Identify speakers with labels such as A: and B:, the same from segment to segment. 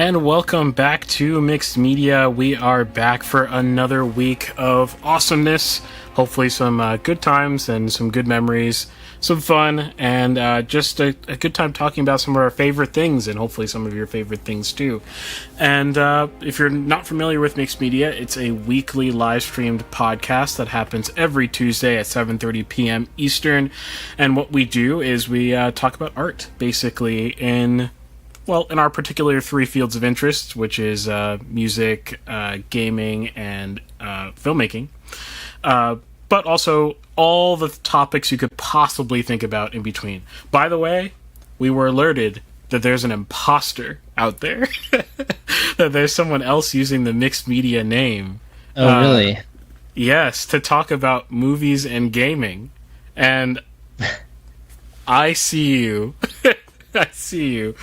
A: And welcome back to Mixed Media. We are back for another week of awesomeness. Hopefully some good times and some good memories, some fun, and just a good time talking about some of our favorite things and hopefully some of your favorite things too. And if you're not familiar with Mixed Media, it's a weekly live-streamed podcast that happens every Tuesday at 7:30 p.m. Eastern. And what we do is we talk about art, basically, in our particular three fields of interest, which is music, gaming, and filmmaking. But also all the topics you could possibly think about in between. By the way, we were alerted that there's an imposter out there. That there's someone else using the Mixed Media name.
B: Oh, really?
A: Yes, to talk about movies and gaming. And I see you. I see you.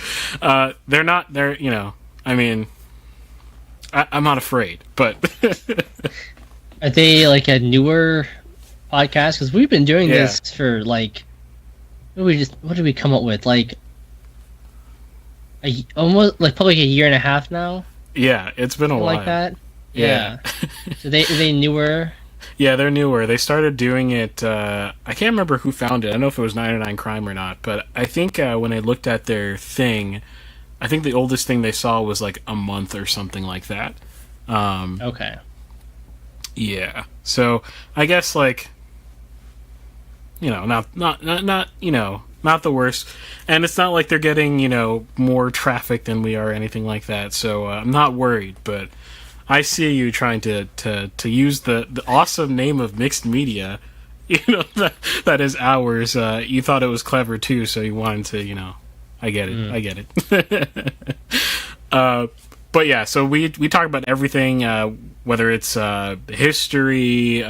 A: I'm not afraid, but...
B: Are they like a newer podcast? Because we've been doing this for like... What did we come up with? Like... almost like probably a year and a half now?
A: Yeah, it's been a while.
B: Like that? Yeah. So are they newer?
A: Yeah, they're newer. They started doing it, I can't remember who found it. I don't know if it was 99 Crime or not, but I think when I looked at their thing, I think the oldest thing they saw was like a month or something like that.
B: Okay.
A: Yeah. So, I guess like, not the worst. And it's not like they're getting, more traffic than we are or anything like that. So, I'm not worried, but I see you trying to use the awesome name of Mixed Media, that is ours. You thought it was clever too, so you wanted to, I get it. But yeah, so we talk about everything, whether it's history,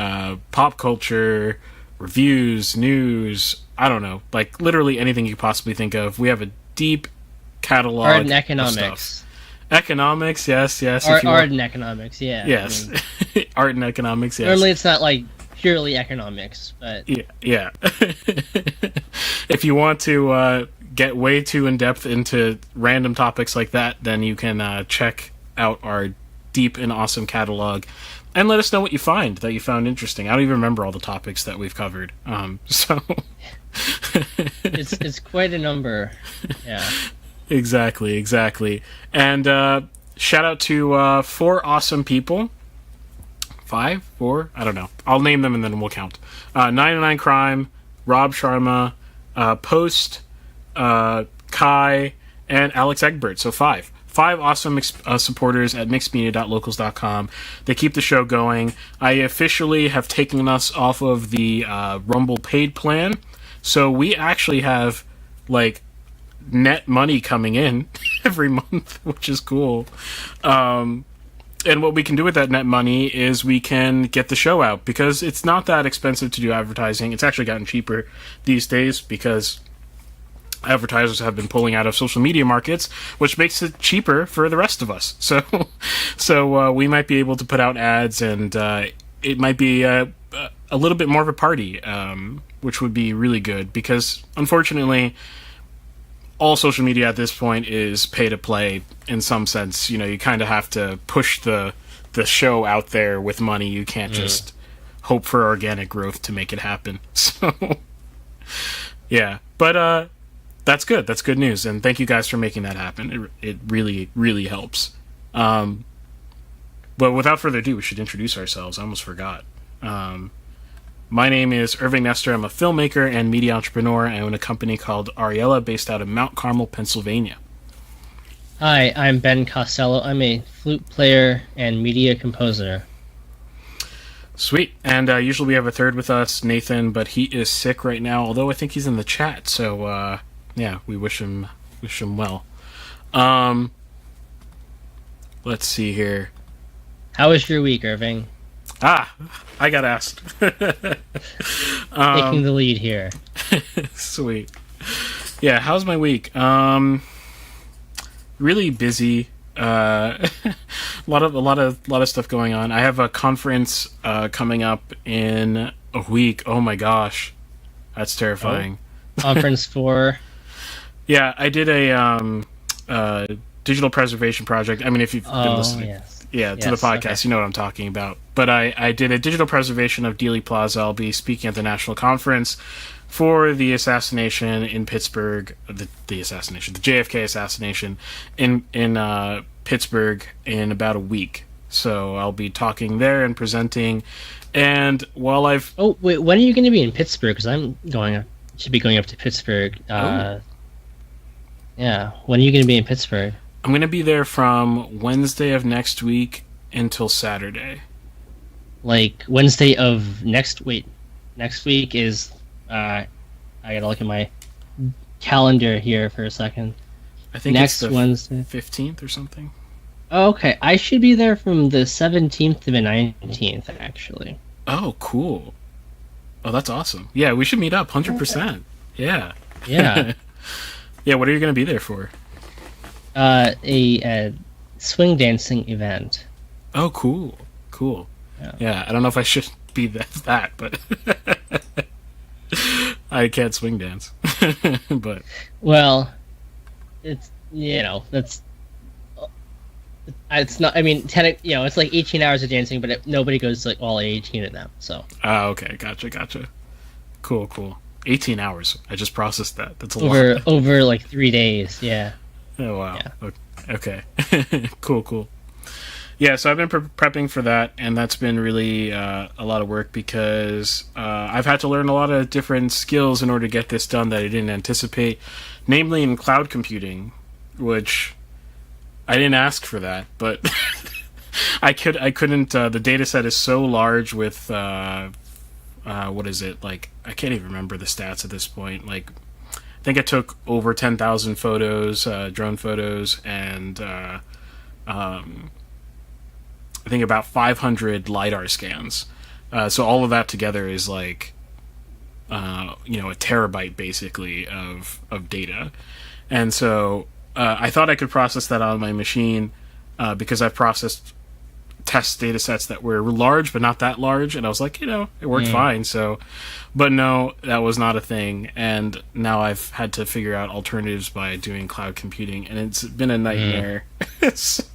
A: pop culture, reviews, news, I don't know, like literally anything you could possibly think of. We have a deep catalog.
B: Art and economics.
A: Economics, yes.
B: Art and economics, yeah.
A: Yes. Art and economics, yes.
B: Normally it's not like purely economics, but...
A: Yeah. If you want to get way too in-depth into random topics like that, then you can check out our deep and awesome catalog and let us know what you found interesting. I don't even remember all the topics that we've covered. So...
B: it's quite a number, yeah.
A: Exactly. And shout out to 4 awesome people. 5? 4? I don't know. I'll name them and then we'll count. 99 Crime, Rob Sharma, Post, Kai, and Alex Egbert. So 5. 5 awesome supporters at mixedmedia.locals.com. They keep the show going. I officially have taken us off of the Rumble paid plan. So we actually have, like, net money coming in every month, which is cool. And what we can do with that net money is we can get the show out, because it's not that expensive to do advertising. It's actually gotten cheaper these days because advertisers have been pulling out of social media markets, which makes it cheaper for the rest of us. So we might be able to put out ads, and it might be a little bit more of a party, which would be really good, because unfortunately all social media at this point is pay to play in some sense. You kind of have to push the show out there with money. You can't just hope for organic growth to make it happen. So, yeah. But that's good. That's good news. And thank you guys for making that happen. It really, really helps. But without further ado, we should introduce ourselves. I almost forgot. My name is Irving Nestor. I'm a filmmaker and media entrepreneur. I own a company called Ariella, based out of Mount Carmel, Pennsylvania.
B: Hi, I'm Ben Costello. I'm a flute player and media composer.
A: Sweet. And usually we have a third with us, Nathan, but he is sick right now, although I think he's in the chat. So, yeah, we wish him well. Let's see here.
B: How was your week, Irving?
A: I got asked.
B: Taking the lead here.
A: Sweet. Yeah, how's my week? Really busy. A lot of stuff going on. I have a conference coming up in a week. Oh my gosh, that's terrifying.
B: Conference for?
A: Yeah, I did a digital preservation project. I mean, if you've been listening,
B: yes.
A: to the podcast, okay. You know what I'm talking about. But I did a digital preservation of Dealey Plaza. I'll be speaking at the national conference for the assassination in Pittsburgh, the JFK assassination in Pittsburgh in about a week. So I'll be talking there and presenting. And while I've...
B: Oh, wait, when are you going to be in Pittsburgh? Because should be going up to Pittsburgh. Yeah, when are you going to be in Pittsburgh?
A: I'm going to be there from Wednesday of next week until Saturday.
B: Like, Wednesday of next week is... I gotta look at my calendar here for a second.
A: I think
B: next
A: it's the
B: Wednesday.
A: 15th or something.
B: Oh, okay, I should be there from the 17th to the 19th, actually.
A: Oh, cool. Oh, that's awesome. Yeah, we should meet up, 100%. Yeah.
B: Yeah.
A: Yeah, what are you going to be there for?
B: A swing dancing event.
A: Oh, cool. Cool. Yeah, I don't know if I should be that, but... I can't swing dance. But...
B: Well, it's, that's... It's not. I mean, it's like 18 hours of dancing, but nobody goes like all 18 of them. So.
A: Oh, okay, gotcha. Cool. 18 hours. I just processed that. That's a lot.
B: Over like 3 days. Yeah.
A: Oh wow.
B: Yeah.
A: Okay. Cool. Yeah, so I've been prepping for that, and that's been really a lot of work because I've had to learn a lot of different skills in order to get this done that I didn't anticipate, namely in cloud computing, which. I didn't ask for that, but I couldn't. The data set is so large with what is it? Like, I can't even remember the stats at this point. Like, I think I took over 10,000 photos, drone photos, and I think about 500 LiDAR scans. So all of that together is like, a terabyte basically of data, and so. I thought I could process that on my machine because I've processed test data sets that were large but not that large, and I was like, it worked fine. So, but no, that was not a thing, and now I've had to figure out alternatives by doing cloud computing, and it's been a nightmare. So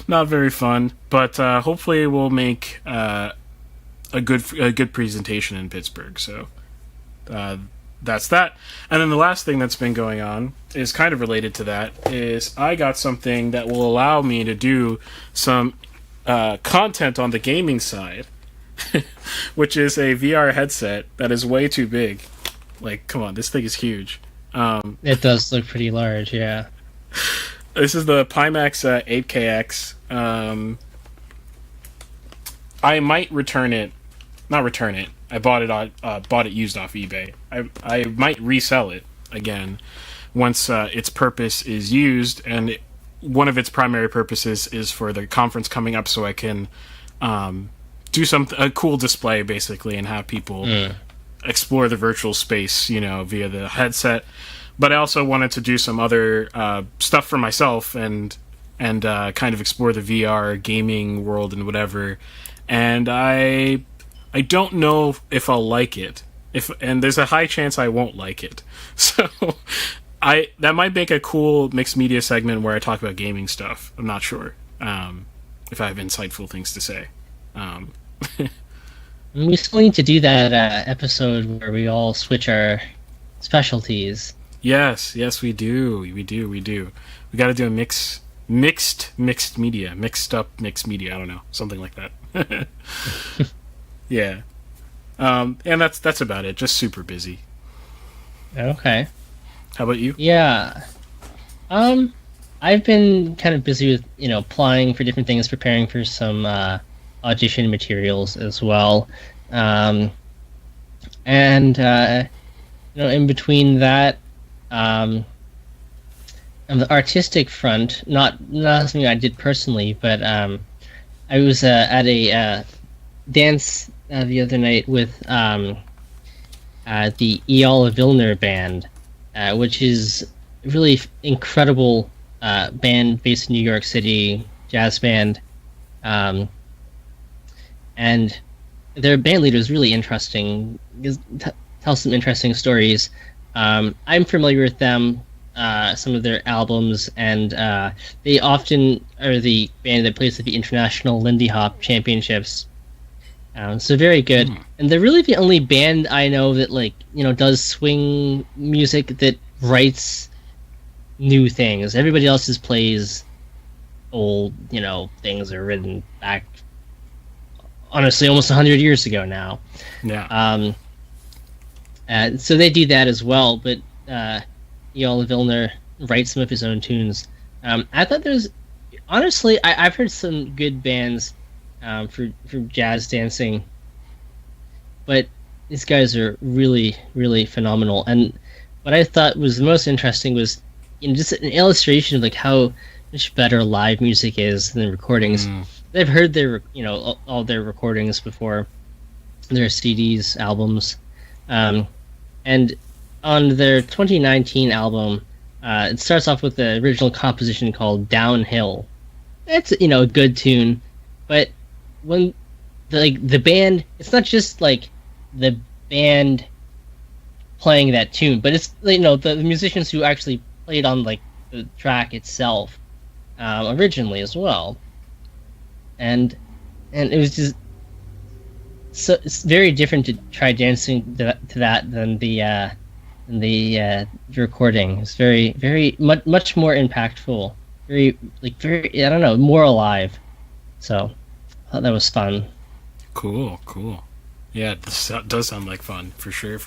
A: not very fun, but hopefully we'll make a good presentation in Pittsburgh. So. That's that. And then the last thing that's been going on is kind of related to that, is I got something that will allow me to do some content on the gaming side, which is a VR headset that is way too big. Like, come on, this thing is huge.
B: It does look pretty large, yeah.
A: This is the Pimax 8KX. I might not return it. I bought it used off eBay. I might resell it again once its purpose is used, and one of its primary purposes is for the conference coming up, so I can do a cool display basically and have people explore the virtual space, via the headset. But I also wanted to do some other stuff for myself and kind of explore the VR gaming world and whatever. And I don't know if I'll like it. And there's a high chance I won't like it. So that might make a cool mixed media segment where I talk about gaming stuff. I'm not sure if I have insightful things to say.
B: We still need to do that episode where we all switch our specialties.
A: Yes, we do. We got to do a mixed media. Mixed up mixed media. I don't know. Something like that. Yeah. And that's about it. Just super busy.
B: Okay.
A: How about you?
B: Yeah. I've been kind of busy with, applying for different things, preparing for some audition materials as well. And in between that, on the artistic front, not something I did personally, but I was at a dance the other night with the Eola Vilner band, which is a really incredible band based in New York City, jazz band, and their band leader is really interesting. Tells some interesting stories. I'm familiar with them some of their albums, and they often are the band that plays at the International Lindy Hop Championships. So very good, and they're really the only band I know that does swing music that writes new things. Everybody else just plays old things that are written back, honestly, almost 100 years ago now.
A: Yeah.
B: So they do that as well, but Jarl Vilner writes some of his own tunes. I thought honestly, I've heard some good bands for jazz dancing, but these guys are really, really phenomenal. And what I thought was the most interesting was just an illustration of like how much better live music is than recordings. They've heard their all their recordings before, their CDs, albums, and on their 2019 album, it starts off with the original composition called "Downhill." It's a good tune, but when the band, it's not just like the band playing that tune, but it's the musicians who actually played on like the track itself originally as well, and it was just so it's very different to try dancing to that than the recording. It's very much more impactful, very I don't know, more alive. So I thought that was fun.
A: Cool. Yeah, this does sound like fun for sure.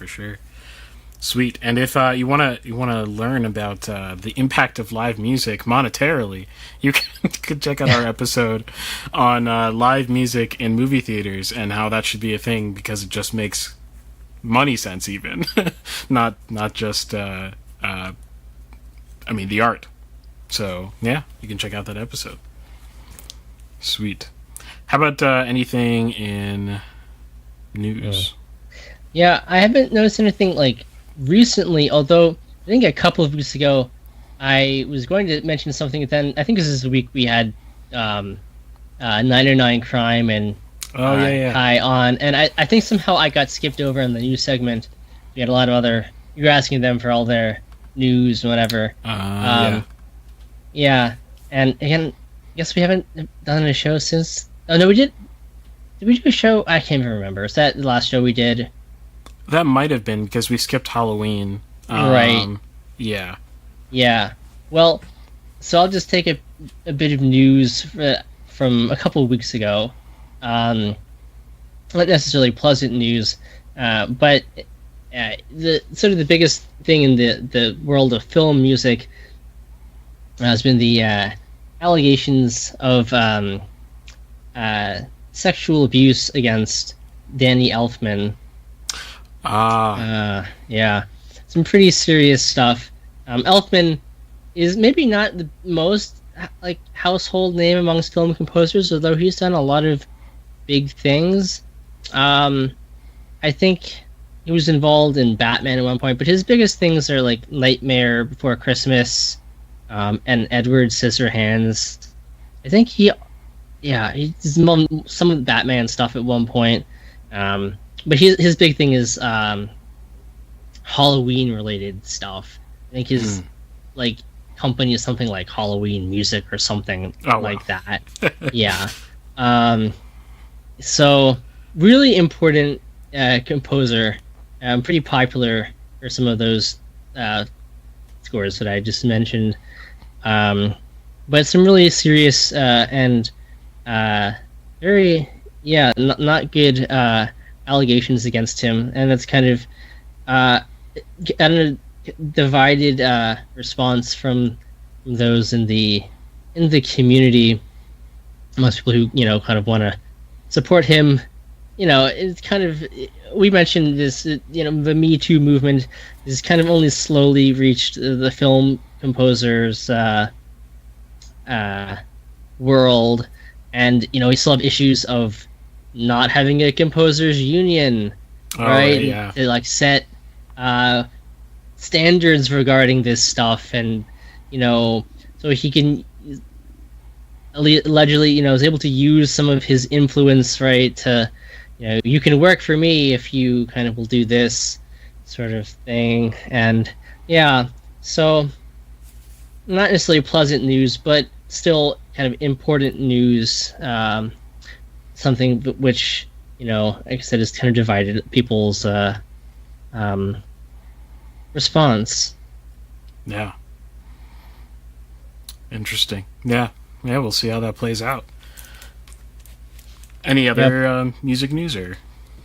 A: Sweet. And if you wanna learn about the impact of live music monetarily, you could check out our episode on live music in movie theaters and how that should be a thing, because it just makes money sense, even not just the art. So yeah, you can check out that episode. Sweet. How about anything in news?
B: Yeah, I haven't noticed anything like recently, although I think a couple of weeks ago I was going to mention something. Then I think this is the week we had 909 Crime and High on, and I think somehow I got skipped over in the news segment. We had a lot of you were asking them for all their news and whatever. Yeah, and again, I guess we haven't done a show since. Oh no, we did. Did we do a show? I can't even remember. Is that the last show we did?
A: That might have been because we skipped Halloween.
B: Right.
A: Yeah.
B: Yeah. Well, so I'll just take a bit of news from a couple of weeks ago. Not necessarily pleasant news, but the biggest thing in the world of film music has been the allegations of sexual abuse against Danny Elfman. Yeah, some pretty serious stuff. Elfman is maybe not the most household name amongst film composers, although he's done a lot of big things. I think he was involved in Batman at one point, but his biggest things are like Nightmare Before Christmas, and Edward Scissorhands. I think he did some of the Batman stuff at one point. But his big thing is Halloween related stuff. I think his company is something like Halloween Music or something that. Yeah. So really important composer. Pretty popular for some of those scores that I just mentioned. But some really serious and very not good allegations against him, and that's kind of a divided response from those in the community. Most people who kind of want to support him. It's kind of, we mentioned this. The Me Too movement has kind of only slowly reached the film composers world, and we still have issues of not having a composers union, right?
A: Yeah.
B: To set standards regarding this stuff, and so he can allegedly is able to use some of his influence, right, to you can work for me if you kind of will do this sort of thing. And so not necessarily pleasant news, but still kind of important news. Something which, like I said, has kind of divided people's response.
A: Yeah. Interesting. Yeah. Yeah, we'll see how that plays out. Any other music news? Or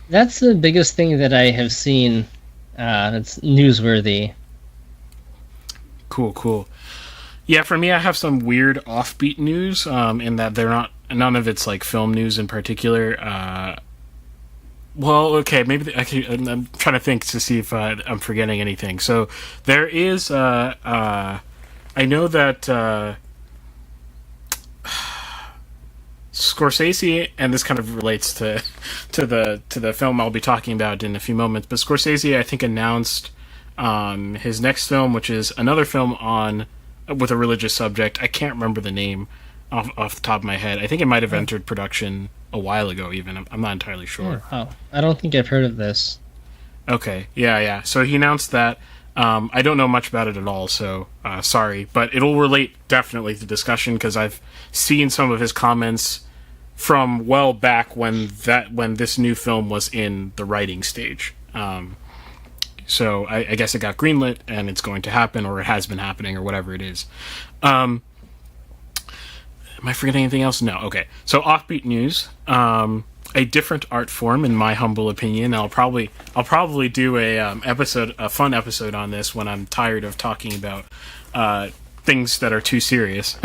B: That's the biggest thing that I have seen that's newsworthy.
A: Cool. Yeah, for me, I have some weird offbeat news, in that none of it's like film news in particular. Well, okay, maybe I'm trying to think to see if I'm forgetting anything. So there is, I know that Scorsese, and this kind of relates to the film I'll be talking about in a few moments. But Scorsese, I think, announced his next film, which is another film with a religious subject. I can't remember the name off the top of my head. I think it might have entered production a while ago, even. I'm not entirely sure.
B: Oh, I don't think I've heard of this.
A: Okay, yeah. So he announced that. I don't know much about it at all, so sorry. But it'll relate definitely to discussion, because I've seen some of his comments from well back when this new film was in the writing stage. So I guess it got greenlit, and it's going to happen, or it has been happening, or whatever it is. Am I forgetting anything else? No. Okay. So offbeat news, a different art form, in my humble opinion. I'll probably do a fun episode on this when I'm tired of talking about things that are too serious.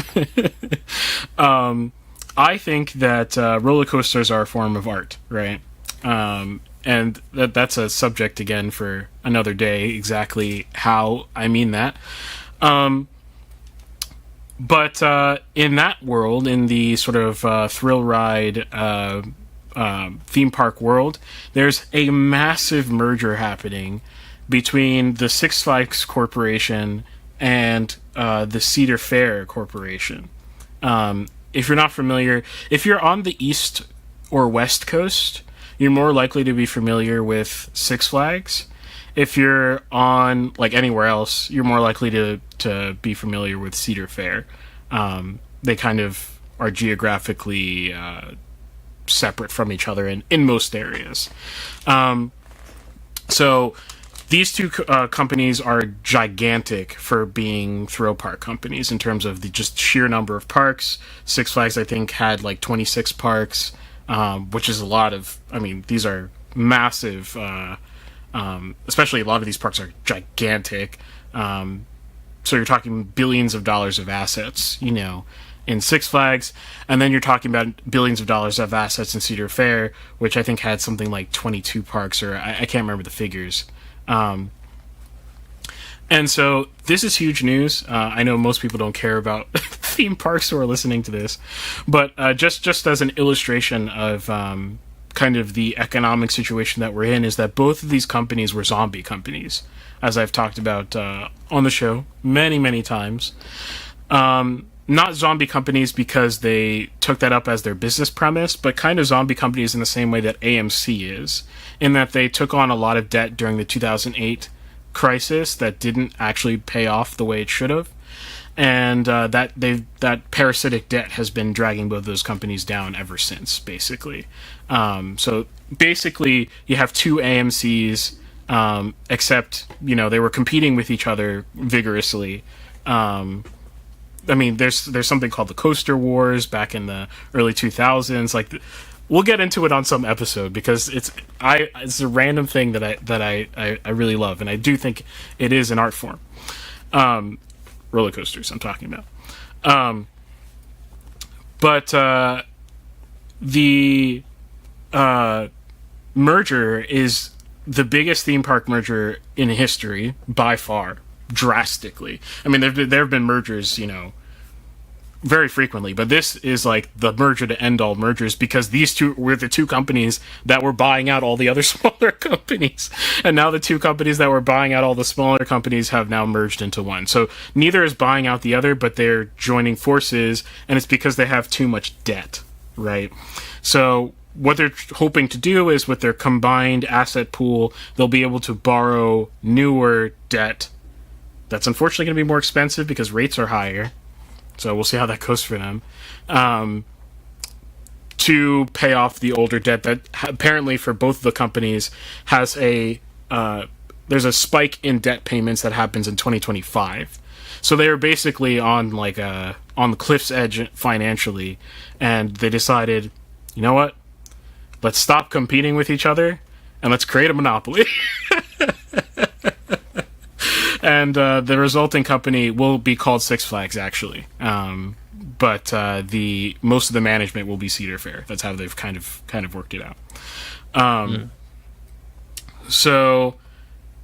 A: I think that roller coasters are a form of art, right? And that's a subject again for another day. Exactly how I mean that. But in that world, in the sort of thrill ride theme park world, there's a massive merger happening between the Six Flags Corporation and the Cedar Fair Corporation. If you're not familiar, if you're on the East or West Coast, you're more likely to be familiar with Six Flags. If you're on like anywhere else, you're more likely to be familiar with Cedar Fair. They kind of are geographically separate from each other in most areas. So these two companies are gigantic for being thrill park companies in terms of the just sheer number of parks. Six Flags, I think, had like 26 parks, which is a lot of. I mean, these are massive. Especially a lot of these parks are gigantic. So you're talking billions of dollars of assets, in Six Flags, and then you're talking about billions of dollars of assets in Cedar Fair, which I think had something like 22 parks, or I can't remember the figures. And so this is huge news. I know most people don't care about theme parks who are listening to this, but just as an illustration of kind of the economic situation that we're in, is that both of these companies were zombie companies, as I've talked about on the show many, many times. Not zombie companies because they took that up as their business premise, but kind of zombie companies in the same way that AMC is, in that they took on a lot of debt during the 2008 crisis that didn't actually pay off the way it should have. And that parasitic debt has been dragging both those companies down ever since, basically. So basically, you have two AMCs, except they were competing with each other vigorously. I mean, there's something called the Coaster Wars back in the early 2000s. Like, we'll get into it on some episode because it's a random thing that I really love, and I do think it is an art form. Roller coasters I'm talking about. But the merger is the biggest theme park merger in history by far, drastically. I mean, there have been mergers, very frequently, but this is like the merger to end all mergers, because these two were the two companies that were buying out all the other smaller companies, and now the two companies that were buying out all the smaller companies have now merged into one. So neither is buying out the other, but they're joining forces, and it's because they have too much debt, right? So what they're hoping to do is, with their combined asset pool, they'll be able to borrow newer debt That's unfortunately going to be more expensive because rates are higher. So we'll see how that goes for them. To pay off the older debt that apparently for both the companies has there's a spike in debt payments that happens in 2025. So they were basically on on the cliff's edge financially, and they decided, you know what? Let's stop competing with each other and let's create a monopoly. And the resulting company will be called Six Flags, actually. But the most of the management will be Cedar Fair. That's how they've kind of worked it out. So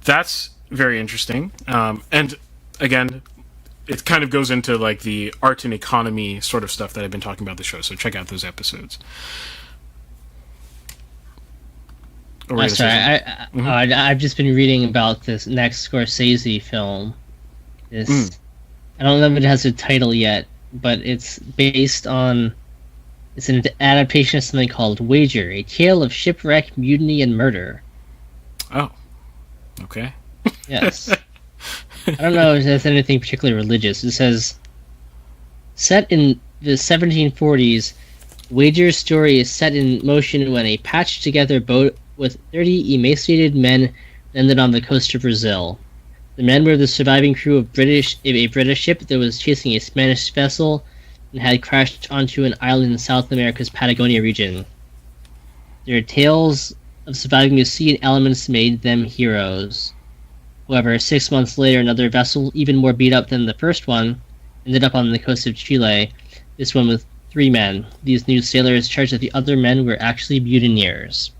A: that's very interesting. And again, it kind of goes into like the art and economy sort of stuff that I've been talking about the show. So check out those episodes.
B: Sorry, I've just been reading about this next Scorsese film. I don't know if it has a title yet, but it's based on... It's an adaptation of something called Wager, a tale of shipwreck, mutiny, and murder.
A: Oh. Okay.
B: Yes. I don't know if there's anything particularly religious. It says, set in the 1740s, Wager's story is set in motion when a patched-together boat with 30 emaciated men landed on the coast of Brazil. The men were the surviving crew of a British ship that was chasing a Spanish vessel and had crashed onto an island in South America's Patagonia region. Their tales of surviving the sea and elements made them heroes. However, 6 months later, another vessel, even more beat up than the first one, ended up on the coast of Chile, this one with 3 men. These new sailors charged that the other men were actually mutineers.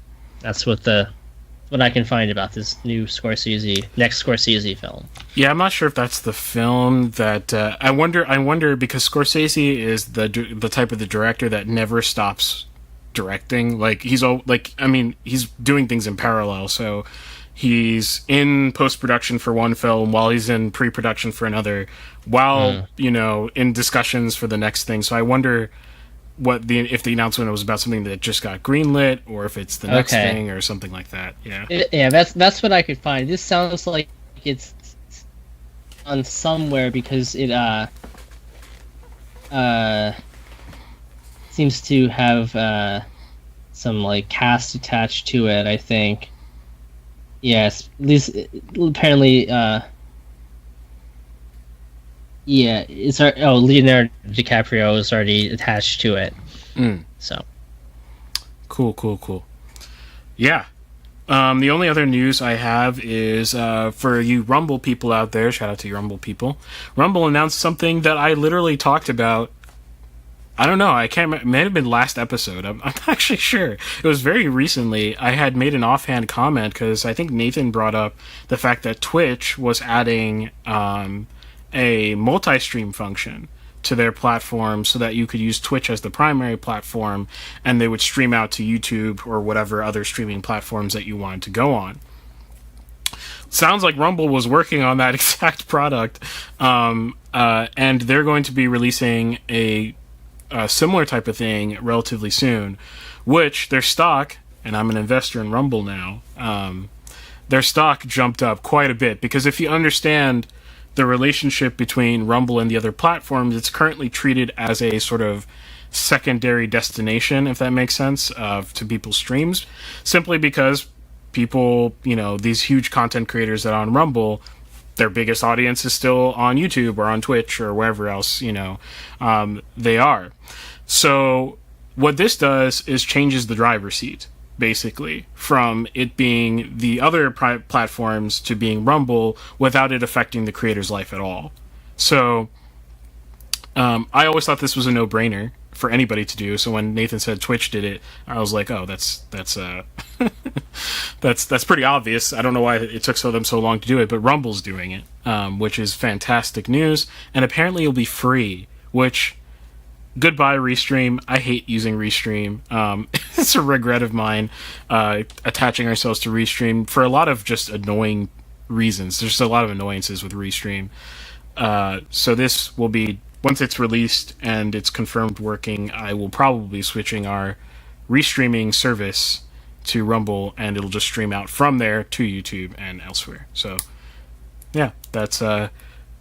B: That's what I can find about this next Scorsese film. Yeah,
A: I'm not sure if that's the film that I wonder because Scorsese is the type of the director that never stops directing. Like he's doing things in parallel. So he's in post-production for one film while he's in pre-production for another, while in discussions for the next thing. So I wonder if the announcement was about something that just got greenlit, or if it's the next thing or something like that.
B: Yeah, that's what I could find. This sounds like it's on somewhere because it seems to have some like cast attached to it, I think. Yes, at least apparently. Yeah, Leonardo DiCaprio is already attached to it. So
A: cool. Yeah. The only other news I have is for you Rumble people out there. Shout out to you Rumble people. Rumble announced something that I literally talked about. I don't know. I can't remember. It may have been last episode. I'm not actually sure. It was very recently. I had made an offhand comment because I think Nathan brought up the fact that Twitch was adding a multi-stream function to their platform so that you could use Twitch as the primary platform and they would stream out to YouTube or whatever other streaming platforms that you wanted to go on. Sounds like Rumble was working on that exact product, and they're going to be releasing a similar type of thing relatively soon, which their stock, and I'm an investor in Rumble now, their stock jumped up quite a bit because if you understand the relationship between Rumble and the other platforms, it's currently treated as a sort of secondary destination, if that makes sense, to people's streams, simply because people, these huge content creators that are on Rumble, their biggest audience is still on YouTube or on Twitch or wherever else, they are. So what this does is changes the driver's seat, basically, from it being the other platforms to being Rumble without it affecting the creator's life at all. So I always thought this was a no-brainer for anybody to do. So when Nathan said Twitch did it, I was like, oh, that's that's pretty obvious. I don't know why it took them so long to do it, but Rumble's doing it, which is fantastic news. And apparently it'll be free, which... Goodbye, Restream. I hate using Restream. It's a regret of mine, attaching ourselves to Restream for a lot of just annoying reasons. There's a lot of annoyances with Restream. So this will be, once it's released and it's confirmed working, I will probably be switching our Restreaming service to Rumble, and it'll just stream out from there to YouTube and elsewhere. So, yeah, that's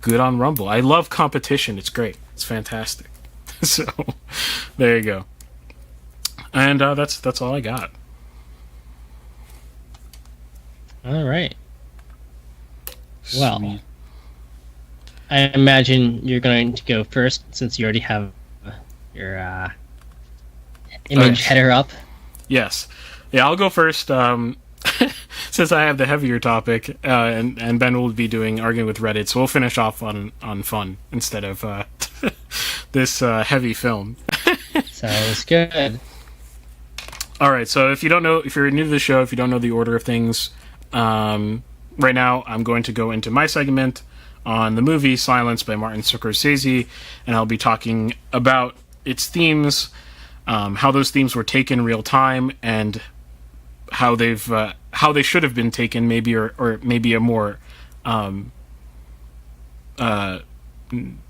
A: good on Rumble. I love competition. It's great. It's fantastic. So there you go. And that's all I got.
B: All right. Well,
A: Sweet.
B: I imagine you're going to go first since you already have your image
A: yes.
B: header up.
A: Yes. Yeah, I'll go first. Since I have the heavier topic, and Ben will be doing arguing with Reddit, so we'll finish off on fun instead of this heavy film.
B: Sounds good.
A: All right. So if you're new to the show, if you don't know the order of things, right now I'm going to go into my segment on the movie Silence by Martin Scorsese, and I'll be talking about its themes, how those themes were taken real time, and how they should have been taken, maybe or maybe a more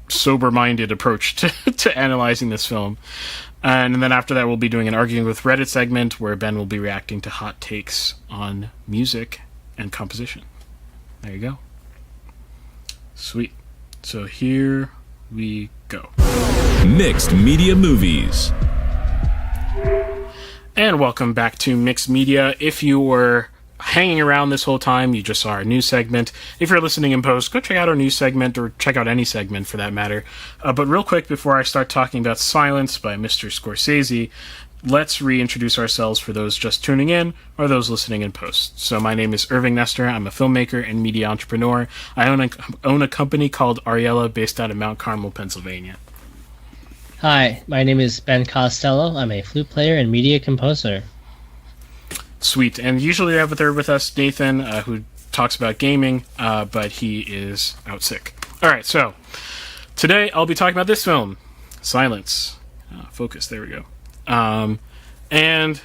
A: sober-minded approach to analyzing this film. And then after that, we'll be doing an Arguing with Reddit segment where Ben will be reacting to hot takes on music and composition. There you go. Sweet. So here we go.
C: Mixed Media Movies.
A: And welcome back to Mixed Media. If you were hanging around this whole time, you just saw our news segment. If you're listening in post, go check out our news segment, or check out any segment for that matter. But real quick, before I start talking about Silence by Mr. Scorsese, let's reintroduce ourselves for those just tuning in or those listening in post. So my name is Irving Nestor. I'm a filmmaker and media entrepreneur. I own a company called Ariella based out of Mount Carmel, Pennsylvania.
B: Hi, my name is Ben Costello. I'm a flute player and media composer.
A: Sweet. And usually we have with us Nathan, who talks about gaming, but he is out sick. All right, so today I'll be talking about this film, Silence. Focus, there we go. And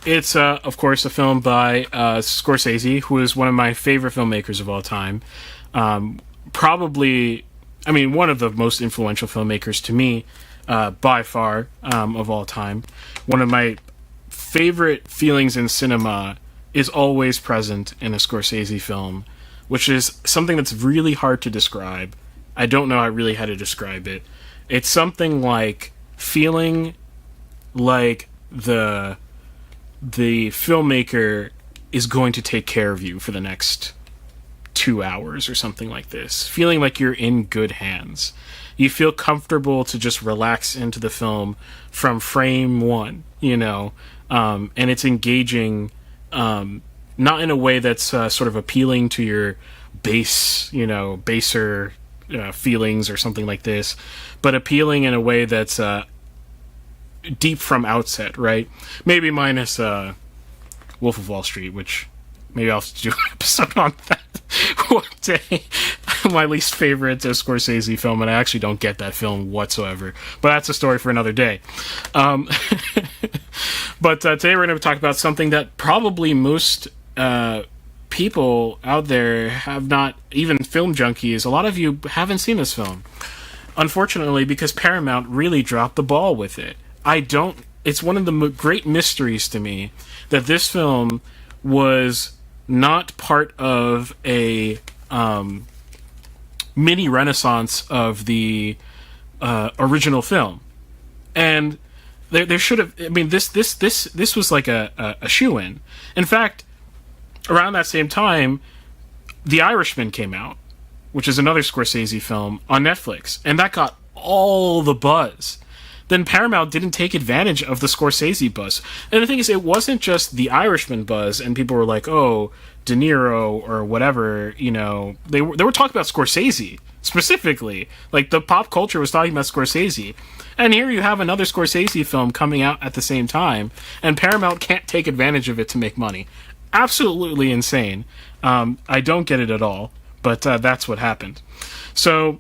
A: it's, of course, a film by Scorsese, who is one of my favorite filmmakers of all time. Probably, one of the most influential filmmakers to me, by far, of all time. One of my favorite feelings in cinema is always present in a Scorsese film, which is something that's really hard to describe. I don't know really how to describe it. It's something like feeling like the filmmaker is going to take care of you for the next 2 hours or something like this. Feeling like you're in good hands. You feel comfortable to just relax into the film from frame one, and it's engaging, not in a way that's sort of appealing to your baser feelings or something like this, but appealing in a way that's deep from outset, right? Maybe minus Wolf of Wall Street, which maybe I'll do an episode on that one day. My least favorite Scorsese film, and I actually don't get that film whatsoever. But that's a story for another day. But today we're going to talk about something that probably most people out there have not, even film junkies, a lot of you haven't seen this film. Unfortunately, because Paramount really dropped the ball with it. It's one of the great mysteries to me that this film was not part of a mini renaissance of the original film, and there should have. This was like a shoo-in. In fact, around that same time, The Irishman came out, which is another Scorsese film on Netflix, and that got all the buzz. Then Paramount didn't take advantage of the Scorsese buzz. And the thing is, it wasn't just the Irishman buzz, and people were like, oh, De Niro or whatever, They were talking about Scorsese, specifically. Like, the pop culture was talking about Scorsese. And here you have another Scorsese film coming out at the same time, and Paramount can't take advantage of it to make money. Absolutely insane. I don't get it at all, but that's what happened. So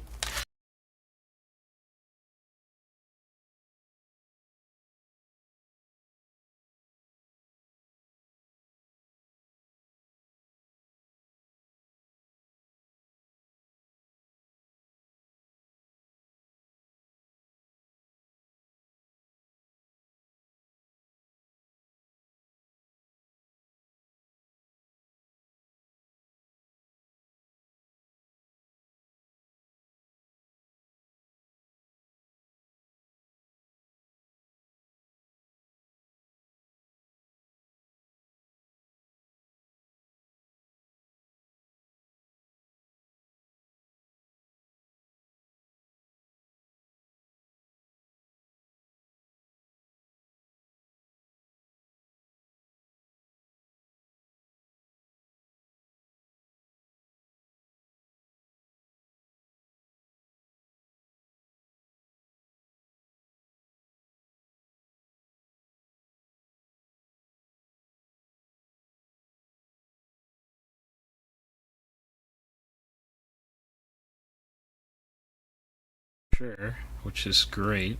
A: Sure, which is great.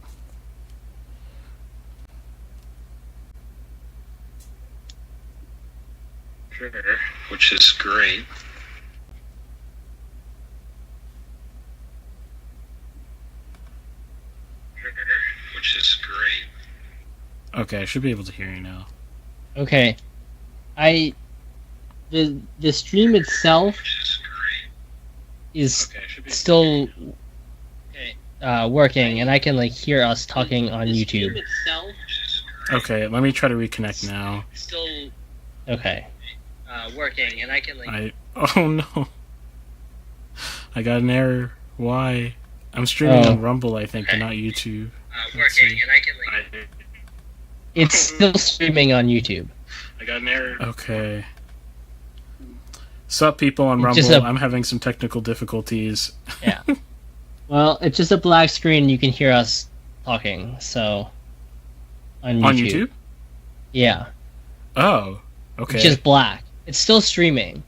A: Sure, which is great. Sure, which is great. Okay, I should be able to hear you now.
B: Okay. The stream itself is still working, and I can like hear us talking on YouTube.
A: Okay, let me try to reconnect now.
B: Okay. Working, and I can like.
A: Oh no! I got an error. Why? I'm streaming on Rumble, I think, but not YouTube.
B: Working, and I can like. It's still streaming on YouTube.
A: I got an error. Okay. Sup, people on Rumble? I'm having some technical difficulties.
B: Yeah. Well, it's just a black screen. You can hear us talking. So. On YouTube.
A: On YouTube?
B: Yeah.
A: Oh. Okay.
B: It's just black. It's still streaming.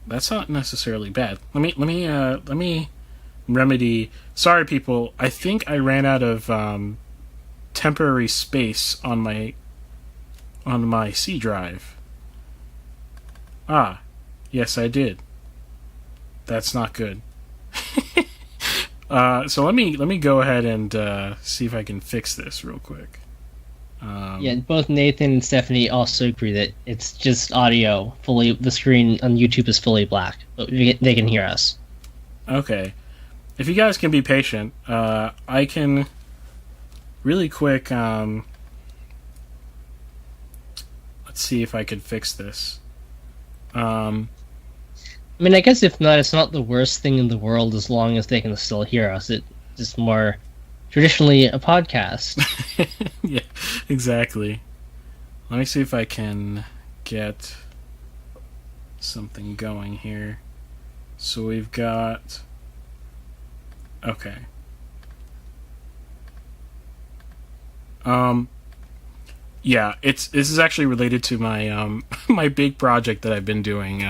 A: That's not necessarily bad. Let me remedy. Sorry, people. I think I ran out of temporary space on my C drive. Ah, yes, I did. That's not good. So let me go ahead and see if I can fix this real quick.
B: Yeah, both Nathan and Stephanie also agree that it's just audio. The screen on YouTube is fully black, but they can hear us.
A: Okay. If you guys can be patient, I can really quick. Let's see if I could fix this.
B: I mean, I guess if not, it's not the worst thing in the world as long as they can still hear us. It's just more traditionally a podcast.
A: Yeah, exactly. Let me see if I can get something going here. So we've got... Okay. Yeah, this is actually related to my my big project that I've been doing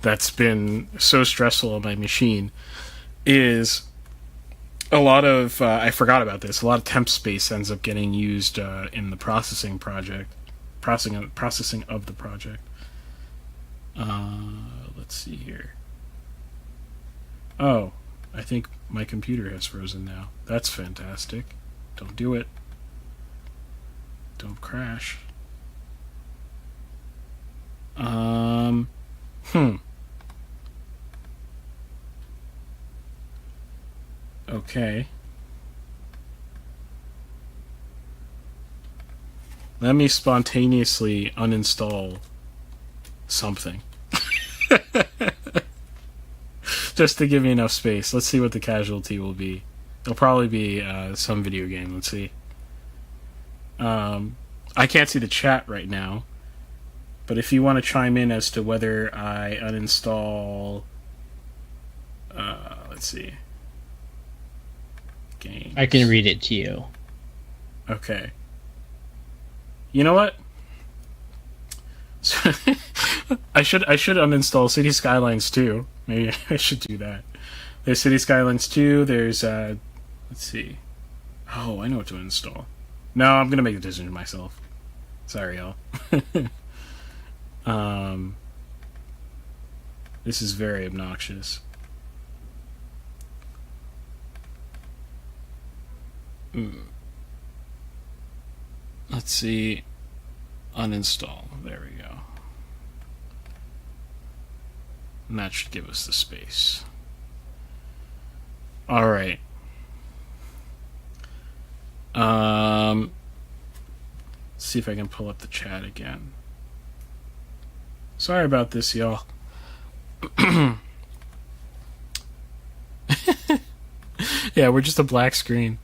A: that's been so stressful on my machine. Is a lot of I forgot about this. A lot of temp space ends up getting used in the processing of the project. Let's see here. Oh, I think my computer has frozen now. That's fantastic. Don't do it. Don't crash. Okay. Let me spontaneously uninstall something. Just to give me enough space. Let's see what the casualty will be. It'll probably be some video game. Let's see. I can't see the chat right now. But if you want to chime in as to whether I uninstall... let's see. Games.
B: I can read it to you.
A: Okay. You know what? I should uninstall City Skylines 2. Maybe I should do that. There's City Skylines 2. There's let's see. Oh, I know what to install. No, I'm gonna make the decision myself. Sorry, y'all. This is very obnoxious. Let's see. Uninstall. There we go. And that should give us the space. Alright. Let's see if I can pull up the chat again. Sorry about this, y'all. Yeah, we're just a black screen.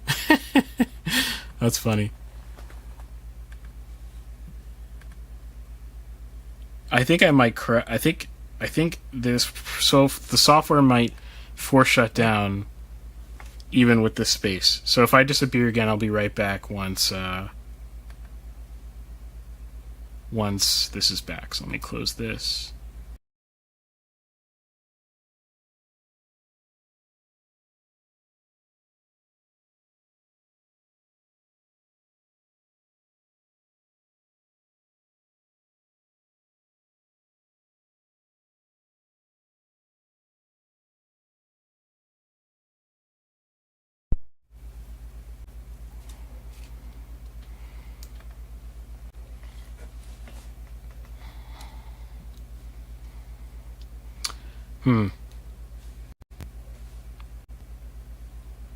A: That's funny. I think I might I think this, so the software might force shut down even with this space. So if I disappear again, I'll be right back once this is back. So let me close this.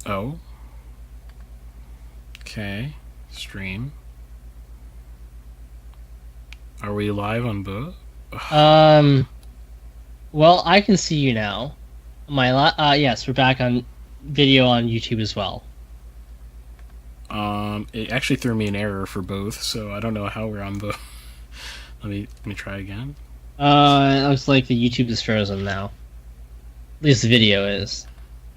A: Oh. Okay. Stream. Are we live on both?
B: Well, I can see you now. Yes, we're back on video on YouTube as well.
A: It actually threw me an error for both, so I don't know how we're on both. Let me try again.
B: It looks like the YouTube is frozen now. At least the video is.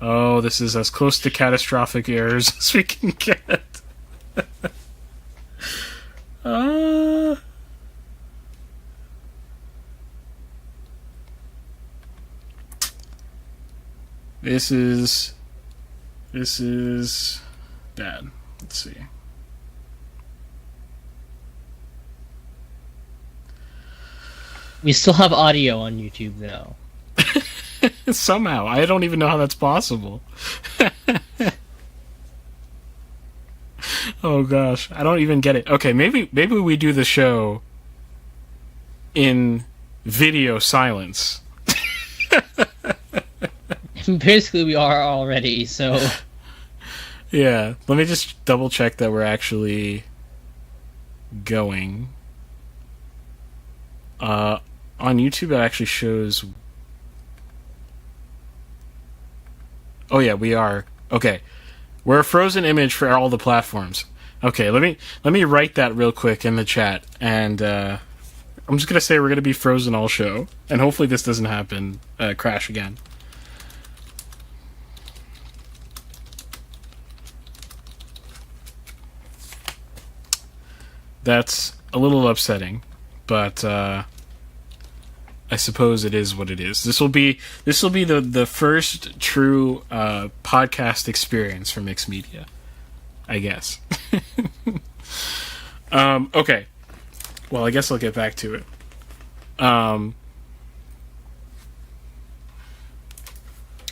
A: Oh, this is as close to catastrophic errors as we can get. This is bad. Let's see.
B: We still have audio on YouTube though.
A: Somehow, I don't even know how that's possible. Oh gosh, I don't even get it. Okay, maybe we do the show in video silence.
B: Basically, we are already, so...
A: Yeah, let me just double check that we're actually going. On YouTube, it actually shows... Oh yeah, we are. Okay. We're a frozen image for all the platforms. Okay, let me write that real quick in the chat, and I'm just gonna say we're gonna be frozen all show, and hopefully this doesn't happen, crash again. That's a little upsetting, but I suppose it is what it is. This will be the first true podcast experience for Mixed Media, I guess. Okay. Well, I guess I'll get back to it. Oh,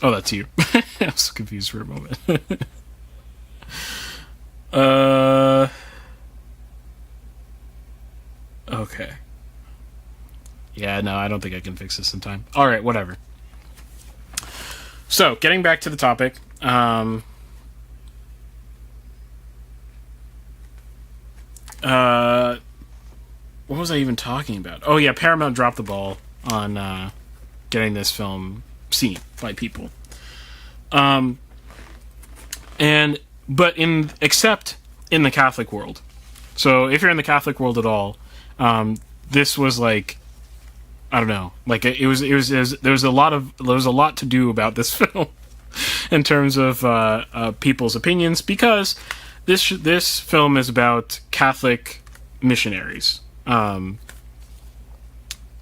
A: that's you. I was confused for a moment. Okay. Yeah, no, I don't think I can fix this in time. Alright, whatever. So, getting back to the topic. What was I even talking about? Oh yeah, Paramount dropped the ball on getting this film seen by people. Except in the Catholic world. So, if you're in the Catholic world at all, this was like, I don't know, like there was a lot to do about this film in terms of people's opinions, because this film is about Catholic missionaries, and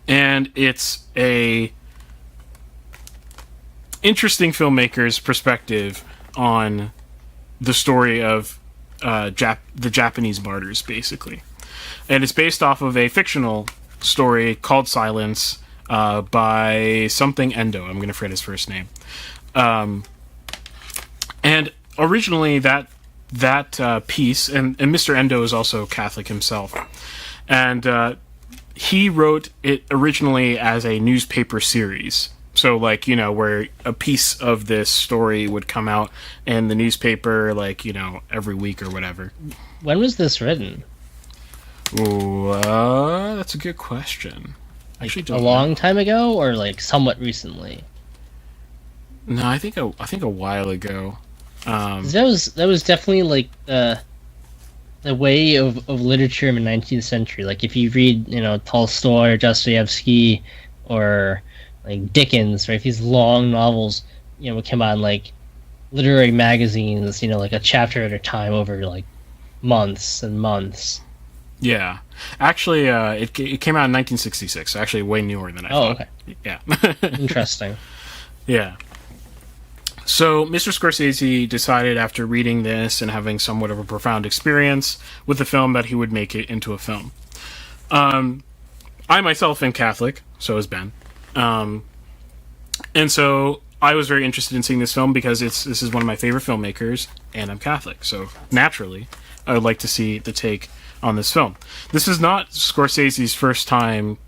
A: it's a interesting filmmaker's perspective on the story of the Japanese martyrs, basically. And it's based off of a fictional story called Silence by something Endo. I'm going to forget his first name. And originally that piece, and Mr. Endo is also Catholic himself, and he wrote it originally as a newspaper series. So, like, you know, where a piece of this story would come out in the newspaper, like, you know, every week or whatever.
B: When was this written?
A: Ooh, that's a good question. Actually,
B: A long time ago, or like somewhat recently?
A: No, I think a while ago.
B: 'Cause that was definitely like the way of literature in the 19th century. Like if you read, you know, Tolstoy or Dostoevsky or like Dickens, right? These long novels, you know, would come out in like literary magazines, you know, like a chapter at a time over like months and months.
A: Yeah, actually, it came out in 1966. Actually, way newer than I thought.
B: Okay.
A: Yeah.
B: Interesting.
A: Yeah. So, Mr. Scorsese decided after reading this and having somewhat of a profound experience with the film that he would make it into a film. I myself am Catholic, so is Ben. And so I was very interested in seeing this film because this is one of my favorite filmmakers, and I'm Catholic. So, naturally, I would like to see the take on this film. This is not Scorsese's first time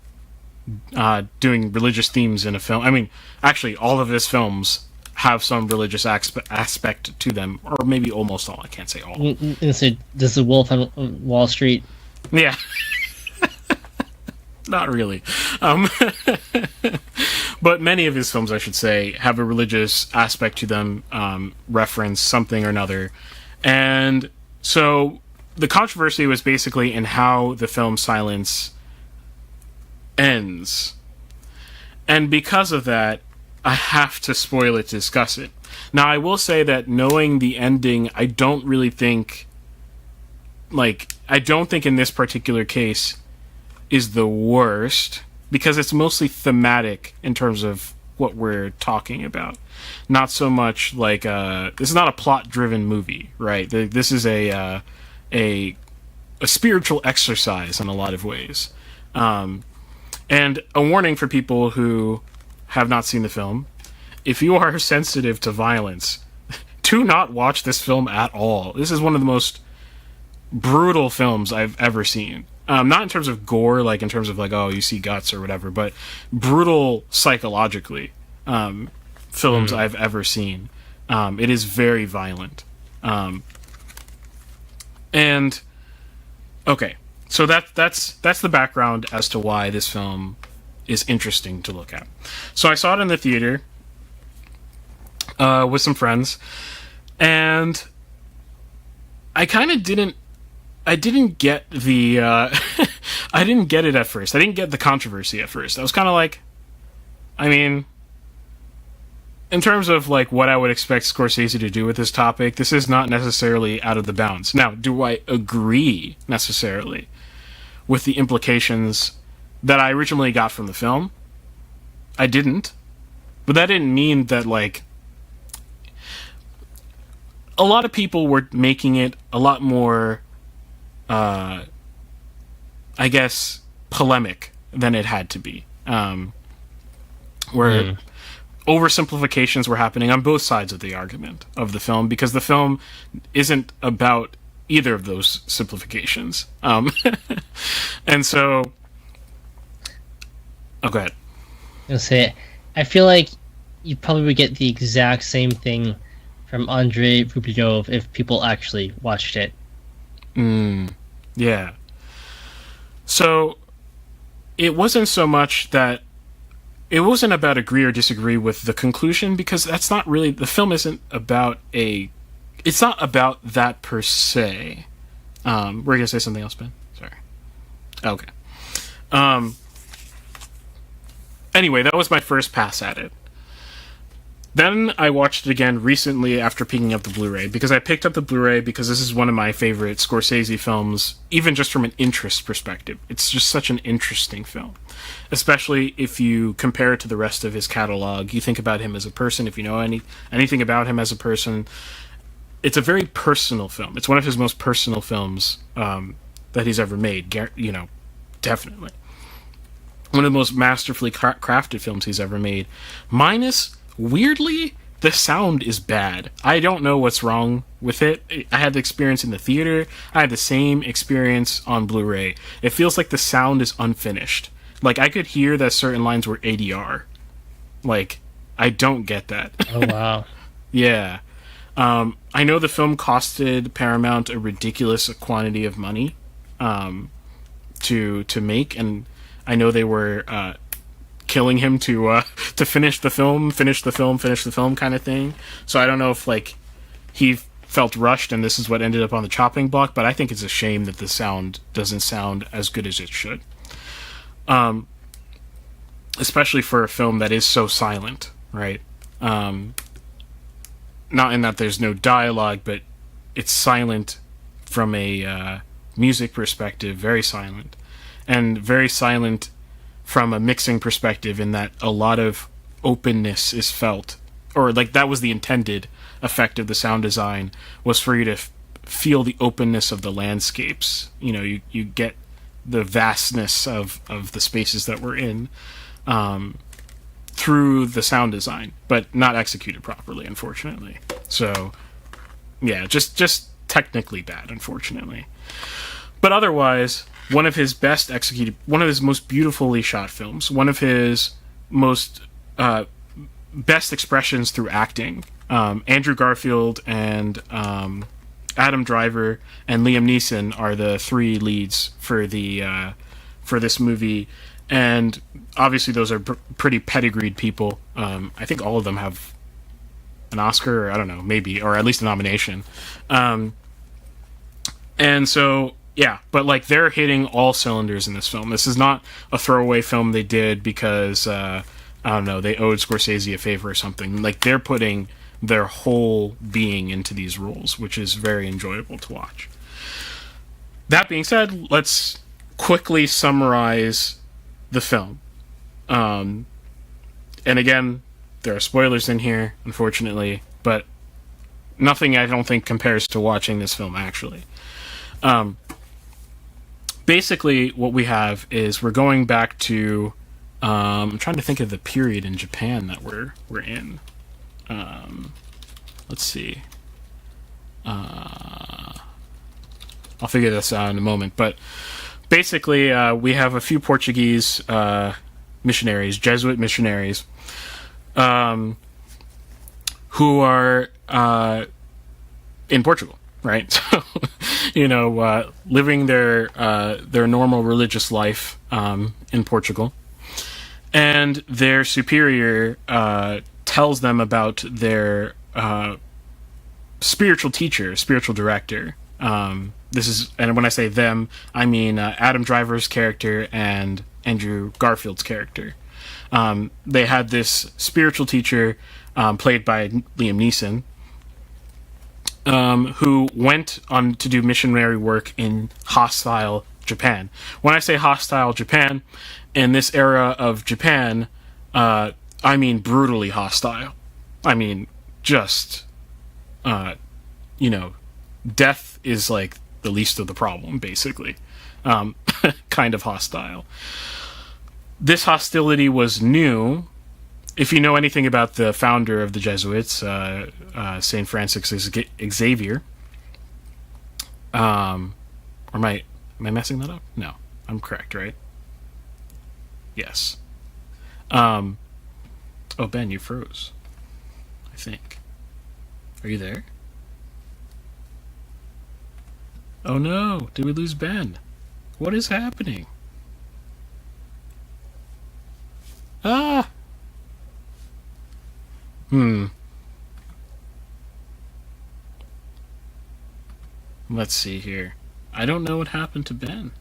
A: doing religious themes in a film. I mean, actually, all of his films have some religious aspect to them, or maybe almost all. I can't say all.
B: So does the Wolf on Wall Street?
A: Yeah. Not really. But many of his films, I should say, have a religious aspect to them, reference something or another. And so the controversy was basically in how the film Silence ends. And because of that, I have to spoil it to discuss it. Now, I will say that knowing the ending, I don't really think... I don't think in this particular case is the worst, because it's mostly thematic in terms of what we're talking about. Not so much like this is not a plot-driven movie, right? This is a spiritual exercise in a lot of ways. And a warning for people who have not seen the film: if you are sensitive to violence, do not watch this film at all. This is one of the most brutal films I've ever seen. Not in terms of gore, like in terms of like, oh, you see guts or whatever, but brutal psychologically films I've ever seen. It is very violent. And okay, so that's the background as to why this film is interesting to look at. So I saw it in the theater with some friends, and I kind of didn't get the I didn't get it at first. I didn't get the controversy at first. I was kind of like, I mean, in terms of like what I would expect Scorsese to do with this topic, this is not necessarily out of the bounds. Now, do I agree necessarily with the implications that I originally got from the film? I didn't. But that didn't mean that, like, a lot of people were making it a lot more, I guess, polemic than it had to be. Where oversimplifications were happening on both sides of the argument of the film, because the film isn't about either of those simplifications. And so... Oh, go ahead.
B: I'll say, I feel like you probably would get the exact same thing from Andrei Rublev if people actually watched it.
A: Yeah. So, it wasn't so much that... It wasn't about agree or disagree with the conclusion, because that's not really... The film isn't about a... It's not about that per se. Were you going to say something else, Ben? Sorry. Okay. Anyway, that was my first pass at it. Then I watched it again recently after picking up the Blu-ray, because I picked up the Blu-ray because this is one of my favorite Scorsese films, even just from an interest perspective. It's just such an interesting film, especially if you compare it to the rest of his catalog. You think about him as a person, if you know anything about him as a person. It's a very personal film. It's one of his most personal films that he's ever made, you know, definitely. One of the most masterfully crafted films he's ever made. Minus, weirdly, the sound is bad. I don't know what's wrong with it. I had the experience in the theater. I had the same experience on Blu-ray. It feels like the sound is unfinished. Like, I could hear that certain lines were ADR. Like, I don't get that.
B: Oh, wow.
A: Yeah. I know the film costed Paramount a ridiculous quantity of money to make, and I know they were killing him to finish the film kind of thing. So I don't know if like he felt rushed and this is what ended up on the chopping block, but I think it's a shame that the sound doesn't sound as good as it should. Especially for a film that is so silent, right? Not in that there's no dialogue, but it's silent from a music perspective, very silent. And very silent from a mixing perspective, in that a lot of openness is felt. Or, like, that was the intended effect of the sound design, was for you to feel the openness of the landscapes. You know, you get the vastness of the spaces that we're in through the sound design, but not executed properly, unfortunately. So, yeah, just technically bad, unfortunately. But otherwise, one of his best executed, one of his most beautifully shot films, one of his most best expressions through acting. Andrew Garfield and Adam Driver and Liam Neeson are the three leads for this movie, and obviously those are pretty pedigreed people. I think all of them have an Oscar, or I don't know, maybe, or at least a nomination. And so, yeah, but like they're hitting all cylinders in this film. This is not a throwaway film they did because I don't know, they owed Scorsese a favor or something. Like they're putting their whole being into these roles, which is very enjoyable to watch. That being said, let's quickly summarize the film. And again, there are spoilers in here, unfortunately, but nothing I don't think compares to watching this film, actually. Basically, what we have is we're going back to... I'm trying to think of the period in Japan that we're in. Let's see. I'll figure this out in a moment, but basically, we have a few Portuguese missionaries, Jesuit missionaries, who are in Portugal, right? So, living their normal religious life in Portugal, and their superior tells them about their spiritual teacher, spiritual director. This is, and when I say them, I mean Adam Driver's character and Andrew Garfield's character. They had this spiritual teacher, played by Liam Neeson, who went on to do missionary work in hostile Japan. When I say hostile Japan, in this era of Japan, I mean brutally hostile. I mean, just, death is like the least of the problem, basically. Kind of hostile. This hostility was new. If you know anything about the founder of the Jesuits, St. Francis Xavier, or am I messing that up? No, I'm correct, right? Yes. Oh, Ben, you froze, I think. Are you there? Oh no, did we lose Ben? What is happening? Ah! Let's see here. I don't know what happened to Ben.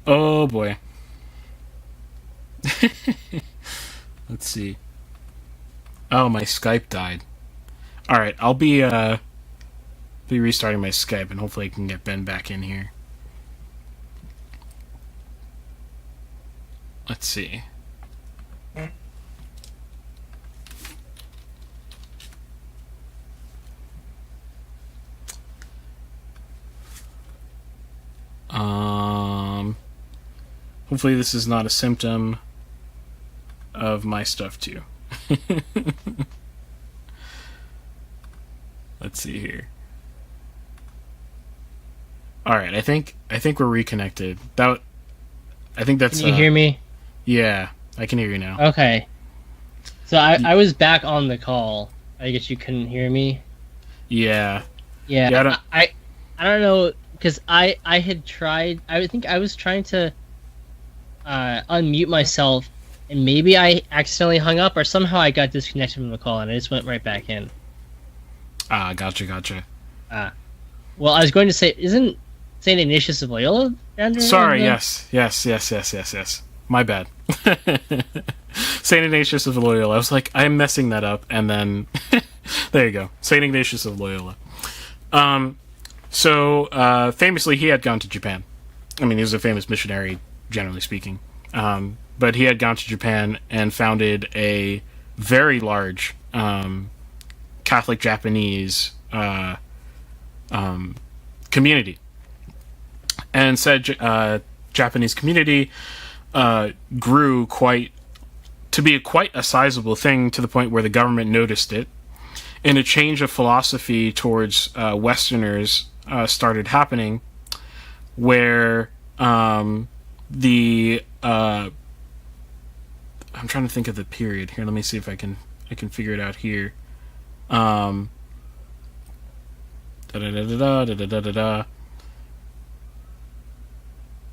A: Oh boy. Let's see. Oh, my Skype died. Alright, I'll be restarting my Skype, and hopefully I can get Ben back in here. Let's see. Hopefully this is not a symptom of my stuff too. Let's see here. All right, I think we're reconnected. I think that's.
B: Can you hear me?
A: Yeah, I can hear you now.
B: Okay. So I was back on the call. I guess you couldn't hear me.
A: Yeah.
B: Yeah. I don't know, because I had tried. I think I was trying to unmute myself, and maybe I accidentally hung up, or somehow I got disconnected from the call, and I just went right back in.
A: Ah, gotcha.
B: Well, I was going to say, isn't Saint Ignatius of Loyola down there?
A: Sorry, yes. My bad. Saint Ignatius of Loyola. I was like, I'm messing that up, and then there you go. Saint Ignatius of Loyola. So famously, he had gone to Japan. I mean, he was a famous missionary, generally speaking. But he had gone to Japan and founded a very large Catholic Japanese community. And said Japanese community grew to be quite a sizable thing, to the point where the government noticed it and a change of philosophy towards Westerners started happening, where the I'm trying to think of the period here. Let me see if I can figure it out here.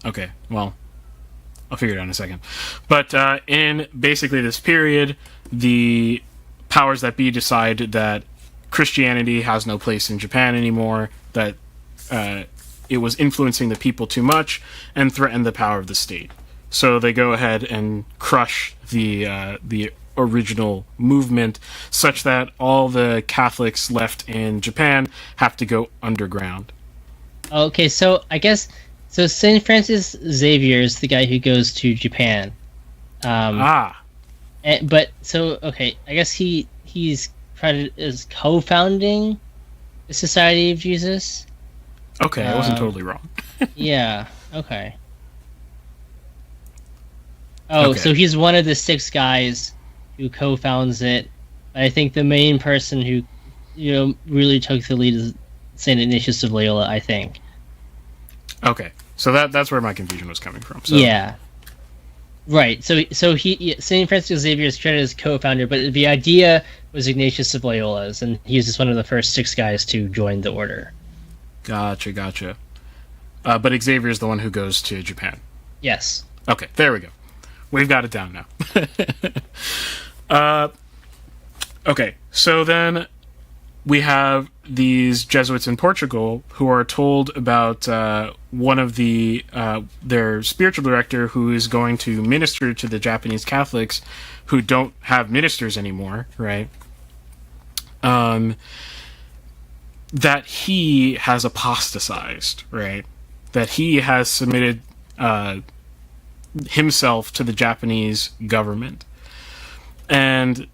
A: Okay, well, I'll figure it out in a second. But in basically this period, the powers that be decide that Christianity has no place in Japan anymore, that it was influencing the people too much, and threatened the power of the state. So they go ahead and crush the original movement, such that all the Catholics left in Japan have to go underground.
B: Okay, so I guess Saint Francis Xavier is the guy who goes to Japan. I guess he's credited as co-founding the Society of Jesus.
A: Okay, I wasn't totally wrong.
B: Yeah. Okay. Oh, so he's one of the 6 guys who co-founds it. I think the main person who, really took the lead is Saint Ignatius of Loyola, I think.
A: Okay, so that's where my confusion was coming from. So.
B: Yeah. Right. So Saint Francis Xavier is credited as co-founder, but the idea was Ignatius of Loyola's, and he was just one of the first 6 guys to join the order.
A: Gotcha. But Xavier is the one who goes to Japan.
B: Yes.
A: Okay, there we go. We've got it down now. Okay, so then we have these Jesuits in Portugal who are told about one of their spiritual director who is going to minister to the Japanese Catholics who don't have ministers anymore, right? That he has apostatized, right? That he has submitted himself to the Japanese government and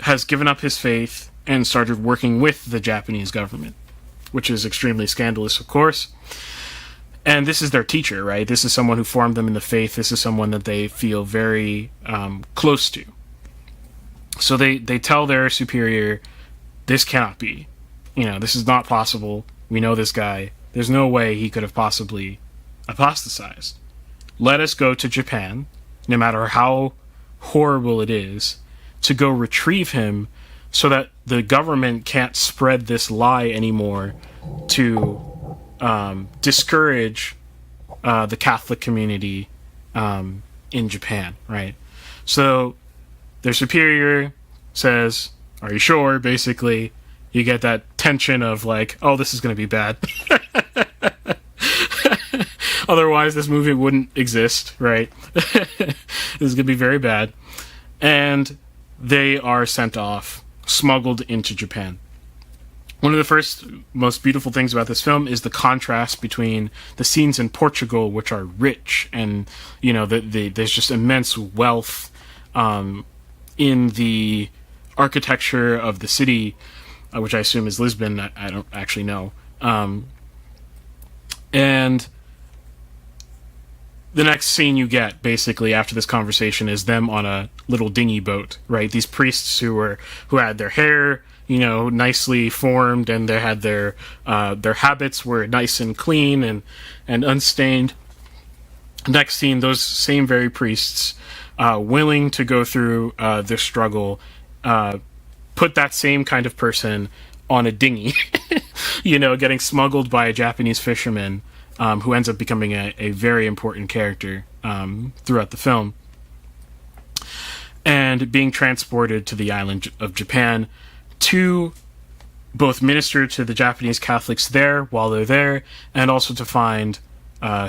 A: has given up his faith and started working with the Japanese government, which is extremely scandalous, of course. And this is their teacher, right? This is someone who formed them in the faith. This is someone that they feel very close to. So they tell their superior, this cannot be. This is not possible. We know this guy. There's no way he could have possibly apostatized. Let us go to Japan, no matter how horrible it is, to go retrieve him so that the government can't spread this lie anymore to discourage the Catholic community in Japan, right? So their superior says, are you sure? Basically, you get that tension of like, oh, this is going to be bad. Otherwise, this movie wouldn't exist, right? This is going to be very bad. And they are sent off, smuggled into Japan. One of the first, most beautiful things about this film is the contrast between the scenes in Portugal, which are rich, and, there's just immense wealth in the architecture of the city, which I assume is Lisbon. I don't actually know. And the next scene you get, basically, after this conversation is them on a little dinghy boat, right? These priests who had their hair, nicely formed, and they had their habits were nice and clean and unstained. Next scene, those same very priests, willing to go through this struggle, put that same kind of person on a dinghy, getting smuggled by a Japanese fisherman, who ends up becoming a very important character throughout the film, and being transported to the island of Japan to both minister to the Japanese Catholics there while they're there, and also to find,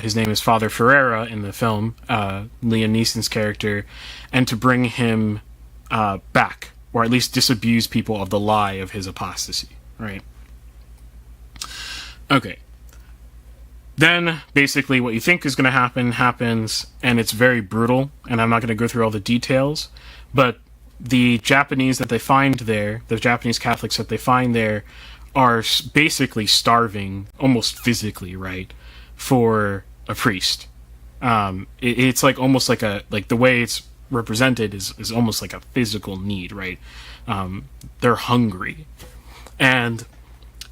A: his name is Father Ferreira in the film, Liam Neeson's character, and to bring him back, or at least disabuse people of the lie of his apostasy, right? Okay. Then, basically, what you think is going to happen happens, and it's very brutal, and I'm not going to go through all the details, but the Japanese that they find there, the Japanese Catholics that they find there, are basically starving, almost physically, right, for a priest. It's like almost like the way it's represented is almost like a physical need, right? They're hungry. And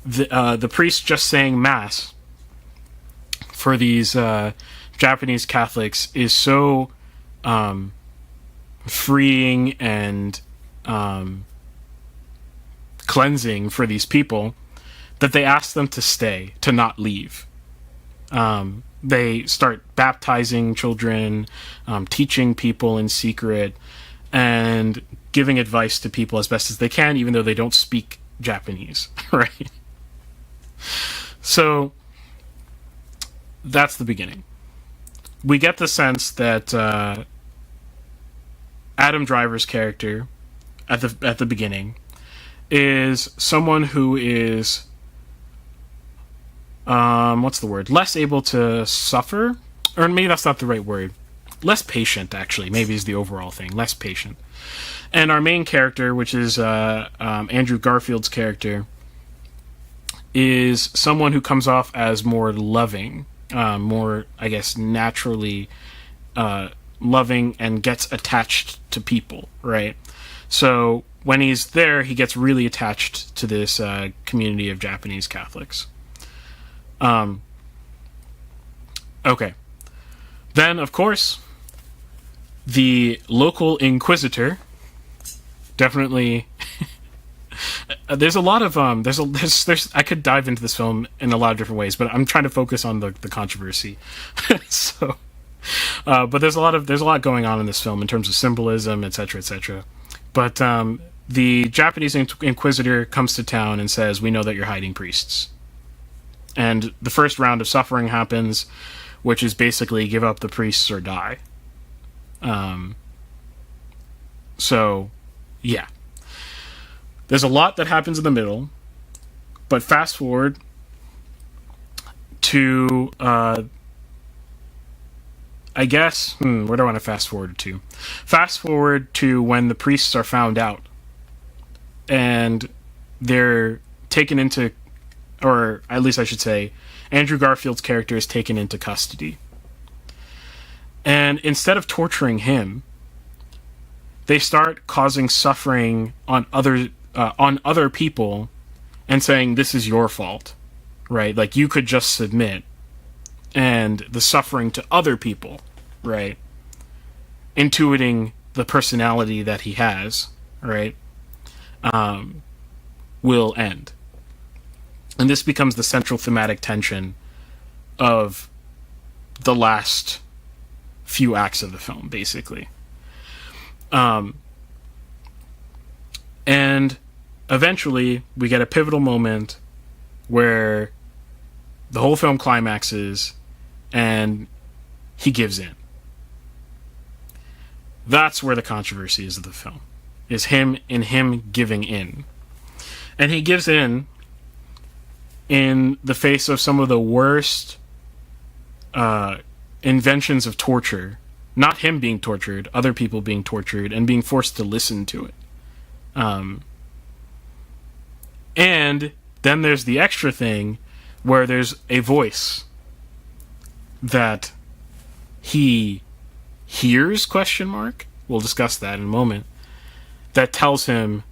A: the priest just saying mass for these Japanese Catholics is so freeing and cleansing for these people that they ask them to stay, to not leave. They start baptizing children, teaching people in secret, and giving advice to people as best as they can, even though they don't speak Japanese, right? So that's the beginning. We get the sense that Adam Driver's character at the beginning is someone who is what's the word? Less able to suffer, or maybe that's not the right word. Less patient, actually, maybe is the overall thing. Less patient. And our main character, which is Andrew Garfield's character, is someone who comes off as more loving, more, I guess, naturally loving and gets attached to people, right? So when he's there, he gets really attached to this community of Japanese Catholics. Okay. Then, of course, the local inquisitor definitely... there's a lot of there's I could dive into this film in a lot of different ways, but I'm trying to focus on the controversy. So, but there's a lot going on in this film in terms of symbolism, etc., etc. But the Japanese inquisitor comes to town and says, "We know that you're hiding priests." And the first round of suffering happens, which is basically give up the priests or die. So, yeah. There's a lot that happens in the middle, but fast forward to, I guess, where do I want to fast forward to? Fast forward to when the priests are found out, and they're taken into, or at least I should say, Andrew Garfield's character is taken into custody. And instead of torturing him, they start causing suffering on other people and saying, this is your fault, right? Like, you could just submit. And the suffering to other people, right? Intuiting the personality that he has, right? Will end. And this becomes the central thematic tension of the last few acts of the film, basically. And eventually, we get a pivotal moment where the whole film climaxes and he gives in. That's where the controversy is of the film, is him giving in. And he gives in the face of some of the worst inventions of torture. Not him being tortured, other people being tortured, and being forced to listen to it. And then there's the extra thing where there's a voice that he hears, ? We'll discuss that in a moment. That tells him,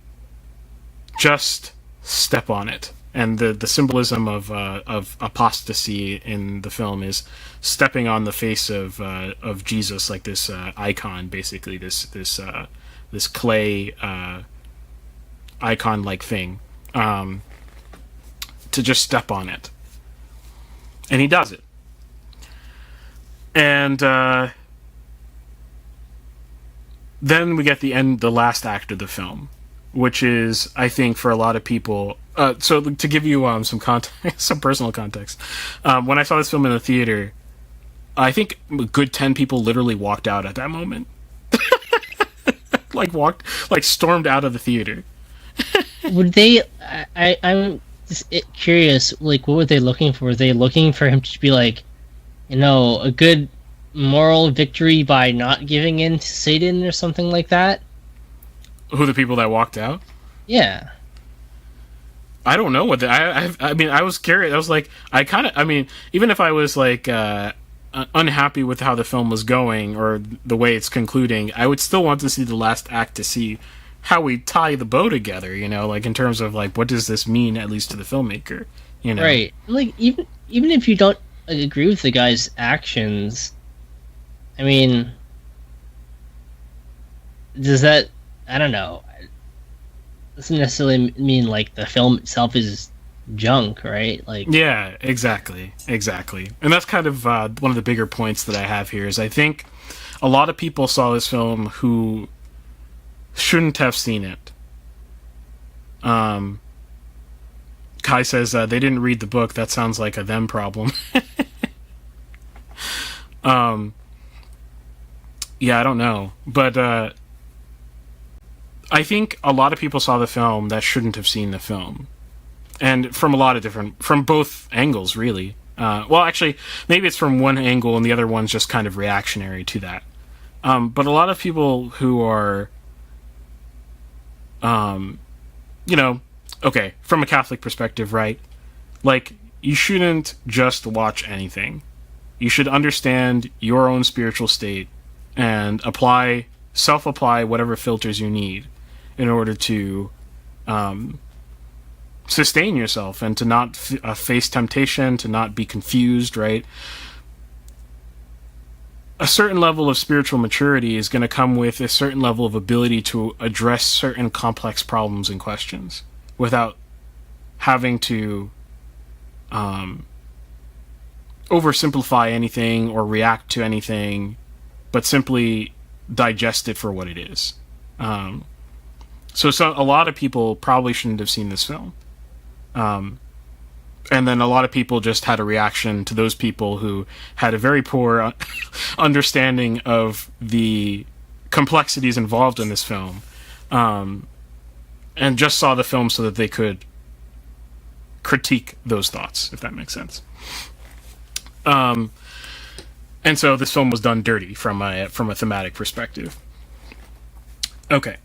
A: just step on it. And the symbolism of apostasy in the film is stepping on the face of Jesus, like this icon, basically this clay icon-like thing, to just step on it. And he does it. And then we get the last act of the film, which is, I think, for a lot of people... so to give you some context, some personal context, when I saw this film in the theater, I think a good 10 people literally walked out at that moment. Stormed out of the theater.
B: Would they... I'm just curious, like, what were they looking for? Were they looking for him to be like, a good moral victory by not giving in to Satan or something like that?
A: Who, the people that walked out?
B: Yeah.
A: I don't know what I mean, I was curious. I was like, even if I was like unhappy with how the film was going or the way it's concluding, I would still want to see the last act to see how we tie the bow together, like in terms of like what does this mean, at least to the filmmaker,
B: Right. Like even if you don't agree with the guy's actions, I mean, does that, I don't know, doesn't necessarily mean like the film itself is junk, right? Like,
A: Yeah, exactly. And that's kind of one of the bigger points that I have here is I think a lot of people saw this film who shouldn't have seen it. Kai says they didn't read the book. That sounds like a them problem. Yeah, I don't know. But I think a lot of people saw the film that shouldn't have seen the film. And from from both angles, really. Well, actually, maybe it's from one angle and the other one's just kind of reactionary to that. But a lot of people who are, okay, from a Catholic perspective, right? Like, you shouldn't just watch anything. You should understand your own spiritual state and self-apply whatever filters you need in order to sustain yourself and to not face temptation, to not be confused, right? A certain level of spiritual maturity is going to come with a certain level of ability to address certain complex problems and questions without having to oversimplify anything or react to anything, but simply digest it for what it is. So a lot of people probably shouldn't have seen this film. And then a lot of people just had a reaction to those people who had a very poor understanding of the complexities involved in this film, and just saw the film so that they could critique those thoughts, if that makes sense. And so this film was done dirty from a thematic perspective. Okay.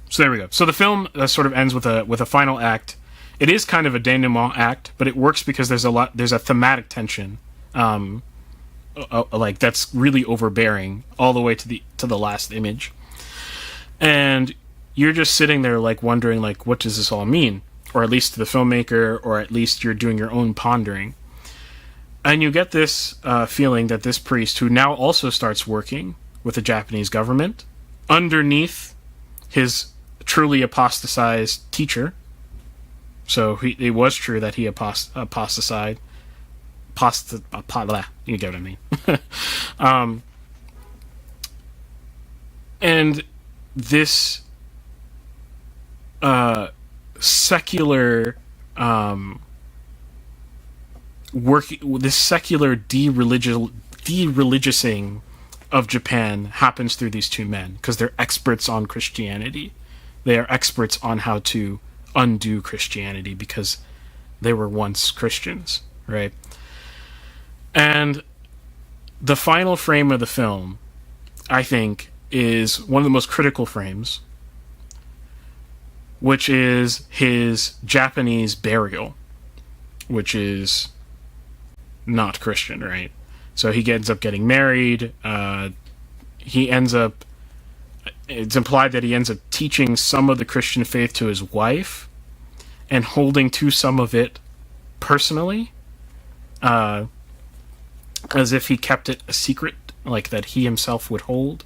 A: So there we go. So the film sort of ends with a final act. It is kind of a denouement act, but it works because there's a thematic tension, like that's really overbearing all the way to the last image, and you're just sitting there like wondering like what does this all mean, or at least to the filmmaker, or at least you're doing your own pondering, and you get this feeling that this priest, who now also starts working with the Japanese government underneath his truly apostatized teacher. So it was true that he apostatized. You get what I mean. And this secular this secular de-religiousing of Japan happens through these two men because they're experts on Christianity. They are experts on how to undo Christianity because they were once Christians, right? And the final frame of the film, I think, is one of the most critical frames, which is his Japanese burial, which is not Christian, right? So he ends up getting married. It's implied that he ends up teaching some of the Christian faith to his wife and holding to some of it personally, as if he kept it a secret, like that he himself would hold,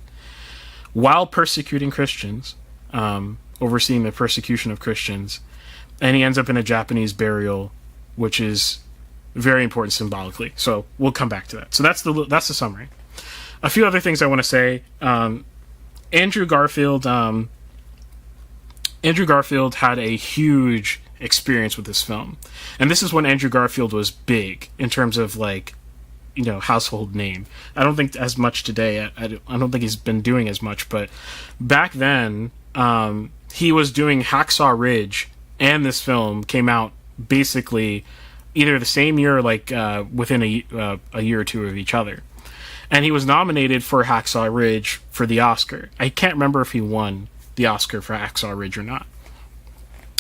A: while persecuting Christians, overseeing the persecution of Christians. And he ends up in a Japanese burial, which is very important symbolically. So we'll come back to that. So that's the summary. A few other things I want to say. Andrew Garfield had a huge experience with this film, and this is when Andrew Garfield was big in terms of like, household name. I don't think as much today. I don't think he's been doing as much, but back then he was doing Hacksaw Ridge, and this film came out basically either the same year, or like within a year or two of each other. And he was nominated for Hacksaw Ridge for the Oscar. I can't remember if he won the Oscar for Hacksaw Ridge or not.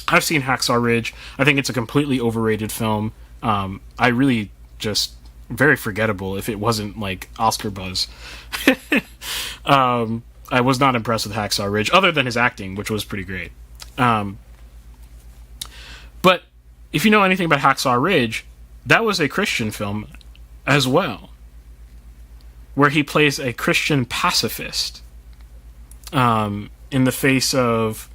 A: I've seen Hacksaw Ridge. I think it's a completely overrated film. I really just very forgettable if it wasn't like Oscar buzz. I was not impressed with Hacksaw Ridge, other than his acting, which was pretty great. But if you know anything about Hacksaw Ridge, that was a Christian film as well, where he plays a Christian pacifist in the face of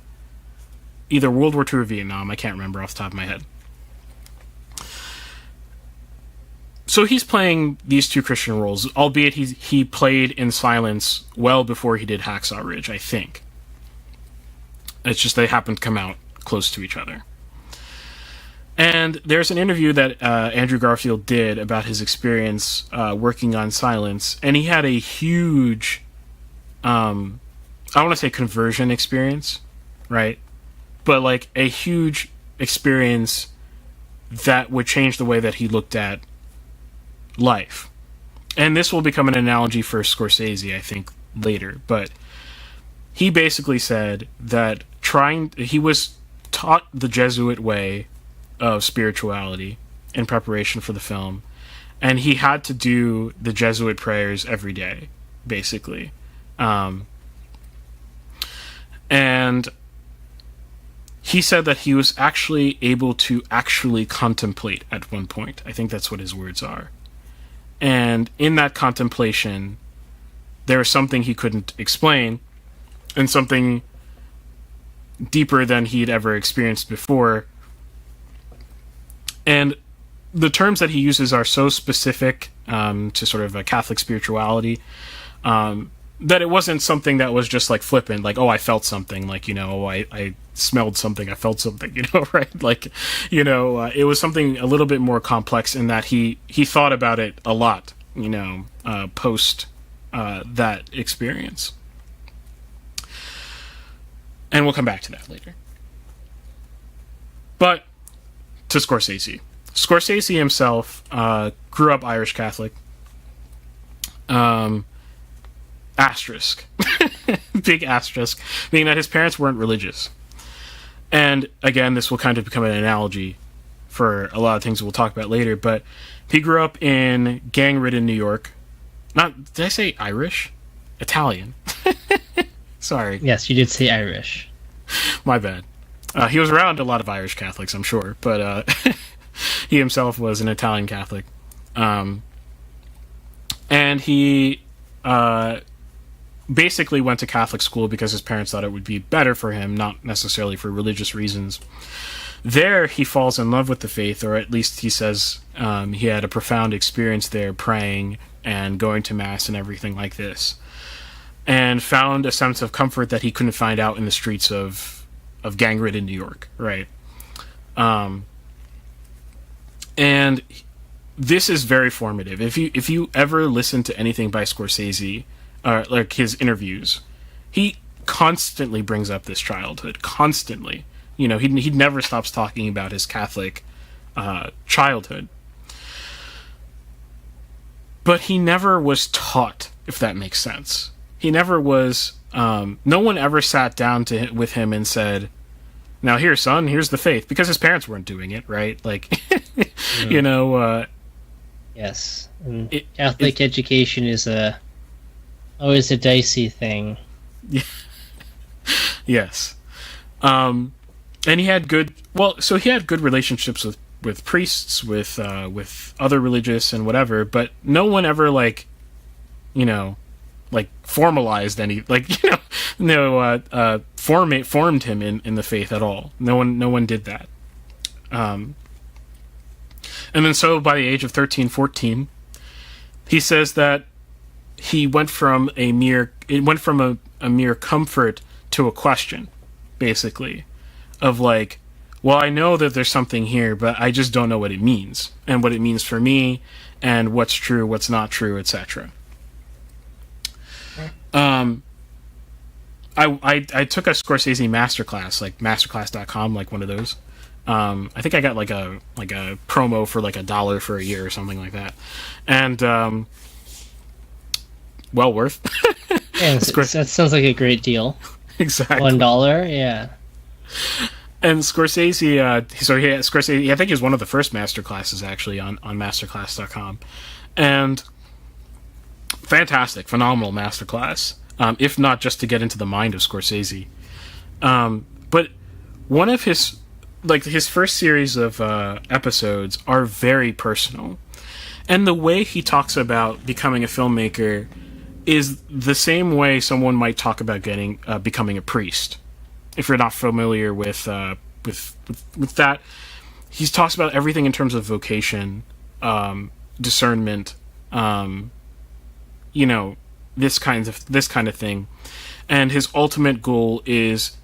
A: either World War II or Vietnam. I can't remember off the top of my head. So he's playing these two Christian roles, albeit he played in silence well before he did Hacksaw Ridge, I think. It's just they happened to come out close to each other. And there's an interview that Andrew Garfield did about his experience working on silence, and he had a huge, I want to say conversion experience, right? But like a huge experience that would change the way that he looked at life. And this will become an analogy for Scorsese, I think, later. But he basically said that he was taught the Jesuit way of spirituality in preparation for the film, and he had to do the Jesuit prayers every day, basically. And he said that he was actually able to actually contemplate at one point. I think that's what his words are. And in that contemplation, there was something he couldn't explain, and something deeper than he'd ever experienced before. And the terms that he uses are so specific to sort of a Catholic spirituality that it wasn't something that was just like flippant, like, oh, I felt something, like, I smelled something, I felt something, right? Like, it was something a little bit more complex in that he thought about it a lot, post that experience. And we'll come back to that later. But to Scorsese. Scorsese himself grew up Irish Catholic. Asterisk. Big asterisk. Meaning that his parents weren't religious. And again, this will kind of become an analogy for a lot of things we'll talk about later, but he grew up in gang-ridden New York. Did I say Irish? Italian. Sorry.
B: Yes, you did say Irish.
A: My bad. He was around a lot of Irish Catholics, I'm sure, but he himself was an Italian Catholic. And he basically went to Catholic school because his parents thought it would be better for him, not necessarily for religious reasons. There, he falls in love with the faith, or at least he says he had a profound experience there, praying and going to Mass and everything like this, and found a sense of comfort that he couldn't find out in the streets of gang-ridden New York, right? And this is very formative. If you ever listen to anything by Scorsese, like his interviews, he constantly brings up this childhood. Constantly, he never stops talking about his Catholic childhood. But he never was taught, if that makes sense. He never was. No one ever sat down with him and said, "Now here, son, here's the faith," because his parents weren't doing it, right? Like,
B: Yes, Catholic education is always a dicey thing.
A: Yeah. Yes, and he had good relationships with priests, with other religious and whatever, but no one ever formalized any, formed him in the faith at all. No one did that. And then so by the age of 13, 14, he says that he went from a mere comfort to a question, basically, of like, well, I know that there's something here, but I just don't know what it means, and what it means for me, and what's true, what's not true, etc. I took a Scorsese masterclass, like masterclass.com, like one of those. I think I got like a promo for like $1 for a year or something like that, and well worth.
B: Yeah, that sounds like a great deal.
A: Exactly.
B: $1, yeah.
A: And Scorsese, Scorsese, I think he was one of the first master classes actually on masterclass.com. And fantastic, phenomenal masterclass. If not just to get into the mind of Scorsese. But one of his first series of episodes are very personal. And the way he talks about becoming a filmmaker is the same way someone might talk about becoming a priest. If you're not familiar with that, he talks about everything in terms of vocation, discernment, this kind of thing. And his ultimate goal is,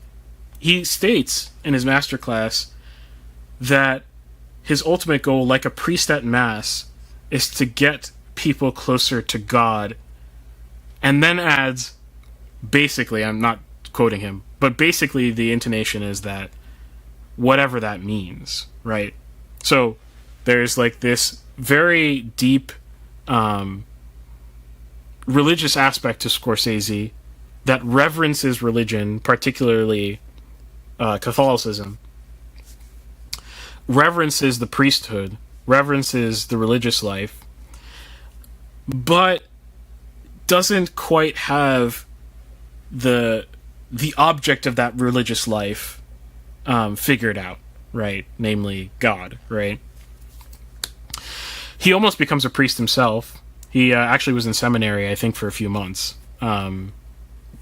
A: he states in his masterclass that his ultimate goal, like a priest at Mass, is to get people closer to God. And then adds, basically, I'm not quoting him, but basically the intonation is that whatever that means, right? So there's like this very deep religious aspect to Scorsese that reverences religion, particularly Catholicism, reverences the priesthood, reverences the religious life, but doesn't quite have the object of that religious life figured out, right? Namely, God, right? He almost becomes a priest himself. He actually was in seminary, I think, for a few months, Mr.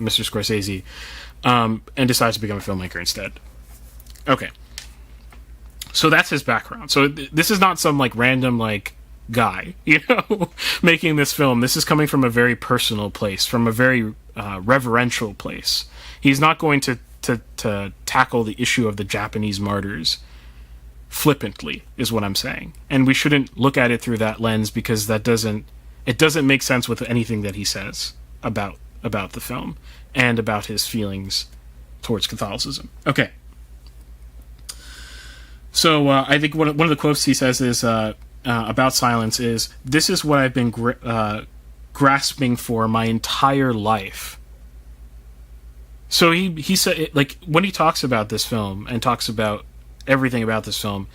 A: Scorsese, and decides to become a filmmaker instead. Okay. So that's his background. So this is not some, random, guy, making this film. This is coming from a very personal place, from a very reverential place. He's not going to tackle the issue of the Japanese martyrs flippantly, is what I'm saying. And we shouldn't look at it through that lens, because it doesn't make sense with anything that he says about the film and about his feelings towards Catholicism. Okay. So I think one of the quotes he says is about silence is, "This is what I've been grasping for my entire life." So he said, when he talks about this film and talks about everything about this film,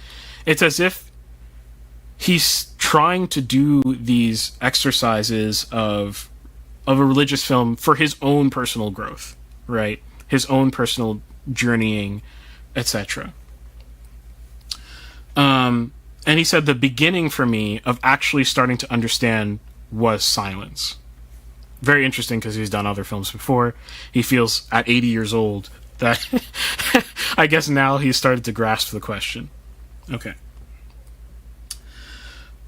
A: it's as if he's trying to do these exercises of a religious film for his own personal growth, right? His own personal journeying, etc. And he said the beginning for me of actually starting to understand was silence. Very interesting, because he's done other films before. He feels at 80 years old that I guess now he's started to grasp the question. Okay.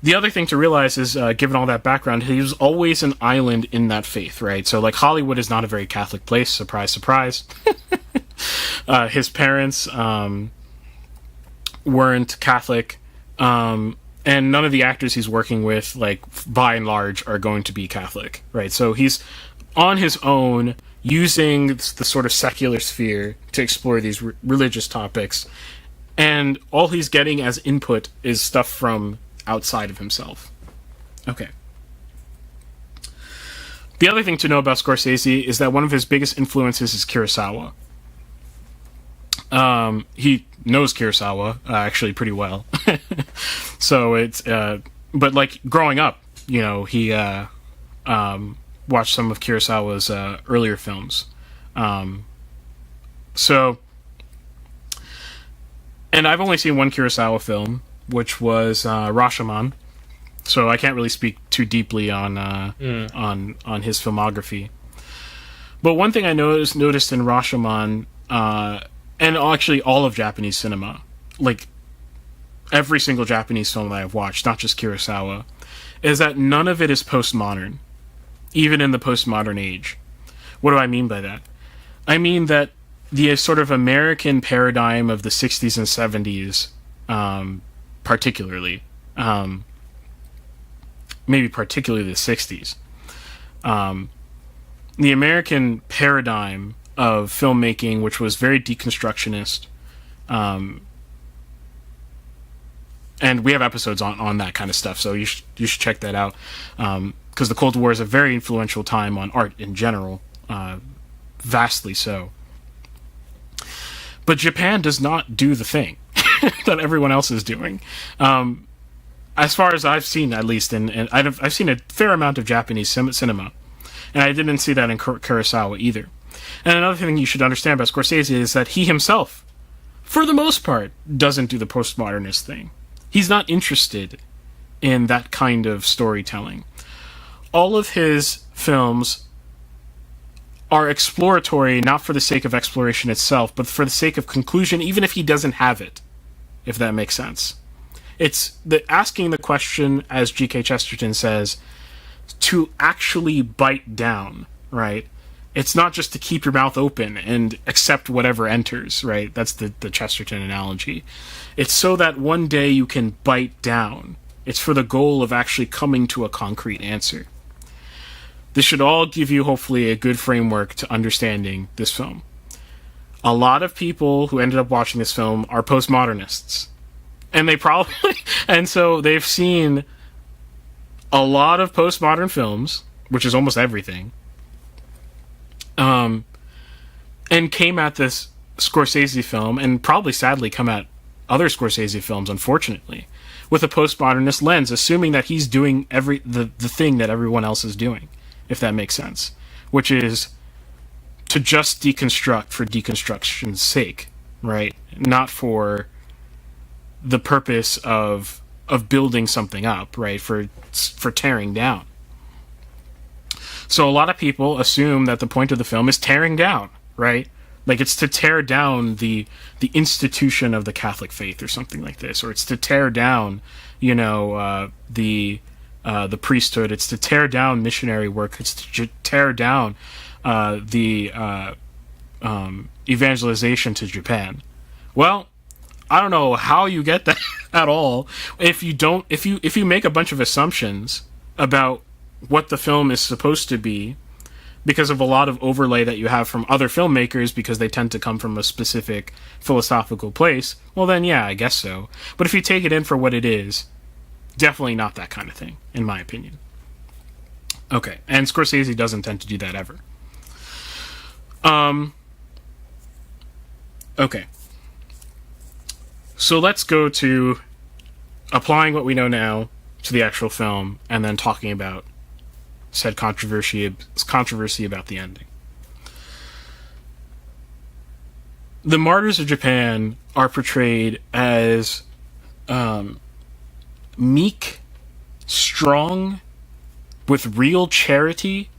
A: The other thing to realize is, given all that background, he was always an island in that faith, right? So, Hollywood is not a very Catholic place. Surprise, surprise. His parents weren't Catholic, and none of the actors he's working with, by and large, are going to be Catholic, right? So he's on his own, using the sort of secular sphere to explore these religious topics, and all he's getting as input is stuff from outside of himself. Okay. The other thing to know about Scorsese is that one of his biggest influences is Kurosawa. He knows Kurosawa actually pretty well. So it's but growing up, he watched some of Kurosawa's earlier films. So, and I've only seen one Kurosawa film, which was Rashomon. So I can't really speak too deeply on his filmography. But one thing I noticed in Rashomon, and actually all of Japanese cinema, every single Japanese film that I've watched, not just Kurosawa, is that none of it is postmodern, even in the postmodern age. What do I mean by that? I mean that the sort of American paradigm of the 60s and 70s, particularly, maybe particularly the 60s, the American paradigm of filmmaking, which was very deconstructionist, and we have episodes on that kind of stuff, so you should check that out, because the Cold War is a very influential time on art in general, vastly so. But Japan does not do the thing that everyone else is doing. as far as I've seen, at least, and I've seen a fair amount of Japanese cinema, and I didn't see that in Kurosawa either. And another thing you should understand about Scorsese is that he himself, for the most part, doesn't do the postmodernist thing. He's not interested in that kind of storytelling. All of his films are exploratory, not for the sake of exploration itself, but for the sake of conclusion, even if he doesn't have it, if that makes sense. It's asking the question, as G.K. Chesterton says, to actually bite down, right? It's not just to keep your mouth open and accept whatever enters, right? That's the Chesterton analogy. It's so that one day you can bite down. It's for the goal of actually coming to a concrete answer. This should all give you, hopefully, a good framework to understanding this film. A lot of people who ended up watching this film are postmodernists. And they probably... and so they've seen a lot of postmodern films, which is almost everything, and came at this Scorsese film, and probably sadly come at other Scorsese films, unfortunately, with a postmodernist lens, assuming that he's doing the thing that everyone else is doing, if that makes sense, which is to just deconstruct for deconstruction's sake, right? Not for the purpose of building something up, right? For tearing down. So a lot of people assume that the point of the film is tearing down, right? Like it's to tear down the institution of the Catholic faith or something like this, or it's to tear down, the priesthood. It's to tear down missionary work. It's to tear down the evangelization to Japan. Well, I don't know how you get that at all if you make a bunch of assumptions about what the film is supposed to be because of a lot of overlay that you have from other filmmakers because they tend to come from a specific philosophical place. Well, then, yeah, I guess so. But if you take it in for what it is, definitely not that kind of thing, in my opinion. Okay, and Scorsese doesn't tend to do that ever. Okay. So let's go to applying what we know now to the actual film and then talking about said controversy about the ending. The martyrs of Japan are portrayed as meek, strong, with real charity,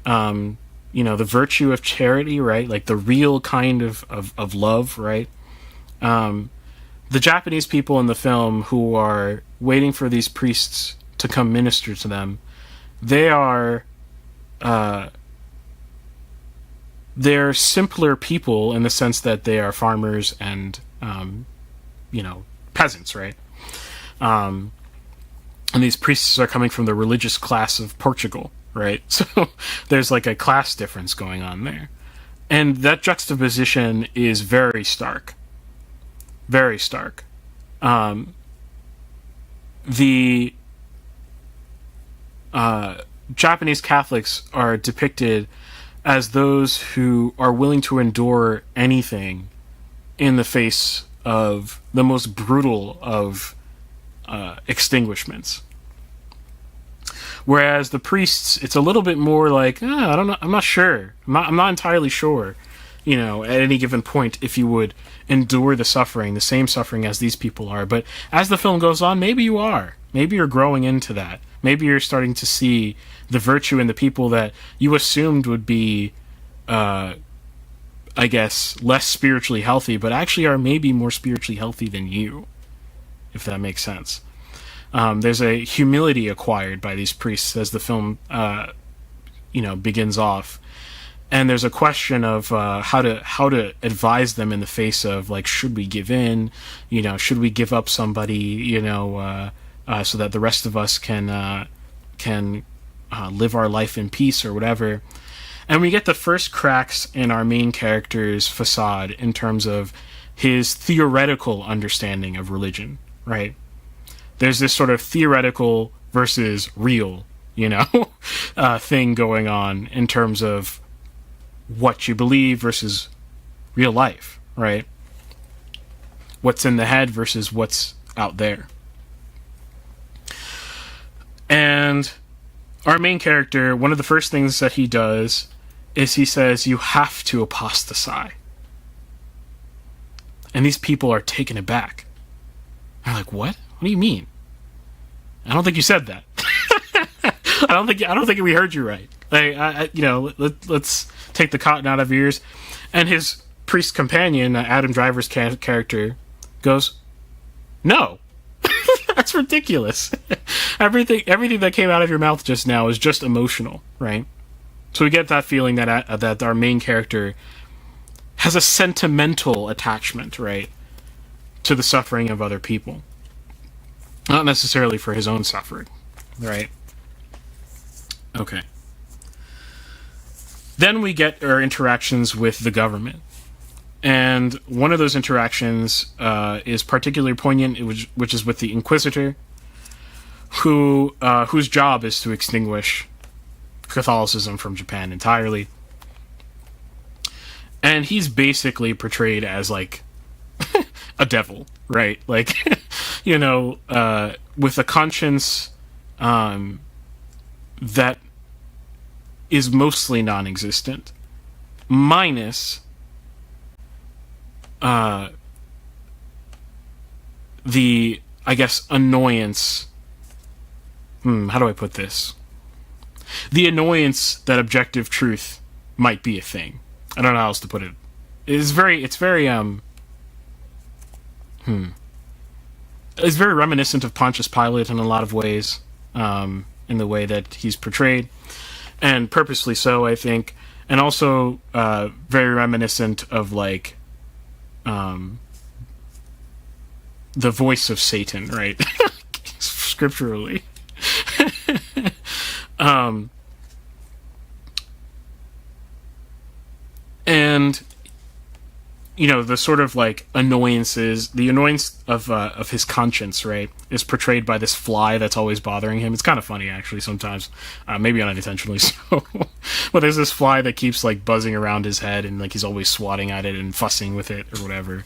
A: the virtue of charity, right? Like the real kind of love, right? The Japanese people in the film who are waiting for these priests to come minister to them, they're simpler people in the sense that they are farmers and, peasants, right? And these priests are coming from the religious class of Portugal, right? So there's like a class difference going on there. And that juxtaposition is very stark. Very stark. The Japanese Catholics are depicted as those who are willing to endure anything in the face of the most brutal of extinguishments. Whereas the priests, it's a little bit more like, I don't know, I'm not sure. I'm not entirely sure, at any given point, if you would endure the same suffering as these people are. But as the film goes on, maybe you are. Maybe you're growing into that. Maybe you're starting to see the virtue in the people that you assumed would be, less spiritually healthy, but actually are maybe more spiritually healthy than you, if that makes sense. There's a humility acquired by these priests as the film, begins off. And there's a question of how to advise them in the face of, like, should we give in? Should we give up somebody, so that the rest of us can live our life in peace or whatever. And we get the first cracks in our main character's facade in terms of his theoretical understanding of religion, right? There's this sort of theoretical versus real, thing going on in terms of what you believe versus real life, right? What's in the head versus what's out there. And our main character, one of the first things that he does is he says, you have to apostatize. And these people are taken aback. They're like, what? What do you mean? I don't think you said that. I don't think we heard you right. Let's take the cotton out of your ears. And his priest companion, Adam Driver's character, goes, no. That's ridiculous. Everything that came out of your mouth just now is just emotional, right? So we get that feeling that our main character has a sentimental attachment, right, to the suffering of other people. Not necessarily for his own suffering, right? Okay. Then we get our interactions with the government. And one of those interactions is particularly poignant, which is with the Inquisitor, whose job is to extinguish Catholicism from Japan entirely. And he's basically portrayed as, like, a devil, right? Like, with a conscience that is mostly non-existent, minus the, I guess, annoyance. How do I put this? The annoyance that objective truth might be a thing. I don't know how else to put it. It's very It's very reminiscent of Pontius Pilate in a lot of ways, in the way that he's portrayed, and purposely so, I think, and also very reminiscent of, like, the voice of Satan, right? Scripturally. And the sort of, like, the annoyance of his conscience, right, is portrayed by this fly that's always bothering him. It's kind of funny, actually, sometimes, maybe unintentionally so. But there's this fly that keeps, like, buzzing around his head, and, like, he's always swatting at it and fussing with it or whatever.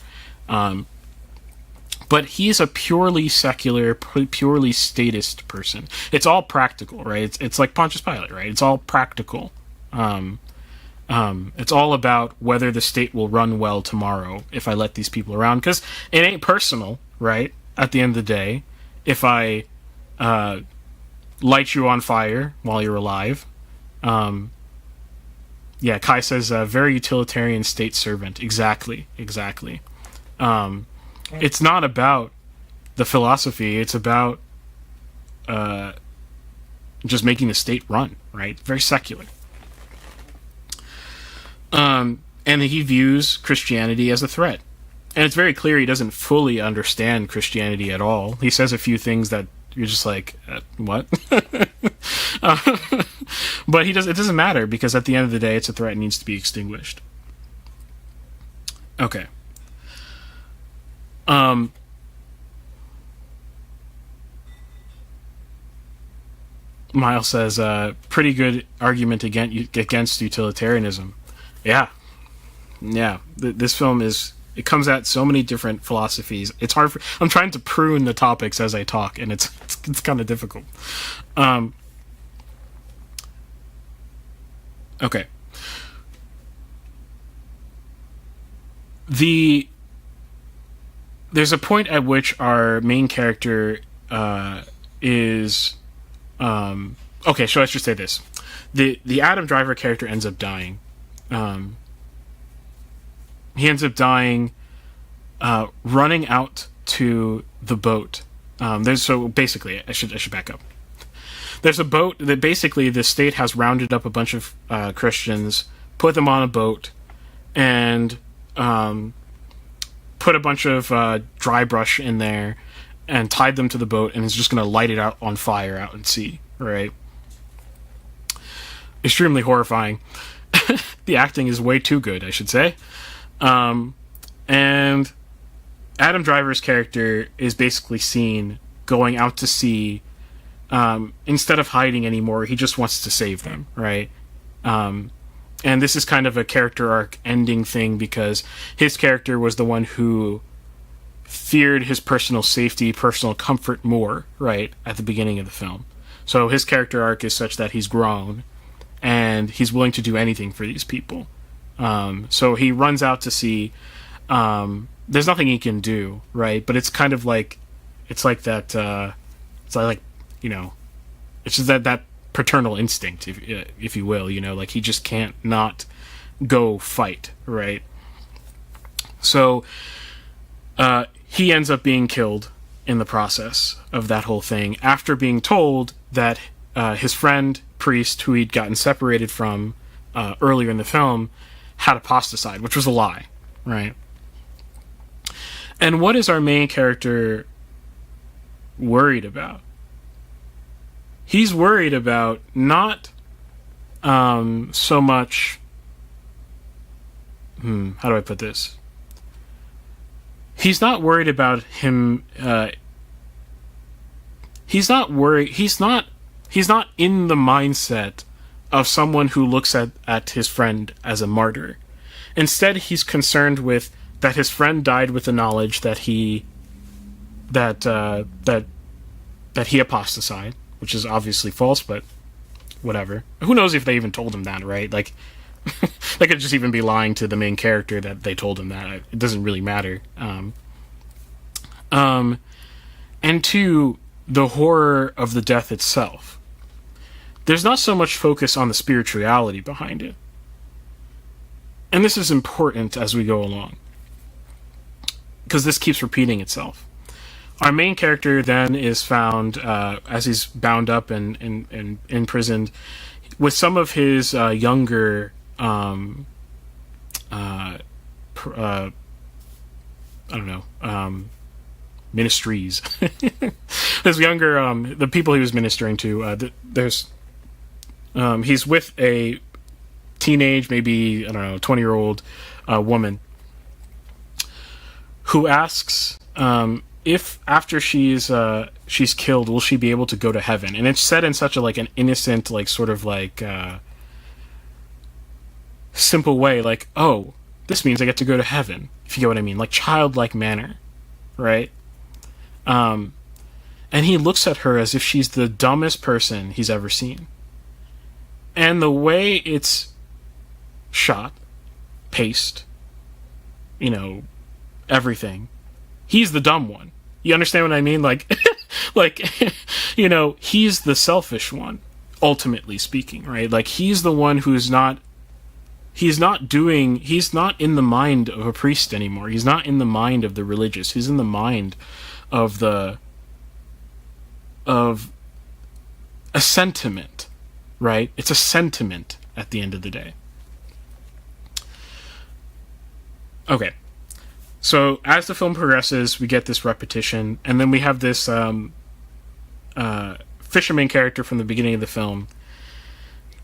A: But he's a purely secular, purely statist person. It's all practical, right? It's like Pontius Pilate, right? It's all practical. It's all about whether the state will run well tomorrow if I let these people around. Because it ain't personal, right? At the end of the day, if I light you on fire while you're alive. Yeah, Kai says, very utilitarian state servant. Exactly. It's not about the philosophy. It's about just making the state run, right? Very secular. And he views Christianity as a threat. And it's very clear he doesn't fully understand Christianity at all. He says a few things that you're just like, what? But it doesn't matter, because at the end of the day, it's a threat and needs to be extinguished. Okay. Miles says, pretty good argument against utilitarianism. Yeah. This film it comes at so many different philosophies. It's hard I'm trying to prune the topics as I talk, and it's kind of difficult. Okay. There's a point at which our main character is okay, so let's just say this. The Adam Driver character ends up dying. He ends up dying running out to the boat. So basically, I should back up. There's a boat that basically the state has rounded up a bunch of Christians, put them on a boat, and put a bunch of dry brush in there and tied them to the boat, and is just going to light it out on fire out at sea, right? Extremely horrifying. The acting is way too good, I should say. And Adam Driver's character is basically seen going out to sea. Instead of hiding anymore, he just wants to save them, right? And this is kind of a character arc ending thing, because his character was the one who feared his personal safety, personal comfort more, right, at the beginning of the film. So his character arc is such that he's grown, and he's willing to do anything for these people. So he runs out to sea. There's nothing he can do, right? But it's kind of like, it's like that, it's like, you know, it's just that paternal instinct, if you will, you know, like he just can't not go fight, right? So he ends up being killed in the process of that whole thing after being told that his friend priest, who he'd gotten separated from earlier in the film, had apostatized, which was a lie, right? And what is our main character worried about? He's worried about not so much... how do I put this? He's not worried about him... he's not worried... He's not in the mindset of someone who looks at his friend as a martyr. Instead, he's concerned with that his friend died with the knowledge that he apostatized, which is obviously false, but whatever. Who knows if they even told him that, right? Like, they could just even be lying to the main character that they told him that. It doesn't really matter. And two, the horror of the death itself. There's not so much focus on the spirituality behind it. And this is important as we go along, because this keeps repeating itself. Our main character then is found, as he's bound up and imprisoned, with some of his younger ministries. His younger, the people he was ministering to, he's with a teenage, maybe, 20-year-old woman who asks if after she's killed, will she be able to go to heaven? And it's said in such an innocent, simple way, like, oh, this means I get to go to heaven, if you get what I mean, like childlike manner, right? And he looks at her as if she's the dumbest person he's ever seen. And the way it's shot, paced, everything, he's the dumb one. You understand what I mean? He's the selfish one, ultimately speaking, right? Like, he's the one who's not in the mind of a priest anymore. He's not in the mind of the religious. He's in the mind of a sentiment, right? It's a sentiment at the end of the day. Okay. So as the film progresses, we get this repetition, and then we have this fisherman character from the beginning of the film.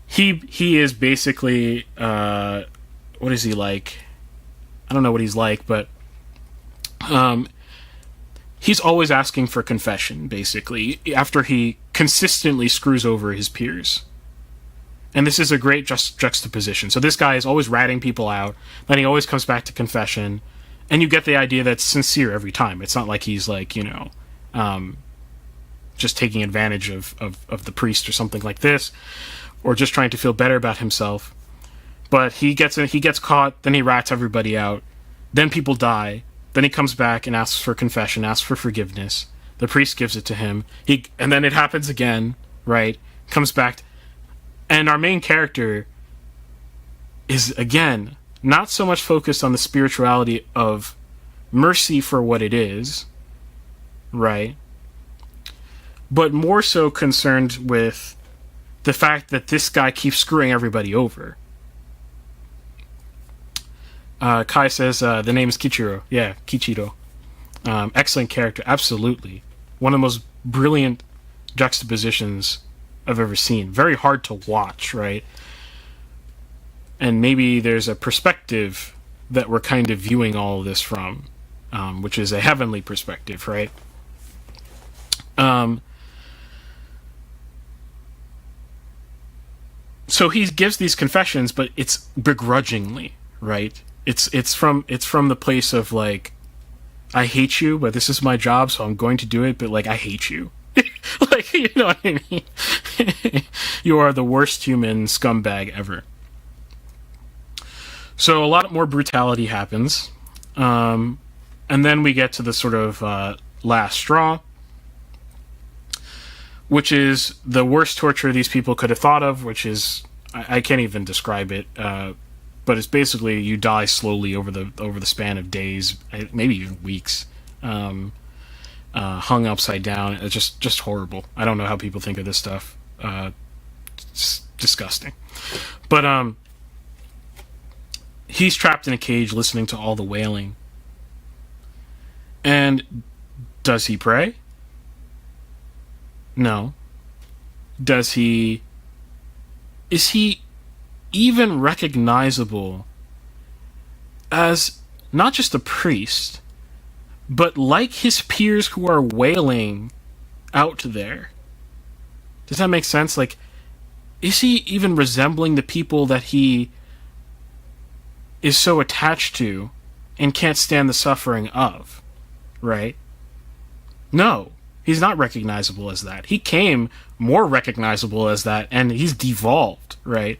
A: He is basically what is he like? I don't know what he's like, but he's always asking for confession, basically, after he consistently screws over his peers. And this is a great juxtaposition. So this guy is always ratting people out, then he always comes back to confession. And you get the idea that's sincere every time. It's not like he's just taking advantage of the priest or something like this, or just trying to feel better about himself. But he gets caught, then he rats everybody out, then people die, then he comes back and asks for confession, asks for forgiveness. The priest gives it to him. And then it happens again, right? Comes back, and our main character is again not so much focused on the spirituality of mercy for what it is, right? But more so concerned with the fact that this guy keeps screwing everybody over. Kai says the name is Kichiro. Yeah, Kichiro. Excellent character, absolutely. One of the most brilliant juxtapositions I've ever seen. Very hard to watch, right? And maybe there's a perspective that we're kind of viewing all of this from, which is a heavenly perspective, right? So he gives these confessions, but it's begrudgingly, right? It's from the place of I hate you, but this is my job, so I'm going to do it. But I hate you. Like, you know what I mean? You are the worst human scumbag ever. So a lot more brutality happens. And then we get to the sort of last straw, which is the worst torture these people could have thought of, which is, I can't even describe it, but it's basically you die slowly over the span of days, maybe even weeks, hung upside down. It's just horrible. I don't know how people think of this stuff. It's disgusting. But he's trapped in a cage listening to all the wailing. And does he pray? No. Is he even recognizable as not just a priest, but like his peers who are wailing out there? Does that make sense? Like, is he even resembling the people that he is so attached to and can't stand the suffering of? Right? No. He's not recognizable as that. He came more recognizable as that, and he's devolved, right?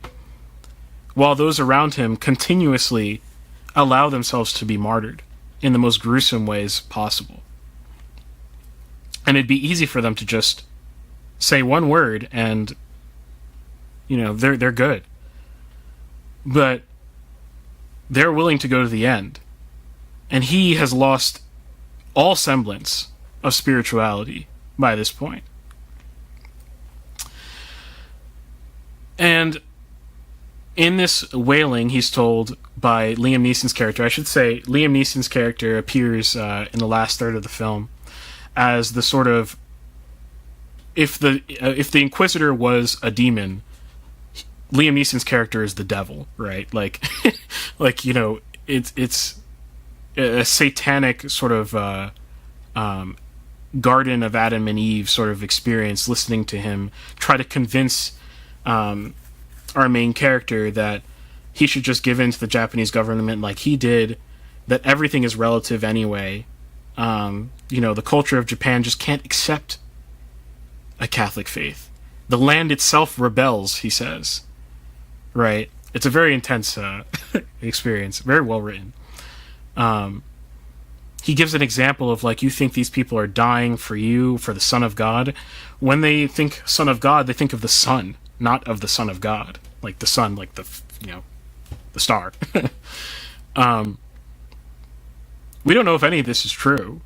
A: While those around him continuously allow themselves to be martyred in the most gruesome ways possible. And it'd be easy for them to just say one word and, you know, they're good. But they're willing to go to the end. And he has lost all semblance of spirituality by this point. And in this wailing, he's told by Liam Neeson's character, I should say, Liam Neeson's character appears in the last third of the film as the sort of, if the Inquisitor was a demon, Liam Neeson's character is the devil, right? Like, like, you know, it's a satanic sort of Garden of Adam and Eve sort of experience, listening to him try to convince our main character that he should just give in to the Japanese government like he did, that everything is relative anyway. You know, the culture of Japan just can't accept a Catholic faith. The land itself rebels, he says. Right? It's a very intense experience, very well written. He gives an example of, like, you think these people are dying for you, for the Son of God. When they think Son of God, they think of the Son, not of the Son of God. Like the sun, like the, you know, the star. We don't know if any of this is true.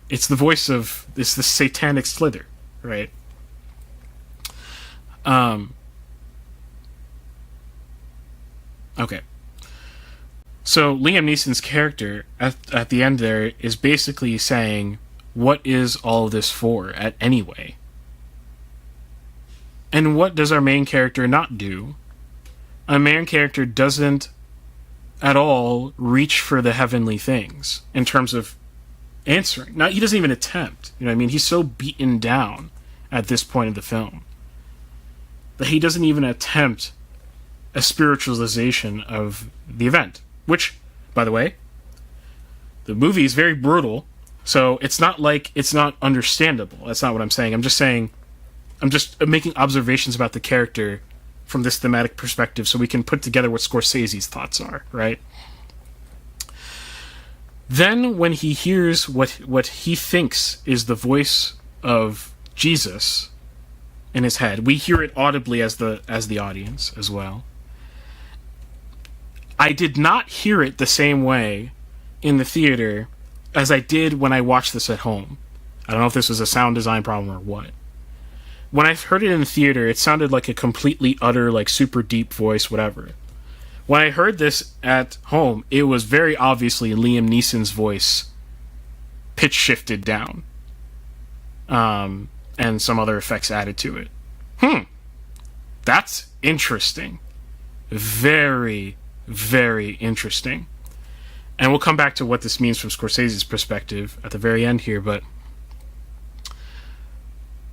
A: It's the satanic slither, right? Okay. So Liam Neeson's character at the end there is basically saying, what is all of this for anyway? And what does our main character not do? Our main character doesn't at all reach for the heavenly things in terms of answering. Now, he doesn't even attempt. You know what I mean? He's so beaten down at this point of the film that he doesn't even attempt a spiritualization of the event. Which, by the way, the movie is very brutal, so it's not like it's not understandable. That's not what I'm saying. I'm just making observations about the character from this thematic perspective so we can put together what Scorsese's thoughts are, right? Then when he hears what he thinks is the voice of Jesus in his head, we hear it audibly as the audience as well. I did not hear it the same way in the theater as I did when I watched this at home. I don't know if this was a sound design problem or what. When I heard it in the theater, it sounded like a completely utter, like, super deep voice, whatever. When I heard this at home, it was very obviously Liam Neeson's voice pitch shifted down. And some other effects added to it. That's interesting. Very, very interesting. And we'll come back to what this means from Scorsese's perspective at the very end here, but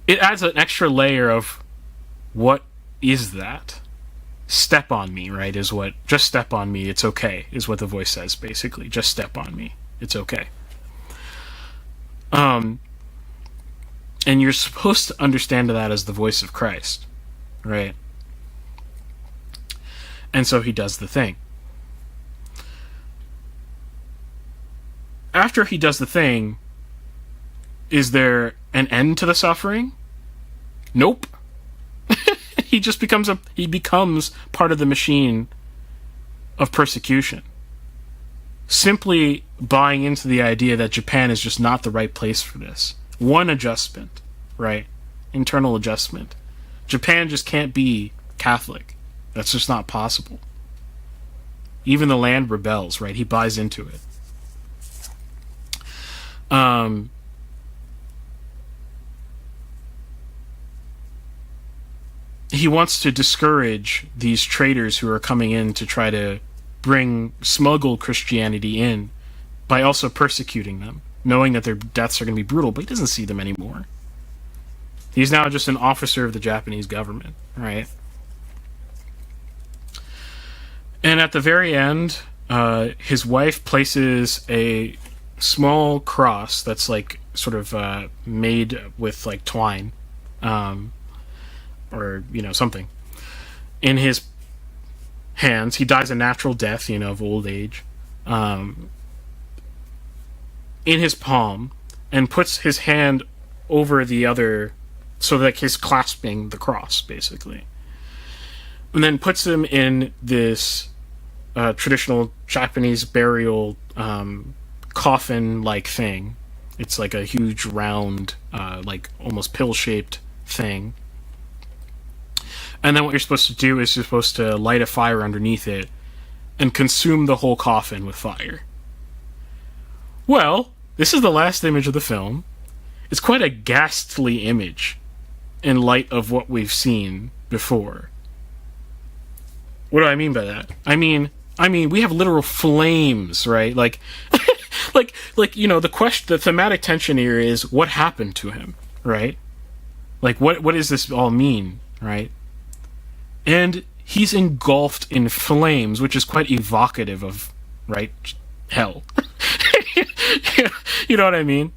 A: it adds an extra layer of what is that? Step on me, right? Just step on me, it's okay, is what the voice says, basically. Just step on me, it's okay. And you're supposed to understand that as the voice of Christ, right? And so he does the thing. After he does the thing, is there an end to the suffering? Nope. He just becomes part of the machine of persecution. Simply buying into the idea that Japan is just not the right place for this. One adjustment, right? Internal adjustment. Japan just can't be Catholic. That's just not possible. Even the land rebels, right? He buys into it. He wants to discourage these traders who are coming in to try to smuggle Christianity in by also persecuting them, knowing that their deaths are going to be brutal, but he doesn't see them anymore. He's now just an officer of the Japanese government, right? And at the very end, his wife places a small cross that's like sort of made with like twine, or something, in his hands. He dies a natural death, of old age, in his palm, and puts his hand over the other, so that he's clasping the cross, basically. And then puts him in this traditional Japanese burial coffin-like thing. It's like a huge round, like almost pill-shaped thing. And then what you're supposed to do is you're supposed to light a fire underneath it and consume the whole coffin with fire. Well, this is the last image of the film. It's quite a ghastly image in light of what we've seen before. What do I mean by that? I mean we have literal flames, right? Like the question, the thematic tension here is what happened to him, right? Like what does this all mean, right? And he's engulfed in flames, which is quite evocative of, right, hell. You know what I mean?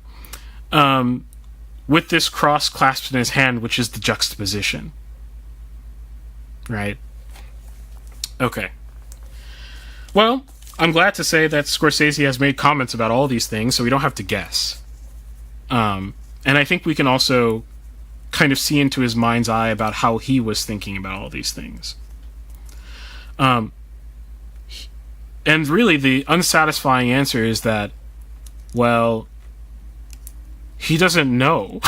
A: With this cross clasped in his hand, which is the juxtaposition. Right? Okay. Well, I'm glad to say that Scorsese has made comments about all these things, so we don't have to guess. And I think we can also kind of see into his mind's eye about how he was thinking about all these things. And really the unsatisfying answer is that, well, he doesn't know.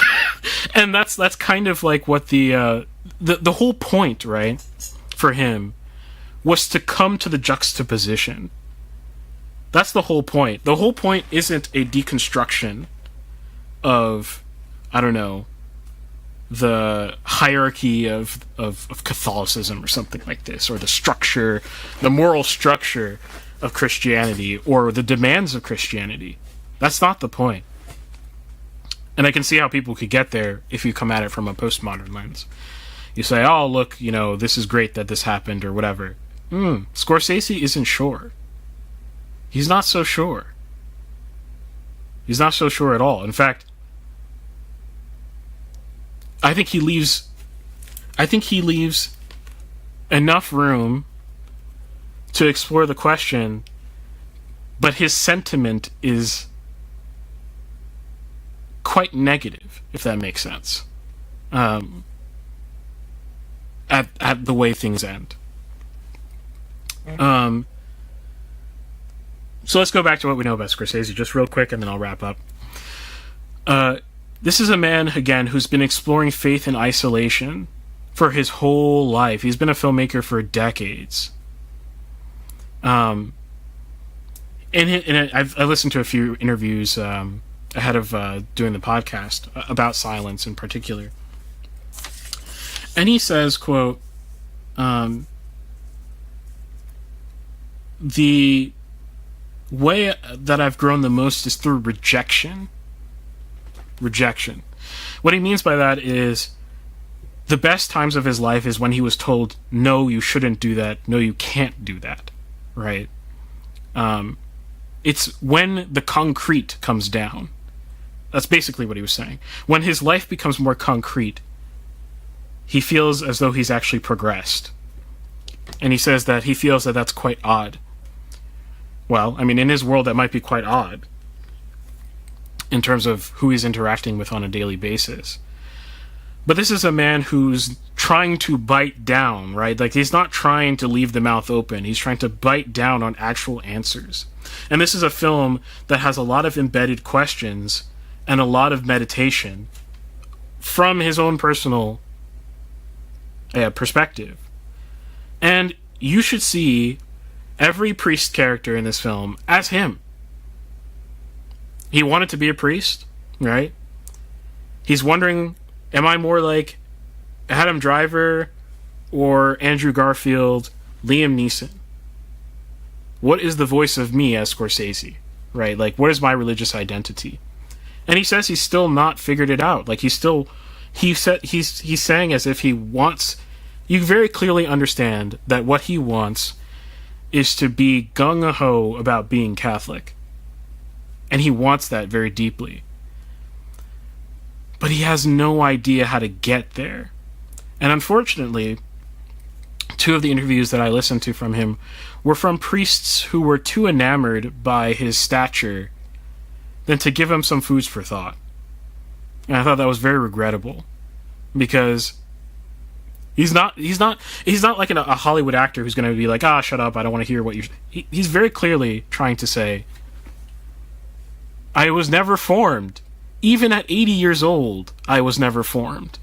A: And that's kind of like what the whole point, right, for him was to come to the juxtaposition. That's the whole point. The whole point isn't a deconstruction of, I don't know, the hierarchy of Catholicism or something like this, or the moral structure of Christianity, or the demands of Christianity. That's not the point. And I can see how people could get there if you come at it from a postmodern lens. You say, oh, look, this is great that this happened, or whatever. Scorsese isn't sure. He's not so sure. He's not so sure at all. In fact, I think he leaves enough room to explore the question, but his sentiment is quite negative, if that makes sense, at the way things end. So let's go back to what we know about Scorsese just real quick, and then I'll wrap up. This is a man, again, who's been exploring faith in isolation for his whole life. He's been a filmmaker for decades. And I listened to a few interviews ahead of doing the podcast about silence in particular. And he says, quote, the way that I've grown the most is through rejection. What he means by that is the best times of his life is when he was told, no, you shouldn't do that, no, you can't do that, right? It's when the concrete comes down That's basically what he was saying. When his life becomes more concrete, he feels as though he's actually progressed. And he says that he feels that that's quite odd. Well, I mean, in his world, that might be quite odd in terms of who he's interacting with on a daily basis. But this is a man who's trying to bite down, right? Like, he's not trying to leave the mouth open. He's trying to bite down on actual answers. And this is a film that has a lot of embedded questions and a lot of meditation from his own personal perspective. And you should see every priest character in this film as him. He wanted to be a priest, right? He's wondering, am I more like Adam Driver or Andrew Garfield, Liam Neeson? What is the voice of me as Scorsese, right? Like, what is my religious identity? And he says he's still not figured it out. Like, he's saying as if he wants. You very clearly understand that what he wants is to be gung-ho about being Catholic. And he wants that very deeply. But he has no idea how to get there. And unfortunately, 2 of the interviews that I listened to from him were from priests who were too enamored by his stature than to give him some foods for thought. And I thought that was very regrettable, because he's not like a Hollywood actor who's going to be like, shut up, I don't want to hear what you're... He's very clearly trying to say, I was never formed. Even at 80 years old, I was never formed.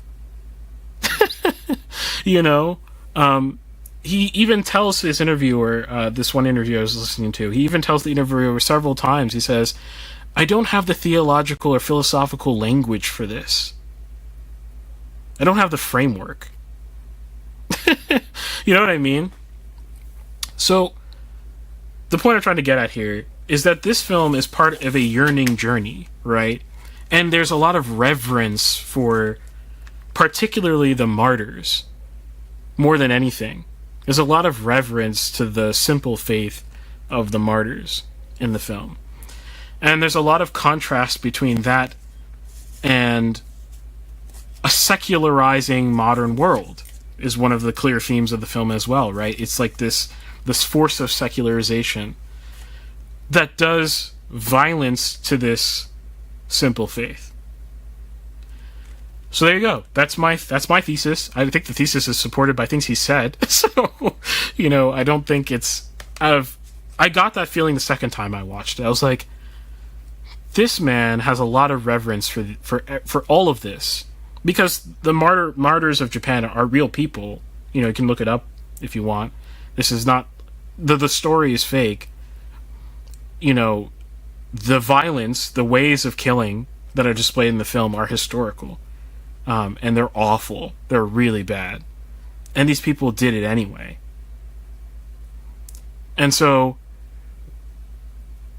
A: You know? He even tells his interviewer, this one interview I was listening to, he even tells the interviewer several times, he says, I don't have the theological or philosophical language for this. I don't have the framework. You know what I mean? So, the point I'm trying to get at here is that this film is part of a yearning journey, right? And there's a lot of reverence for particularly the martyrs, more than anything. There's a lot of reverence to the simple faith of the martyrs in the film. And there's a lot of contrast between that and a secularizing modern world is one of the clear themes of the film as well, right? It's like this force of secularization that does violence to this simple faith. So there you go. That's my thesis. I think the thesis is supported by things he said. So, you know, I don't think it's out of... I got that feeling the second time I watched it. I was like, this man has a lot of reverence for all of this. Because the martyrs of Japan are real people. You know, you can look it up if you want. This is not... The story is fake. You know, the violence, the ways of killing that are displayed in the film are historical. And they're awful. They're really bad. And these people did it anyway. And so,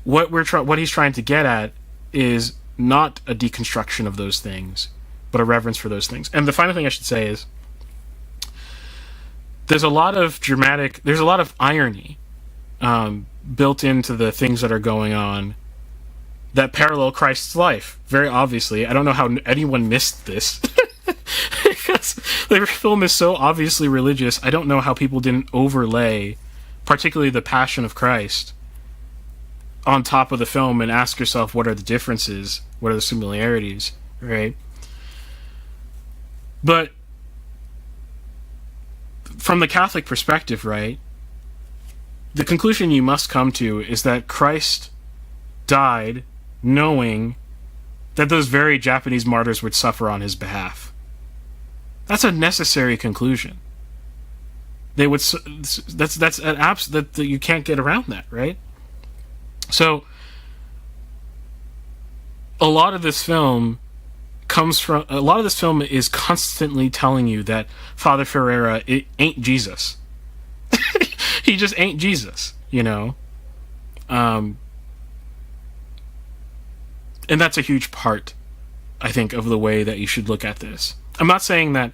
A: what he's trying to get at is not a deconstruction of those things, but a reverence for those things. And the final thing I should say is, there's a lot of irony built into the things that are going on that parallel Christ's life, very obviously. I don't know how anyone missed this. Because the film is so obviously religious, I don't know how people didn't overlay, particularly the Passion of Christ, on top of the film and ask yourself, what are the differences? What are the similarities? Right? But from the Catholic perspective, right, the conclusion you must come to is that Christ died knowing that those very Japanese martyrs would suffer on his behalf. That's a necessary conclusion. They would... That's an that you can't get around that, right? So, a lot of this film is constantly telling you that Father Ferreira ain't Jesus. He just ain't Jesus, you know? And that's a huge part, I think, of the way that you should look at this. I'm not saying that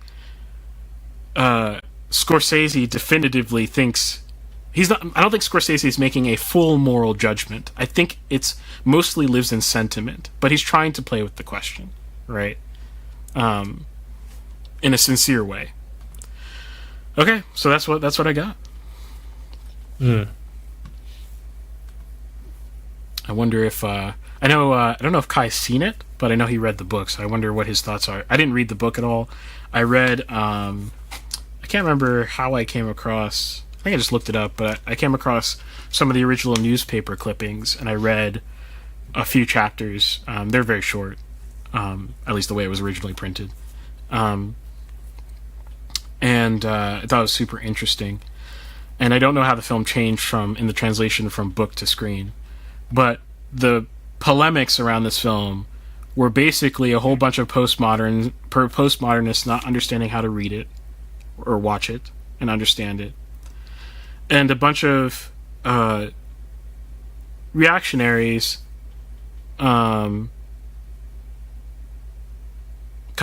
A: Scorsese definitively thinks he's not. I don't think Scorsese is making a full moral judgment. I think it's mostly lives in sentiment, but he's trying to play with the question, right? In a sincere way. Okay, so that's what I got. I wonder if I don't know if Kai's seen it, but I know he read the book, so I wonder what his thoughts are. I didn't read the book at all. I read I can't remember how I came across. I think I just looked it up, but I came across some of the original newspaper clippings, and I read a few chapters. They're very short, at least the way it was originally printed. And I thought it was super interesting. And I don't know how the film changed in the translation from book to screen, but the polemics around this film were basically a whole bunch of postmodernists not understanding how to read it or watch it and understand it, and a bunch of reactionaries. Kai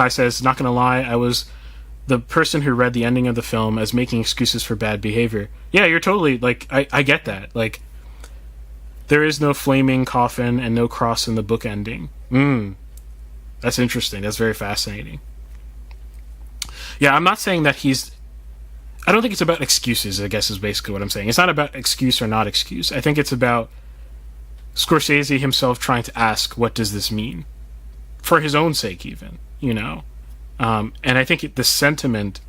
A: says, not gonna lie, I was the person who read the ending of the film as making excuses for bad behavior. Yeah, you're totally, like, I get that. Like, there is no flaming coffin and no cross in the book ending. That's interesting. That's very fascinating. Yeah, I'm not saying that I don't think it's about excuses, I guess is basically what I'm saying. It's not about excuse or not excuse. I think it's about Scorsese himself trying to ask, what does this mean? For his own sake, even, you know? And I think the sentiment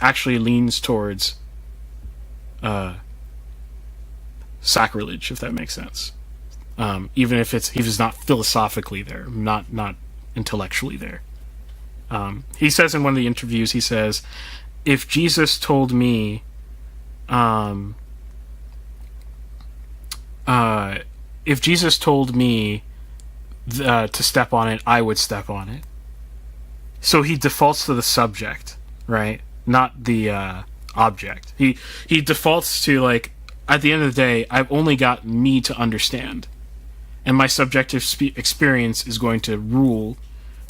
A: actually leans towards sacrilege, if that makes sense. Even if he's not philosophically there, not intellectually there. He says in one of the interviews, he says, if Jesus told me to step on it, I would step on it. So he defaults to the subject, right? Not the object. He defaults to, like, at the end of the day, I've only got me to understand. And my subjective experience is going to rule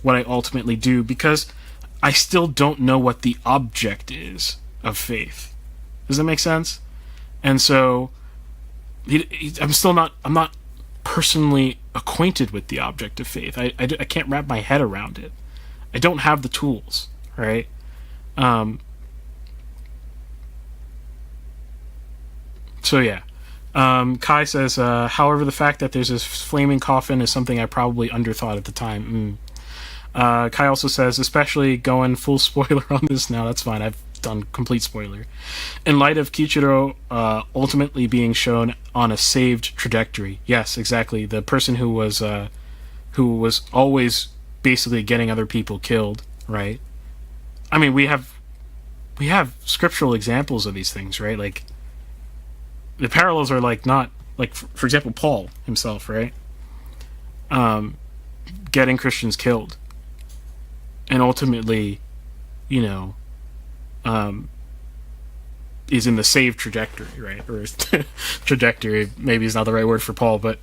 A: what I ultimately do, because I still don't know what the object is of faith. Does that make sense? And so I'm not personally acquainted with the object of faith. I can't wrap my head around it. I don't have the tools, right? So yeah. Kai says, however, the fact that there's this flaming coffin is something I probably underthought at the time. Kai also says, especially going full spoiler on this now, that's fine, I've done complete spoiler. In light of Kichiro ultimately being shown on a saved trajectory. Yes, exactly. The person who was always basically getting other people killed, right? I mean, we have scriptural examples of these things, right? Like, the parallels are like not like, for example, Paul himself, right? Getting Christians killed, and ultimately, you know, is in the saved trajectory, right? Or trajectory maybe is not the right word for Paul, but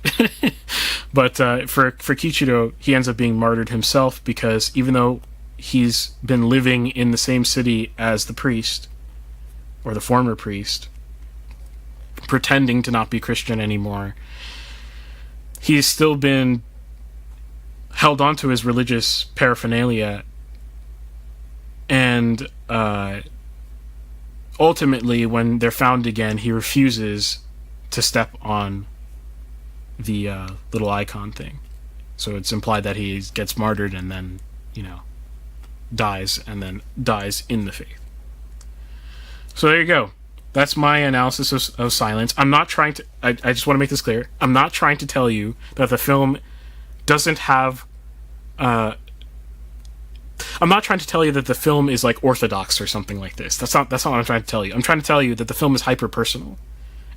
A: but for Kichiro, he ends up being martyred himself, because even though he's been living in the same city as the priest, or the former priest, pretending to not be Christian anymore, he's still been held onto his religious paraphernalia, and ultimately, when they're found again, he refuses to step on the little icon thing. So it's implied that he gets martyred and then, you know, dies, and then dies in the faith. So there you go. That's my analysis of Silence. I'm not trying to... I just want to make this clear. I'm not trying to tell you that the film doesn't have... I'm not trying to tell you that the film is, like, orthodox or something like this. That's not what I'm trying to tell you. I'm trying to tell you that the film is hyper-personal.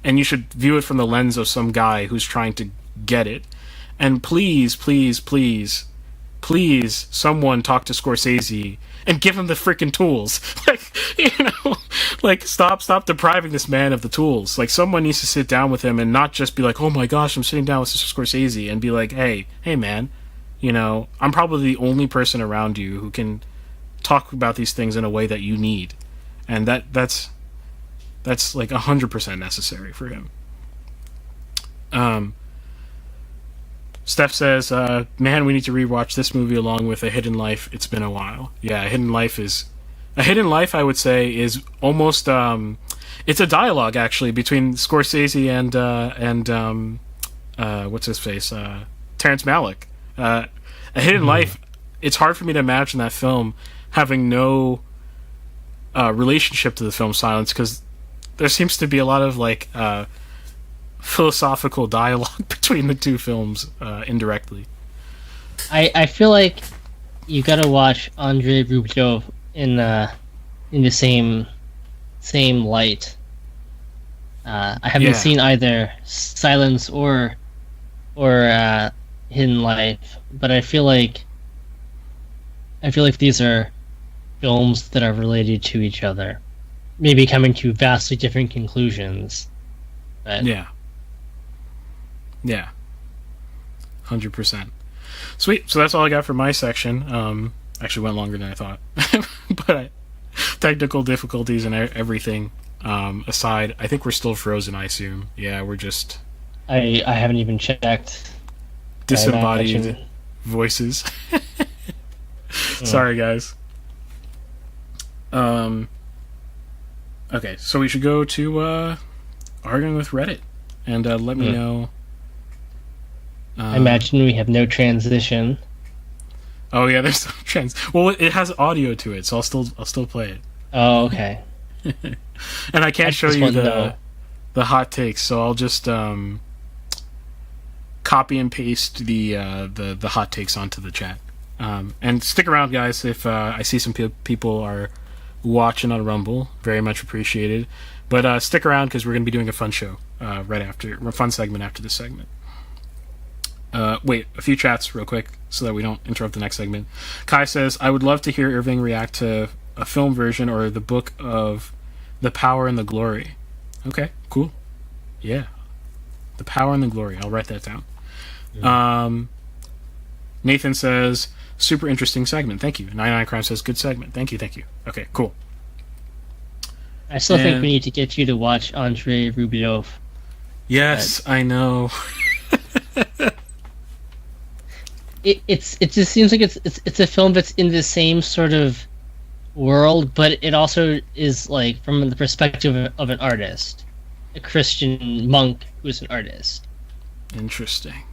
A: And you should view it from the lens of some guy who's trying to get it. And please, please, please, please, someone talk to Scorsese and give him the freaking tools. Like, you know, like, stop depriving this man of the tools. Like, someone needs to sit down with him and not just be like, oh my gosh, I'm sitting down with Scorsese, and be like, hey man, you know, I'm probably the only person around you who can talk about these things in a way that you need. And that's That's like 100% necessary for him. Steph says, man, we need to rewatch this movie along with A Hidden Life. It's been a while. Yeah, A Hidden Life, I would say, is almost it's a dialogue actually between Scorsese and what's his face, Terrence Malick. A Hidden Life. It's hard for me to imagine that film having no relationship to the film Silence, because there seems to be a lot of like philosophical dialogue between the two films indirectly.
B: I feel like you gotta watch Andrei Rublev in the same light. I haven't seen either Silence or Hidden Life, but I feel like these are films that are related to each other, maybe coming to vastly different conclusions. But
A: yeah, 100%. Sweet. So that's all I got for my section. Actually went longer than I thought, but technical difficulties and everything aside, I think we're still frozen. I assume. Yeah, we're just.
B: I haven't even checked.
A: Disembodied voices. Sorry, guys. Okay, so we should go to arguing with Reddit, and let me know.
B: I imagine we have no transition.
A: Oh yeah, there's no Well, it has audio to it, so I'll still play it.
B: Oh, okay.
A: And I can't show you the hot takes, so I'll just copy and paste the hot takes onto the chat. And stick around, guys. If I see some people are watching on Rumble, very much appreciated. But stick around because we're going to be doing a fun show a fun segment after this segment. Wait, a few chats real quick so that we don't interrupt the next segment. Kai says, I would love to hear Irving react to a film version or the book of The Power and the Glory. Okay, cool. Yeah. The Power and the Glory. I'll write that down. Yeah. Nathan says, super interesting segment. Thank you. 99 Crime says, good segment. Thank you. Okay, cool.
B: I still think we need to get you to watch Andrei Rublev.
A: Yes, I know.
B: It just seems like it's a film that's in the same sort of world, but it also is like from the perspective of an artist, a Christian monk who's an artist.
A: Interesting.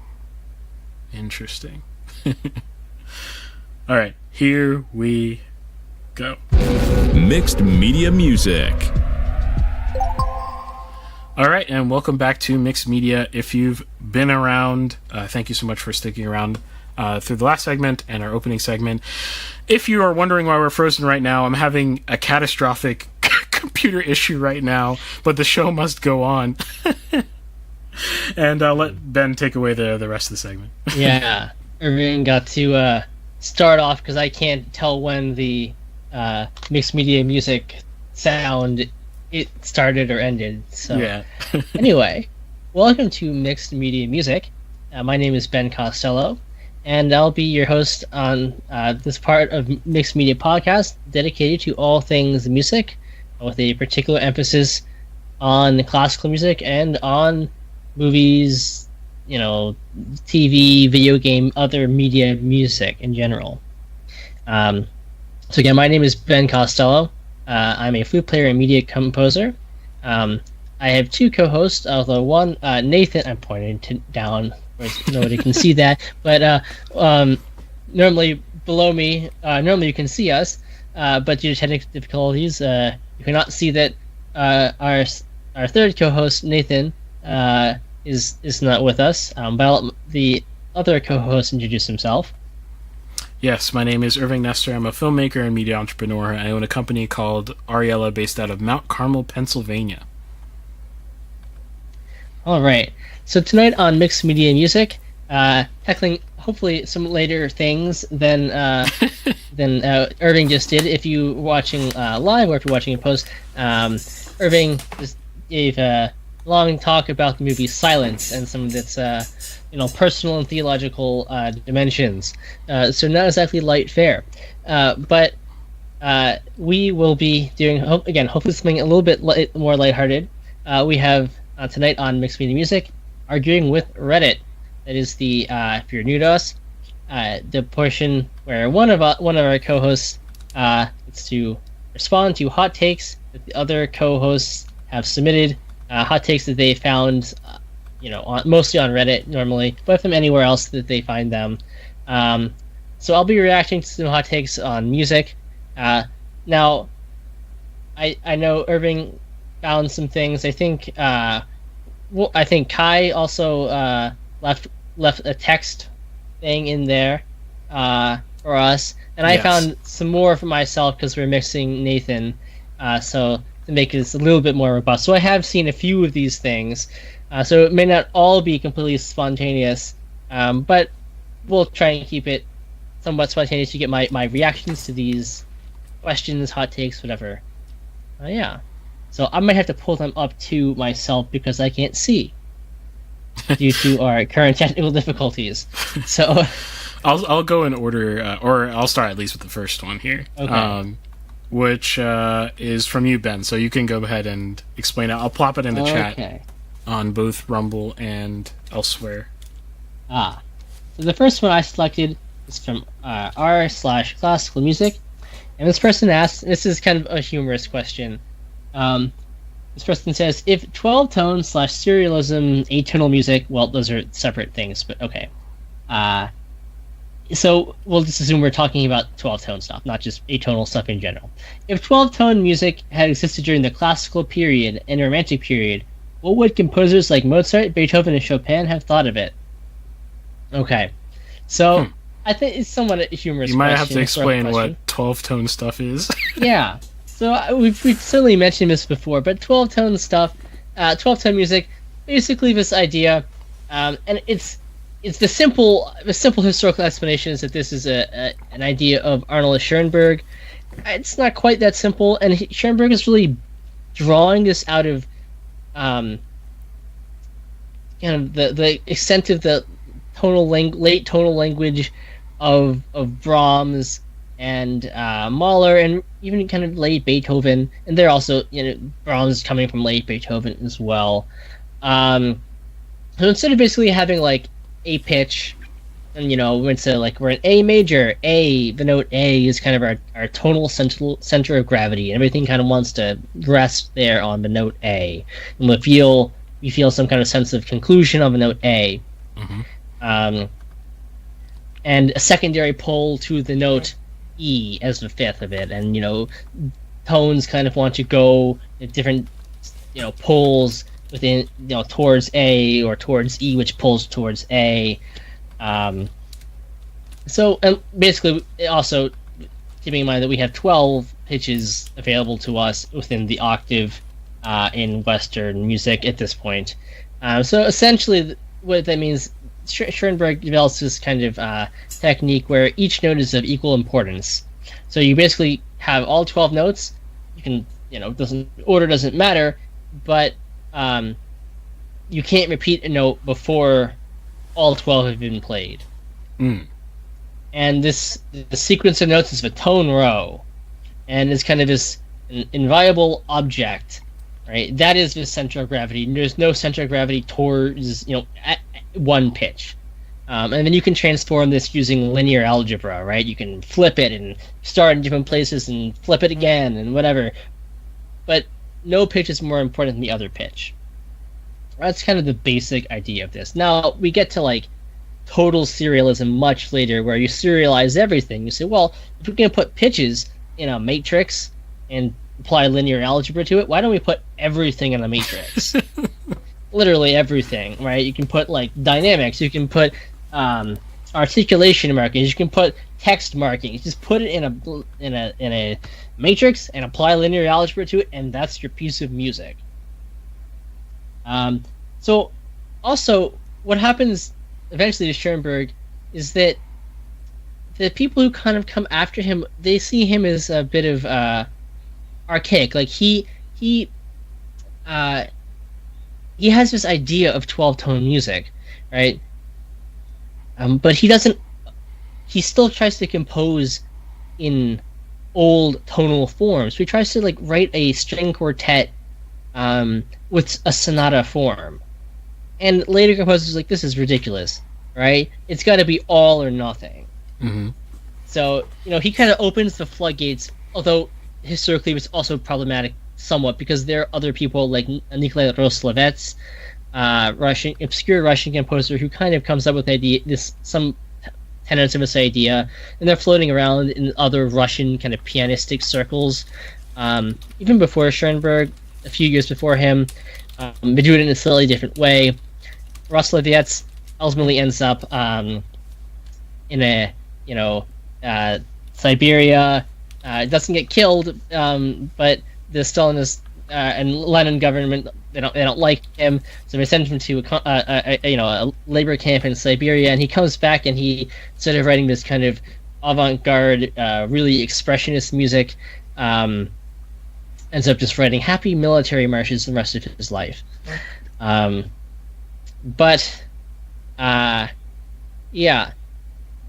A: All right, here we go.
C: Mixed media music.
A: All right, and welcome back to Mixed Media. If you've been around, thank you so much for sticking around through the last segment and our opening segment. If you are wondering why we're frozen right now, I'm having a catastrophic computer issue right now, but the show must go on. And I'll let Ben take away the rest of the segment.
B: Yeah, Irving got to start off because I can't tell when the mixed media music sound it started or ended. So
A: yeah.
B: Anyway, welcome to Mixed Media Music. My name is Ben Costello, and I'll be your host on this part of Mixed Media Podcast dedicated to all things music, with a particular emphasis on classical music and on movies, TV, video game, other media music in general. So again, my name is Ben Costello. I'm a flute player and media composer. I have two co-hosts, although one, Nathan, I'm pointing down, where nobody can see that, but normally below me, normally you can see us, but due to technical difficulties, you cannot see that our third co-host, Nathan, is not with us, but I'll let the other co-host introduce himself.
A: Yes, my name is Irving Nestor. I'm a filmmaker and media entrepreneur. I own a company called Ariella based out of Mount Carmel, Pennsylvania.
B: All right. So tonight on Mixed Media Music, tackling hopefully some later things than Irving just did. If you're watching live or if you're watching in post, Irving just gave a long talk about the movie Silence and some of its personal and theological dimensions. So not exactly light fare. But we will be doing again, hopefully something a little bit more lighthearted. We have tonight on Mixed Media Music, arguing with Reddit. That is the if you're new to us, the portion where one of our co-hosts gets to respond to hot takes that the other co-hosts have submitted, hot takes that they found, mostly on Reddit normally, but from anywhere else that they find them. So I'll be reacting to some hot takes on music. Now, I know Irving found some things. I think Kai also left a text thing in there for us, and I found some more for myself because we're mixing Nathan, so to make this a little bit more robust. So I have seen a few of these things, so it may not all be completely spontaneous, but we'll try and keep it somewhat spontaneous to get my reactions to these questions, hot takes, whatever. So I might have to pull them up to myself because I can't see due to our current technical difficulties. So
A: I'll go in order, or I'll start at least with the first one here,
B: okay.
A: Which is from you, Ben. So you can go ahead and explain it. I'll plop it in the chat on both Rumble and elsewhere.
B: So the first one I selected is from r/classical music, and this person asks. This is kind of a humorous question. This person says, if 12-tone/serialism atonal music, well, those are separate things, but okay. So we'll just assume we're talking about 12-tone stuff, not just atonal stuff in general. If 12-tone music had existed during the classical period and romantic period, what would composers like Mozart, Beethoven, and Chopin have thought of it? Okay. So I think it's somewhat a humorous question.
A: You might have to explain what 12-tone stuff is.
B: Yeah. So we've certainly mentioned this before, but 12-tone stuff, 12-tone music, basically this idea, and it's the simple historical explanation is that this is an idea of Arnold Schoenberg. It's not quite that simple, and Schoenberg is really drawing this out of kind of the extent of the late tonal language of Brahms and Mahler, and even kind of late Beethoven, and they're also, Brahms coming from late Beethoven as well. So instead of basically having like a pitch, and instead of like we're in A major, the note A is kind of our tonal center of gravity, and everything kind of wants to rest there on the note A, and we feel some kind of sense of conclusion of a note A, and a secondary pull to the note E as the fifth of it, and tones kind of want to go at different pulls within towards A or towards E, which pulls towards A. So basically, also keeping in mind that we have 12 pitches available to us within the octave in Western music at this point. So essentially, what that means, Schoenberg develops this kind of technique where each note is of equal importance. So you basically have all 12 notes. You can, order doesn't matter, but you can't repeat a note before all 12 have been played. And the sequence of notes is a tone row, and it's kind of this inviolable object, right? That is the center of gravity. There's no center of gravity towards at one pitch, and then you can transform this using linear algebra, right? You can flip it and start in different places and flip it again and whatever, but no pitch is more important than the other pitch. That's kind of the basic idea of this. Now we get to like total serialism much later, where you serialize everything. You say, well, if we're going to put pitches in a matrix and apply linear algebra to it, why don't we put everything in a matrix? Literally everything, right? You can put like dynamics, you can put articulation markings, you can put text markings. Just put it in a matrix and apply linear algebra to it, and that's your piece of music. So also what happens eventually to Schoenberg is that the people who kind of come after him, they see him as a bit of archaic. Like he has this idea of 12-tone music, right? But he doesn't. He still tries to compose in old tonal forms. So he tries to like write a string quartet with a sonata form. And later composers are like, this is ridiculous, right? It's got to be all or nothing.
A: Mm-hmm.
B: So, he kind of opens the floodgates, although historically it's also problematic somewhat because there are other people like Nikolai Roslovets, obscure Russian composer, who kind of comes up with some tenets of this idea, and they're floating around in other Russian kind of pianistic circles. Even before Schoenberg, a few years before him, they do it in a slightly different way. Roslovets ultimately ends up in a Siberia. Doesn't get killed, but the Stalinist and Lenin government they don't like him, so they send him to a labor camp in Siberia, and he comes back and he, instead of writing this kind of avant-garde, really expressionist music, ends up just writing happy military marches the rest of his life. Yeah.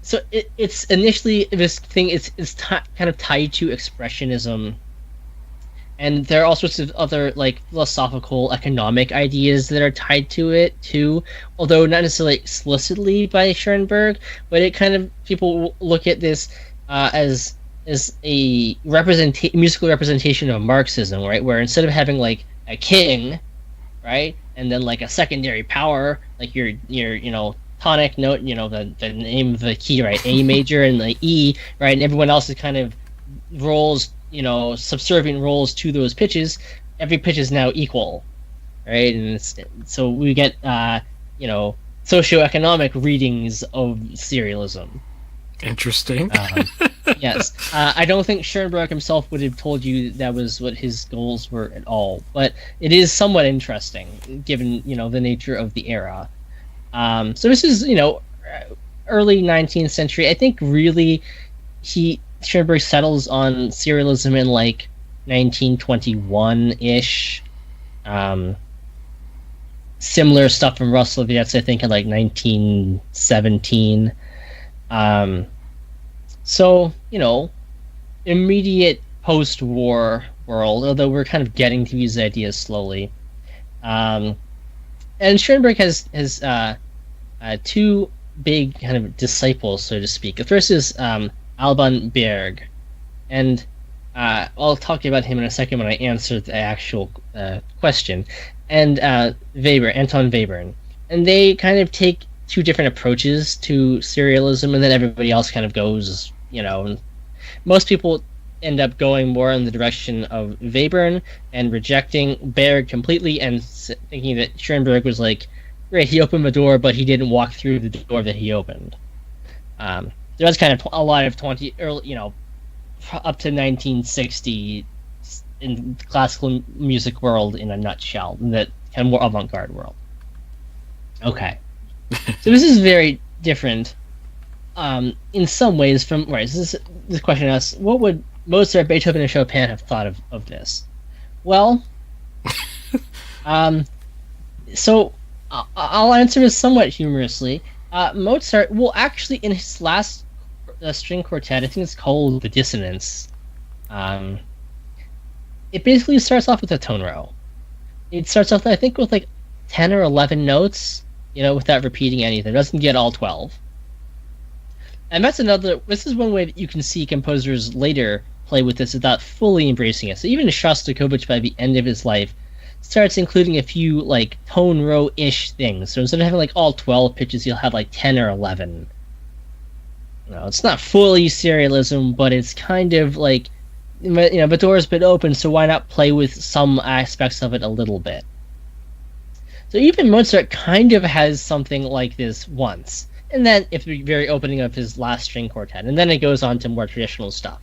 B: So it's initially this thing is kind of tied to expressionism, and there are all sorts of other like philosophical, economic ideas that are tied to it too. Although not necessarily explicitly by Schoenberg, but it kind of people look at this as a musical representation of Marxism, right? Where instead of having like a king, right, and then like a secondary power, like your tonic note, the name of the key, right, A major and the E, right, and everyone else is kind of roles, subservient roles to those pitches. Every pitch is now equal, right, and so we get socioeconomic readings of serialism.
A: Interesting.
B: Yes, I don't think Schoenberg himself would have told you that was what his goals were at all, but it is somewhat interesting given the nature of the era. So this is early 19th century. I think really Schoenberg settles on serialism in like 1921-ish. Similar stuff from Roslovets, I think, in like 1917. So, immediate post-war world, although we're kind of getting to these ideas slowly. And Schoenberg has two big kind of disciples, so to speak. The first is Alban Berg, and I'll talk about him in a second when I answer the actual question, and Anton Webern. And they kind of take two different approaches to serialism, and then everybody else kind of goes, and most people end up going more in the direction of Webern and rejecting Berg completely and thinking that Schoenberg was like, great, he opened the door, but he didn't walk through the door that he opened. There was kind of a lot of up to 1960 in the classical music world in a nutshell, in that kind of more avant-garde world. Okay. So this is very different in some ways from this question asks, what would Mozart, Beethoven, and Chopin have thought of this? Well, so I'll answer this somewhat humorously. Mozart, well, actually, in his last string quartet, I think it's called The Dissonance, it basically starts off with a tone row. It starts off, I think, with like 10 or 11 notes, without repeating anything. It doesn't get all 12. And this is one way that you can see composers later play with this without fully embracing it. So even Shostakovich, by the end of his life, starts including a few like tone row-ish things. So instead of having like all 12 pitches, you'll have like 10 or 11. It's not fully serialism, but it's kind of like, the door's been open, so why not play with some aspects of it a little bit? So even Mozart kind of has something like this once. And then it's the very opening of his last string quartet. And then it goes on to more traditional stuff.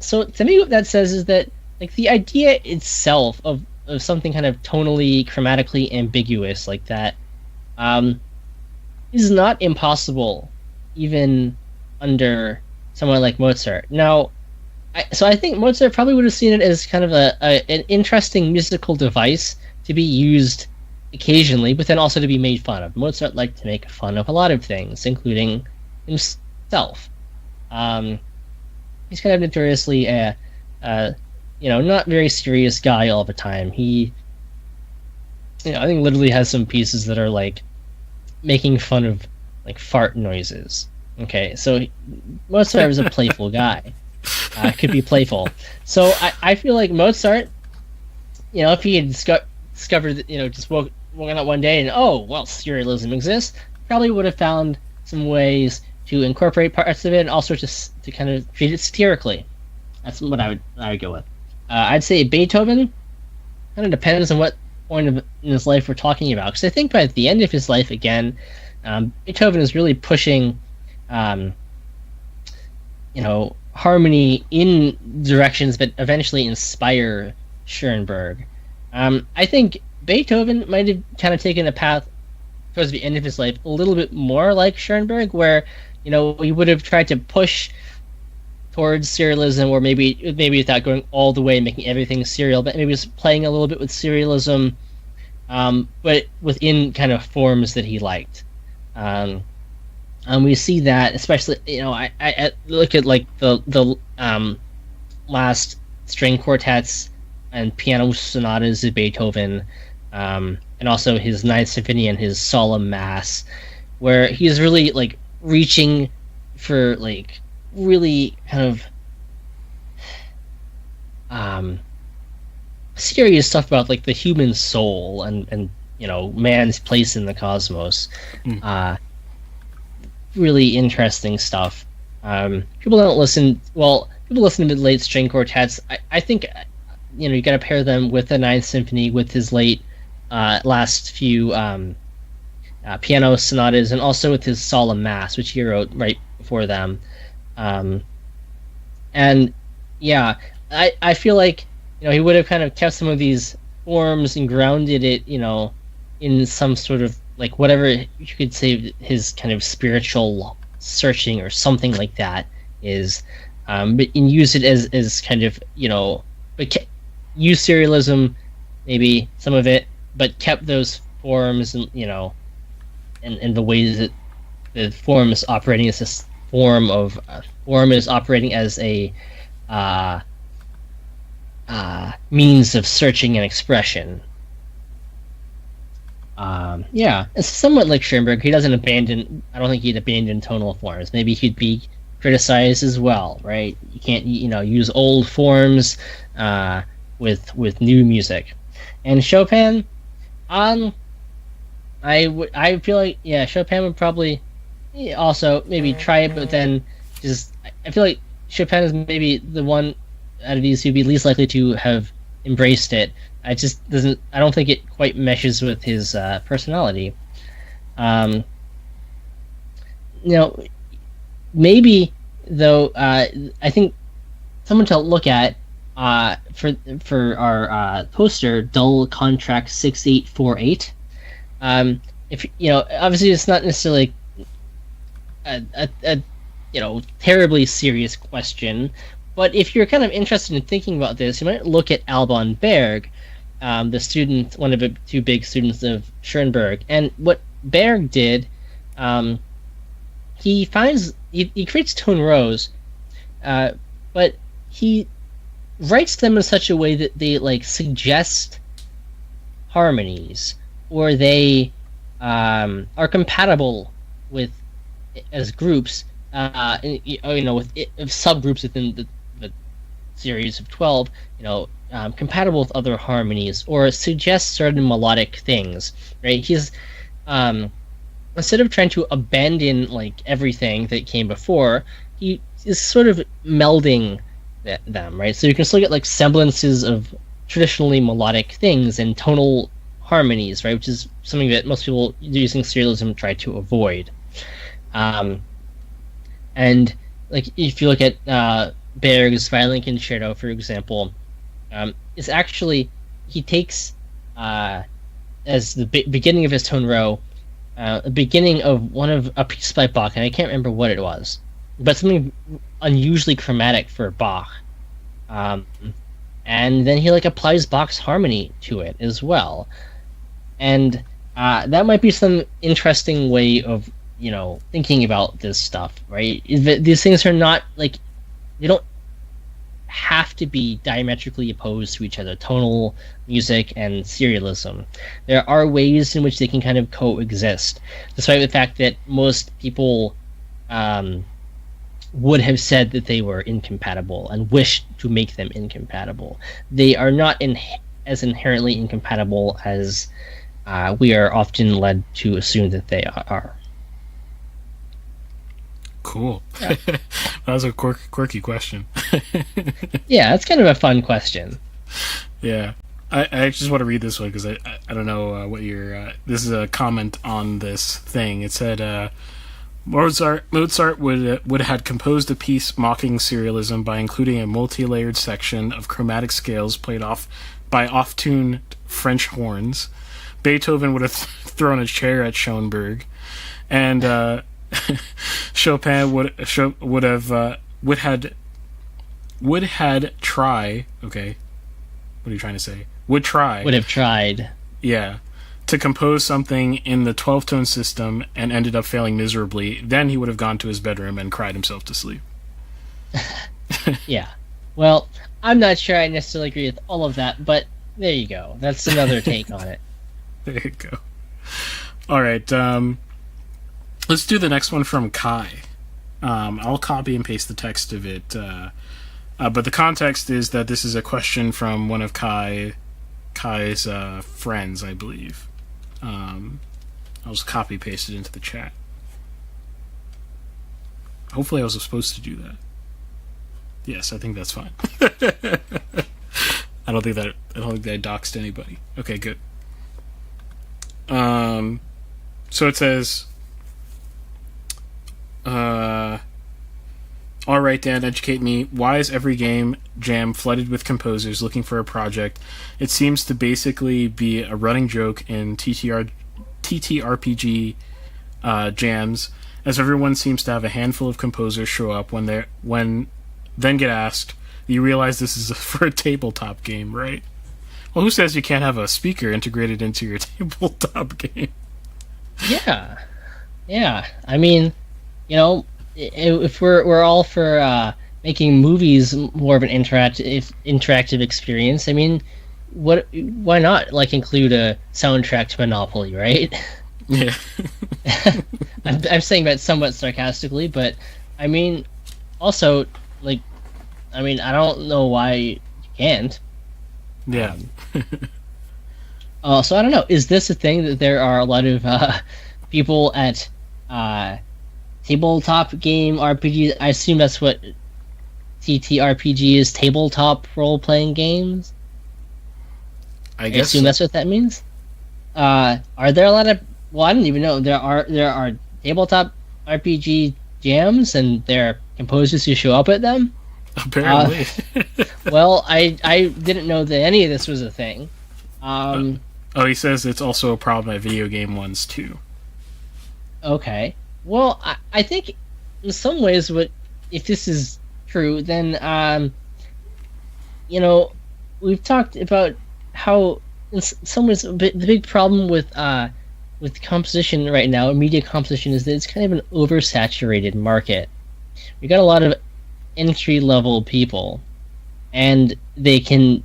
B: So to me what that says is that like the idea itself of something kind of tonally, chromatically ambiguous like that is not impossible even under someone like Mozart. Now, I think Mozart probably would have seen it as kind of an interesting musical device to be used occasionally, but then also to be made fun of. Mozart liked to make fun of a lot of things, including himself. he's kind of notoriously not very serious guy all the time. He, I think literally has some pieces that are like making fun of like fart noises. Okay, so Mozart was a playful guy. Could be playful. So I feel like Mozart, if he had discovered, just woken up one day and, oh, well, serialism exists, probably would have found some ways to incorporate parts of it and also just to kind of treat it satirically. That's what I would go with. I'd say Beethoven kind of depends on what point in his life we're talking about. Because I think by the end of his life, again, Beethoven is really pushing, harmony in directions that eventually inspire Schoenberg. I think Beethoven might have kind of taken a path towards the end of his life a little bit more like Schoenberg, where he would have tried to push towards serialism, or maybe without going all the way and making everything serial, but maybe just playing a little bit with serialism, but within kind of forms that he liked. And we see that, especially, I look at like the last string quartets and piano sonatas of Beethoven, and also his Ninth Symphony and his Solemn Mass, where he's really like reaching for like really kind of serious stuff about like the human soul and man's place in the cosmos. Really interesting stuff. People don't listen. Well, people listen to late string quartets. I think you got to pair them with the Ninth Symphony, with his last few piano sonatas, and also with his Solemn Mass, which he wrote right before them. And yeah, I feel like he would have kind of kept some of these forms and grounded it, in some sort of like whatever you could say his kind of spiritual searching or something like that is, but and use it as kind of but use serialism, maybe some of it, but kept those forms and and the ways that the form is operating as this form is operating as a means of searching and expression. It's somewhat like Schoenberg. He doesn't abandon. I don't think he'd abandon tonal forms. Maybe he'd be criticized as well, right? You can't, use old forms with new music. And Chopin, I feel like Chopin would probably also maybe try it, but then I feel like Chopin is maybe the one out of these who'd be least likely to have embraced it. I don't think it quite meshes with his personality. Maybe though, I think someone to look at for our poster, Dull Contract 6848. If obviously it's not necessarily a terribly serious question, but if you're kind of interested in thinking about this, you might look at Alban Berg, the student, one of the two big students of Schoenberg. And what Berg did, he creates tone rows, but he writes them in such a way that they like suggest harmonies, or they are compatible with as groups, with subgroups within the series of 12, compatible with other harmonies, or suggests certain melodic things, right? He's instead of trying to abandon like everything that came before, he is sort of melding them, right? So you can still get like semblances of traditionally melodic things and tonal harmonies, right? Which is something that most people using serialism try to avoid. And like if you look at Berg's Violin Concerto, for example, it's actually, he takes as the beginning of his tone row, the beginning of a piece by Bach, and I can't remember what it was, but something unusually chromatic for Bach. And then he like applies Bach's harmony to it as well. And that might be some interesting way of thinking about this stuff, right? These things are not like, they don't have to be diametrically opposed to each other, tonal music and serialism. There are ways in which they can kind of coexist, despite the fact that most people would have said that they were incompatible and wished to make them incompatible. They are not as inherently incompatible as we are often led to assume that they are.
A: Cool. Yeah. That was a quirky question.
B: Yeah, it's kind of a fun question.
A: Yeah. I just want to read this one because I don't know what your... this is a comment on this thing. It said... Mozart would have composed a piece mocking serialism by including a multi-layered section of chromatic scales played off by off-tuned French horns. Beethoven would have thrown a chair at Schoenberg, and Chopin would try. Okay, what are you trying to say? Would have tried. Yeah. To compose something in the 12-tone system and ended up failing miserably, then he would have gone to his bedroom and cried himself to sleep.
B: Yeah. Well, I'm not sure I necessarily agree with all of that, but there you go. That's another take on it.
A: There you go. All right. Let's do the next one from Kai. I'll copy and paste the text of it. But the context is that this is a question from one of Kai's friends, I believe. I'll just copy paste it into the chat. Hopefully I was supposed to do that. Yes, I think that's fine. I don't think that I doxed anybody. Okay, good. So it says, all right, Dan, educate me. Why is every game jam flooded with composers looking for a project? It seems to basically be a running joke in TTRPG jams, as everyone seems to have a handful of composers show up then get asked, you realize this is for a tabletop game, right? Well, who says you can't have a speaker integrated into your tabletop game?
B: Yeah. I mean, if we're all for making movies more of an interactive experience, I mean, why not include a soundtrack to Monopoly, right?
A: Yeah.
B: I'm saying that somewhat sarcastically, but I mean, also I don't know why you can't.
A: Yeah.
B: So I don't know. Is this a thing that there are a lot of people at tabletop game RPGs? I assume that's what TTRPG is, tabletop role-playing games. I assume so. That's what that means. Are there a lot of? Well, I don't even know. There are tabletop RPG jams, and there are composers who show up at them.
A: Apparently.
B: Well, I didn't know that any of this was a thing.
A: He says it's also a problem at video game ones too.
B: Okay. Well, I think in some ways, if this is true, then we've talked about how in some ways the big problem with composition right now, media composition, is that it's kind of an oversaturated market. We got a lot of entry-level people, and they can,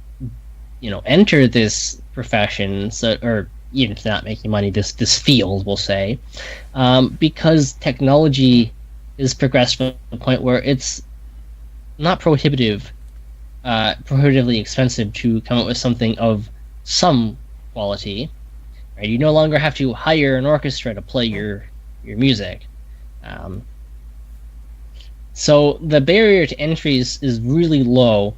B: enter this profession, or even if they're not making money, this field, we'll say, because technology is progressed to the point where it's not prohibitively expensive to come up with something of some quality. Right? You no longer have to hire an orchestra to play your music. So the barrier to entry is really low,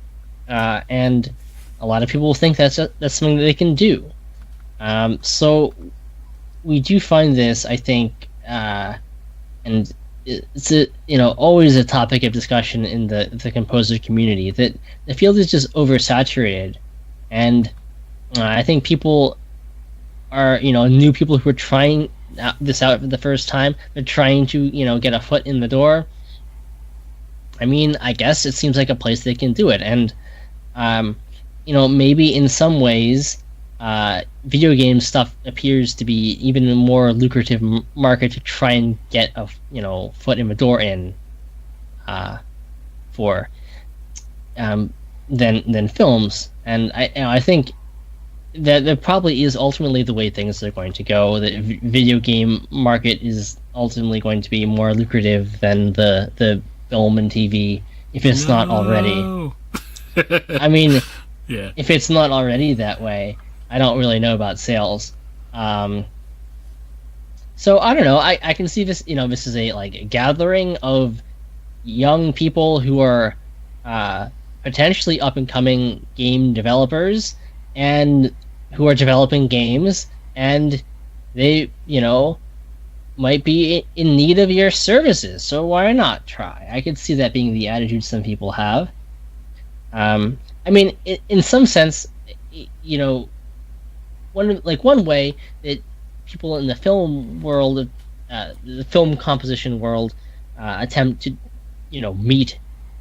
B: and a lot of people think that's something that they can do. So we do find this, I think, and it's always a topic of discussion in the composer community, that the field is just oversaturated, and I think people are new people who are trying this out for the first time. They're trying to get a foot in the door. I mean, I guess it seems like a place they can do it, and maybe in some ways, video game stuff appears to be even a more lucrative market to try and get a foot in the door in. For, than films. And I think that probably is ultimately the way things are going to go. The video game market is ultimately going to be more lucrative than the film and TV, if it's not already. I mean,
A: Yeah.
B: if it's not already that way, I don't really know about sales. So I don't know. I can see this. This is a gathering of young people who are potentially up and coming game developers and who are developing games, and they might be in need of your services. So why not try? I could see that being the attitude some people have. I mean, in some sense, one way that people in the film world, the film composition world, attempt to, meet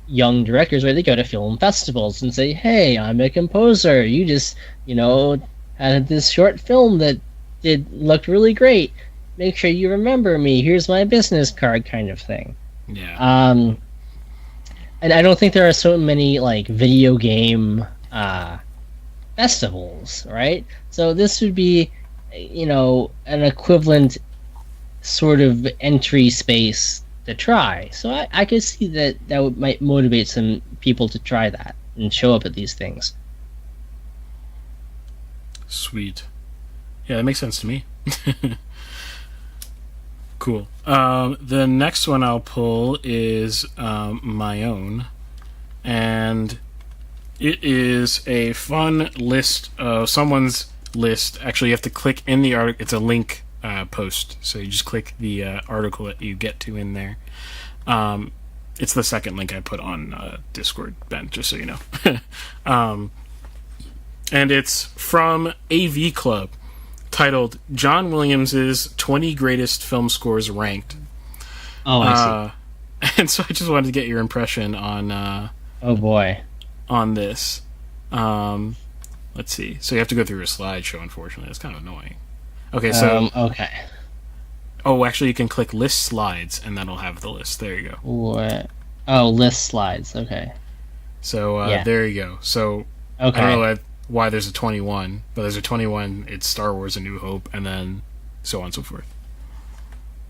B: young directors, where they go to film festivals and say, "Hey, I'm a composer. You just, had this short film that looked really great. Make sure you remember me. Here's my business card," kind of thing.
A: Yeah.
B: And I don't think there are so many video game festivals, right? So this would be, an equivalent sort of entry space to try. So I could see that might motivate some people to try that and show up at these things.
A: Sweet. Yeah, that makes sense to me. Cool. The next one I'll pull is my own, and it is a fun list of someone's list. Actually, you have to click in the article. It's a link post, so you just click the article that you get to in there. It's the second link I put on Discord, Ben, just so you know. And it's from AV Club, titled John Williams's 20 Greatest Film Scores Ranked.
B: Oh, I see.
A: And so I just wanted to get your impression on
B: Oh boy.
A: on this. Let's see. So you have to go through a slideshow, unfortunately. It's kind of annoying. Okay, so
B: okay.
A: Oh, actually you can click list slides and that'll have the list. There you go.
B: What? Oh, list slides. Okay.
A: So
B: Yeah.
A: there you go. So
B: Okay.
A: I don't know why there's a 21, but there's a 21, it's Star Wars A New Hope, and then so on and so forth.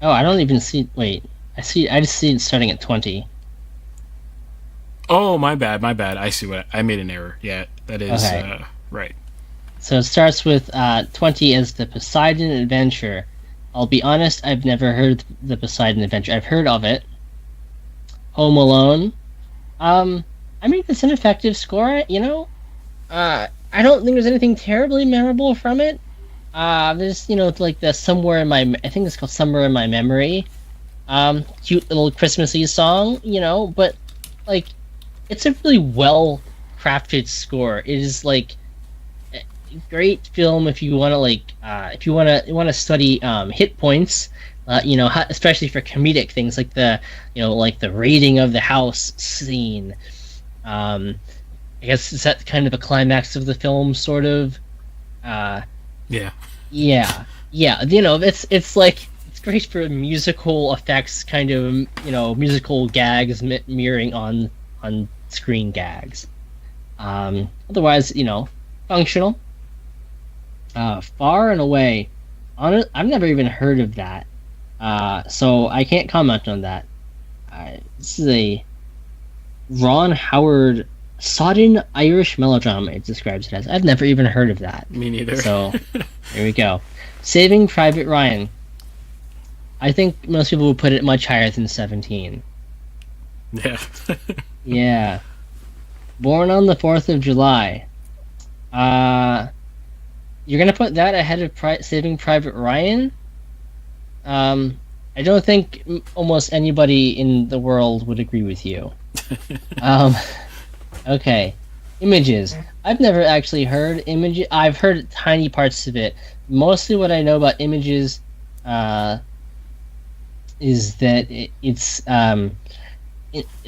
B: Oh, I don't even see. Wait, I just see it starting at 20.
A: Oh, my bad. I see what I made an error. Yeah, that is
B: Okay.
A: right.
B: So it starts with 20 as the Poseidon Adventure. I'll be honest, I've never heard the Poseidon Adventure. I've heard of it. Home Alone. I mean, it's an effective score. I don't think there's anything terribly memorable from it. There's the Somewhere in My, I think it's called Somewhere in My Memory. Cute little Christmassy song, but it's a really well crafted score. It is a great film if you want to study hit points. Especially for comedic things like the raiding of the house scene. I guess is that kind of a climax of the film, sort of.
A: Yeah.
B: Yeah. It's great for musical effects, kind of musical gags mirroring on screen gags. Otherwise, functional. Far and Away, I've never even heard of that, so I can't comment on that. This is a Ron Howard sodden Irish melodrama, it describes it as. I've never even heard of that.
A: Me neither.
B: So, here we go. Saving Private Ryan. I think most people would put it much higher than 17.
A: Yeah.
B: Yeah. Born on the 4th of July. You're gonna put that ahead of Saving Private Ryan? I don't think almost anybody in the world would agree with you. Okay. Images. I've never actually heard Images. I've heard tiny parts of it. Mostly what I know about Images is that it's a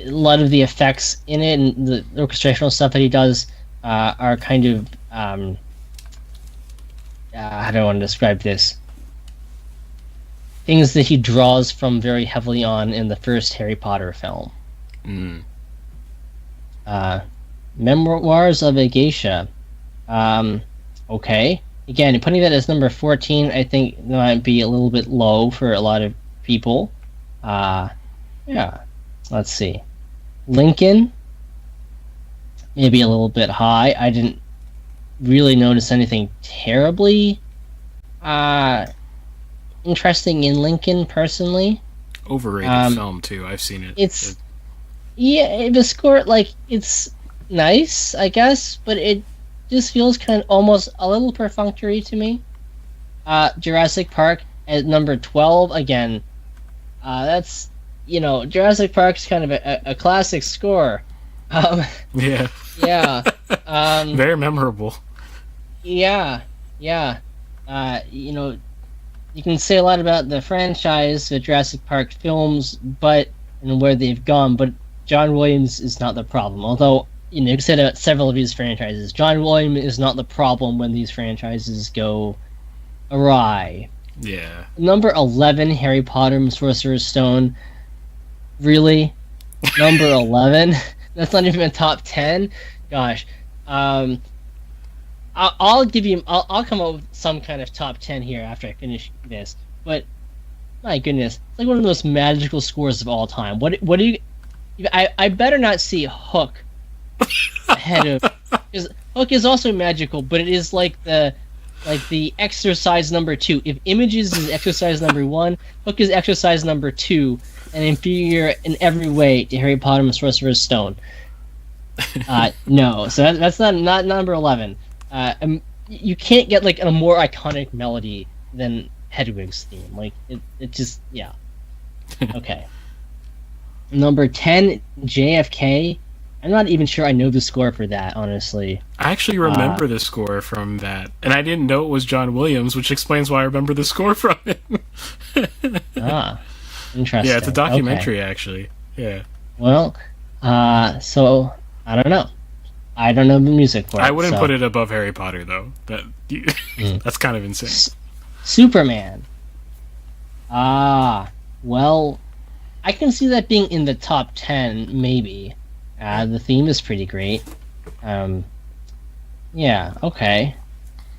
B: lot of the effects in it and the orchestrational stuff that he does are kind of how do I want to describe this? Things that he draws from very heavily on in the first Harry Potter film. Memoirs of a Geisha. Okay. Again, putting that as number 14, I think that might be a little bit low for a lot of people. Yeah. Let's see. Lincoln, maybe a little bit high. I didn't really notice anything terribly interesting in Lincoln, personally.
A: Overrated film, too. I've seen it.
B: Yeah, the score, it's nice, I guess, but it just feels kind of almost a little perfunctory to me. Jurassic Park at number 12, again, that's, Jurassic Park's kind of a classic score.
A: Yeah.
B: Yeah.
A: Very memorable.
B: Yeah. You can say a lot about the franchise, the Jurassic Park films, and where they've gone, but John Williams is not the problem. Although, you can say about several of these franchises, John Williams is not the problem when these franchises go awry.
A: Yeah.
B: Number 11, Harry Potter and Sorcerer's Stone. Really? Number 11? That's not even a top 10? Gosh. I'll come up with some kind of top 10 here after I finish this. But my goodness, it's like one of the most magical scores of all time. What do you? I better not see Hook ahead of, because Hook is also magical, but it is like the exercise number 2. If Images is exercise number 1, Hook is exercise number 2, and inferior in every way to Harry Potter and the Sorcerer's Stone. No, so that's not number 11. You can't get like a more iconic melody than Hedwig's theme. It just, yeah. Okay. Number 10, JFK. I'm not even sure I know the score for that, honestly.
A: I actually remember the score from that, and I didn't know it was John Williams, which explains why I remember the score from it.
B: Interesting.
A: Yeah, it's a documentary,
B: okay.
A: Actually. Yeah.
B: Well, so I don't know. I don't know the music for it.
A: I wouldn't put it above Harry Potter, though. That's kind of insane.
B: Superman. Well, I can see that being in the top 10, maybe. The theme is pretty great. Yeah, okay.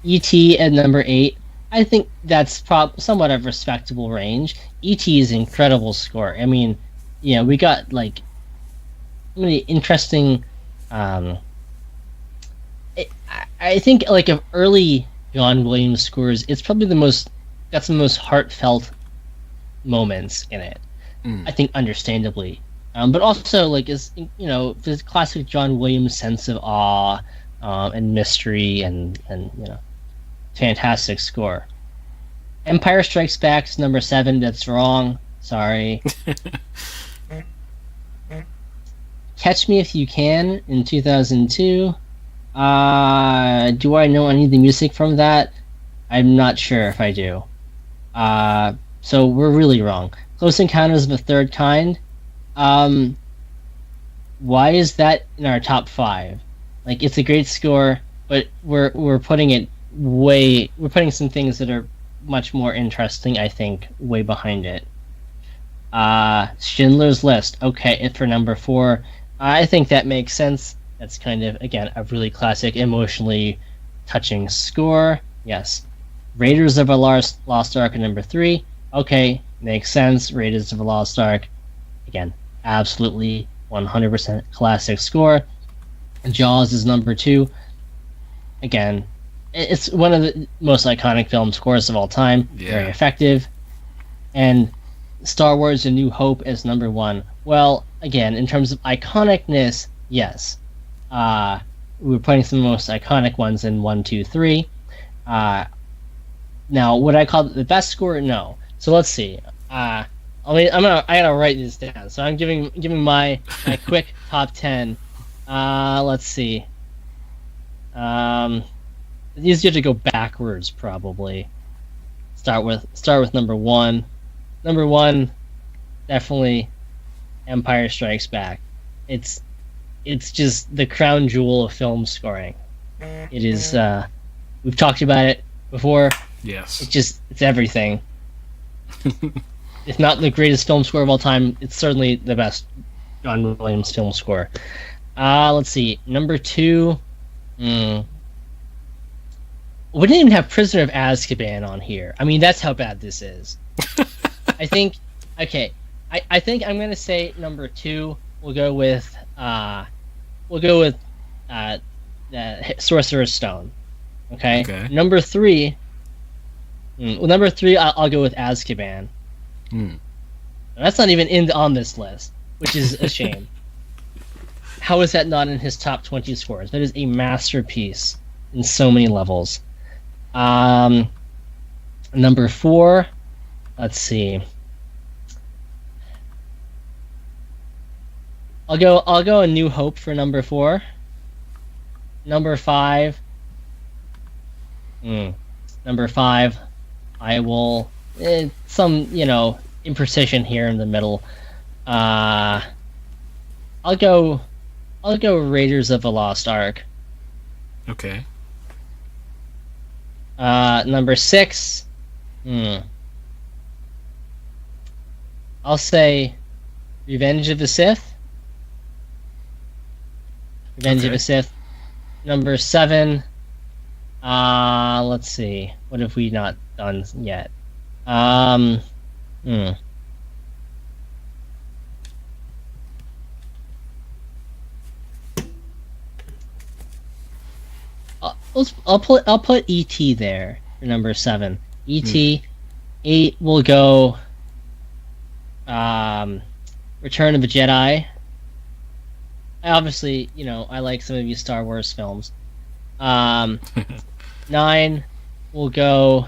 B: E.T. at number 8. I think that's somewhat of a respectable range. E.T. is an incredible score. I mean, we got, so many interesting... I think, of early John Williams scores, it's probably got some most heartfelt moments in it. I think, understandably. But also, is the classic John Williams sense of awe and mystery and fantastic score. Empire Strikes Back is number 7. That's wrong. Sorry. Catch Me If You Can in 2002. Do I know any of the music from that? I'm not sure if I do. So we're really wrong. Close Encounters of the Third Kind. Why is that in our top 5? It's a great score, but we're putting some things that are much more interesting, I think, way behind it. Schindler's List. Okay, for number 4. I think that makes sense. That's kind of, again, a really classic, emotionally touching score. Yes. Raiders of the Lost Ark at number 3. Okay, makes sense. Raiders of the Lost Ark. Again, absolutely 100% classic score. Jaws is number 2. Again, it's one of the most iconic film scores of all time. Yeah. Very effective. And Star Wars: A New Hope is number 1. Well, again, in terms of iconicness, yes. We're putting some of the most iconic ones in 1, 2, 3. Now, would I call it the best score? No. So let's see. I gotta write this down. So I'm giving my quick top 10. Let's see. It's easier to go backwards, probably. Start with number 1. Number 1, definitely Empire Strikes Back. It's just the crown jewel of film scoring. It is. We've talked about it before.
A: Yes.
B: It's everything. If not the greatest film score of all time, it's certainly the best John Williams film score. Let's see. Number 2. Hmm. We didn't even have Prisoner of Azkaban on here. I mean, that's how bad this is. I think. Okay. I think I'm gonna say number 2. We'll go with. The Sorcerer's Stone. Okay.
A: Okay.
B: Number 3. Well, number 3, I'll go with Azkaban. That's not even on this list, which is a shame. How is that not in his top 20 scores? That is a masterpiece in so many levels. Number 4, let's see. I'll go A New Hope for number 4. Number 5. Number 5, I will some imprecision here in the middle. I'll go Raiders of the Lost Ark.
A: Okay.
B: Number 6. I'll say Revenge of the Sith. Revenge of the Sith. Number 7. Let's see. What have we not done yet? I'll put E.T. there for number 7. E.T. 8 will go Return of the Jedi. Obviously, I like some of these Star Wars films. 9 will go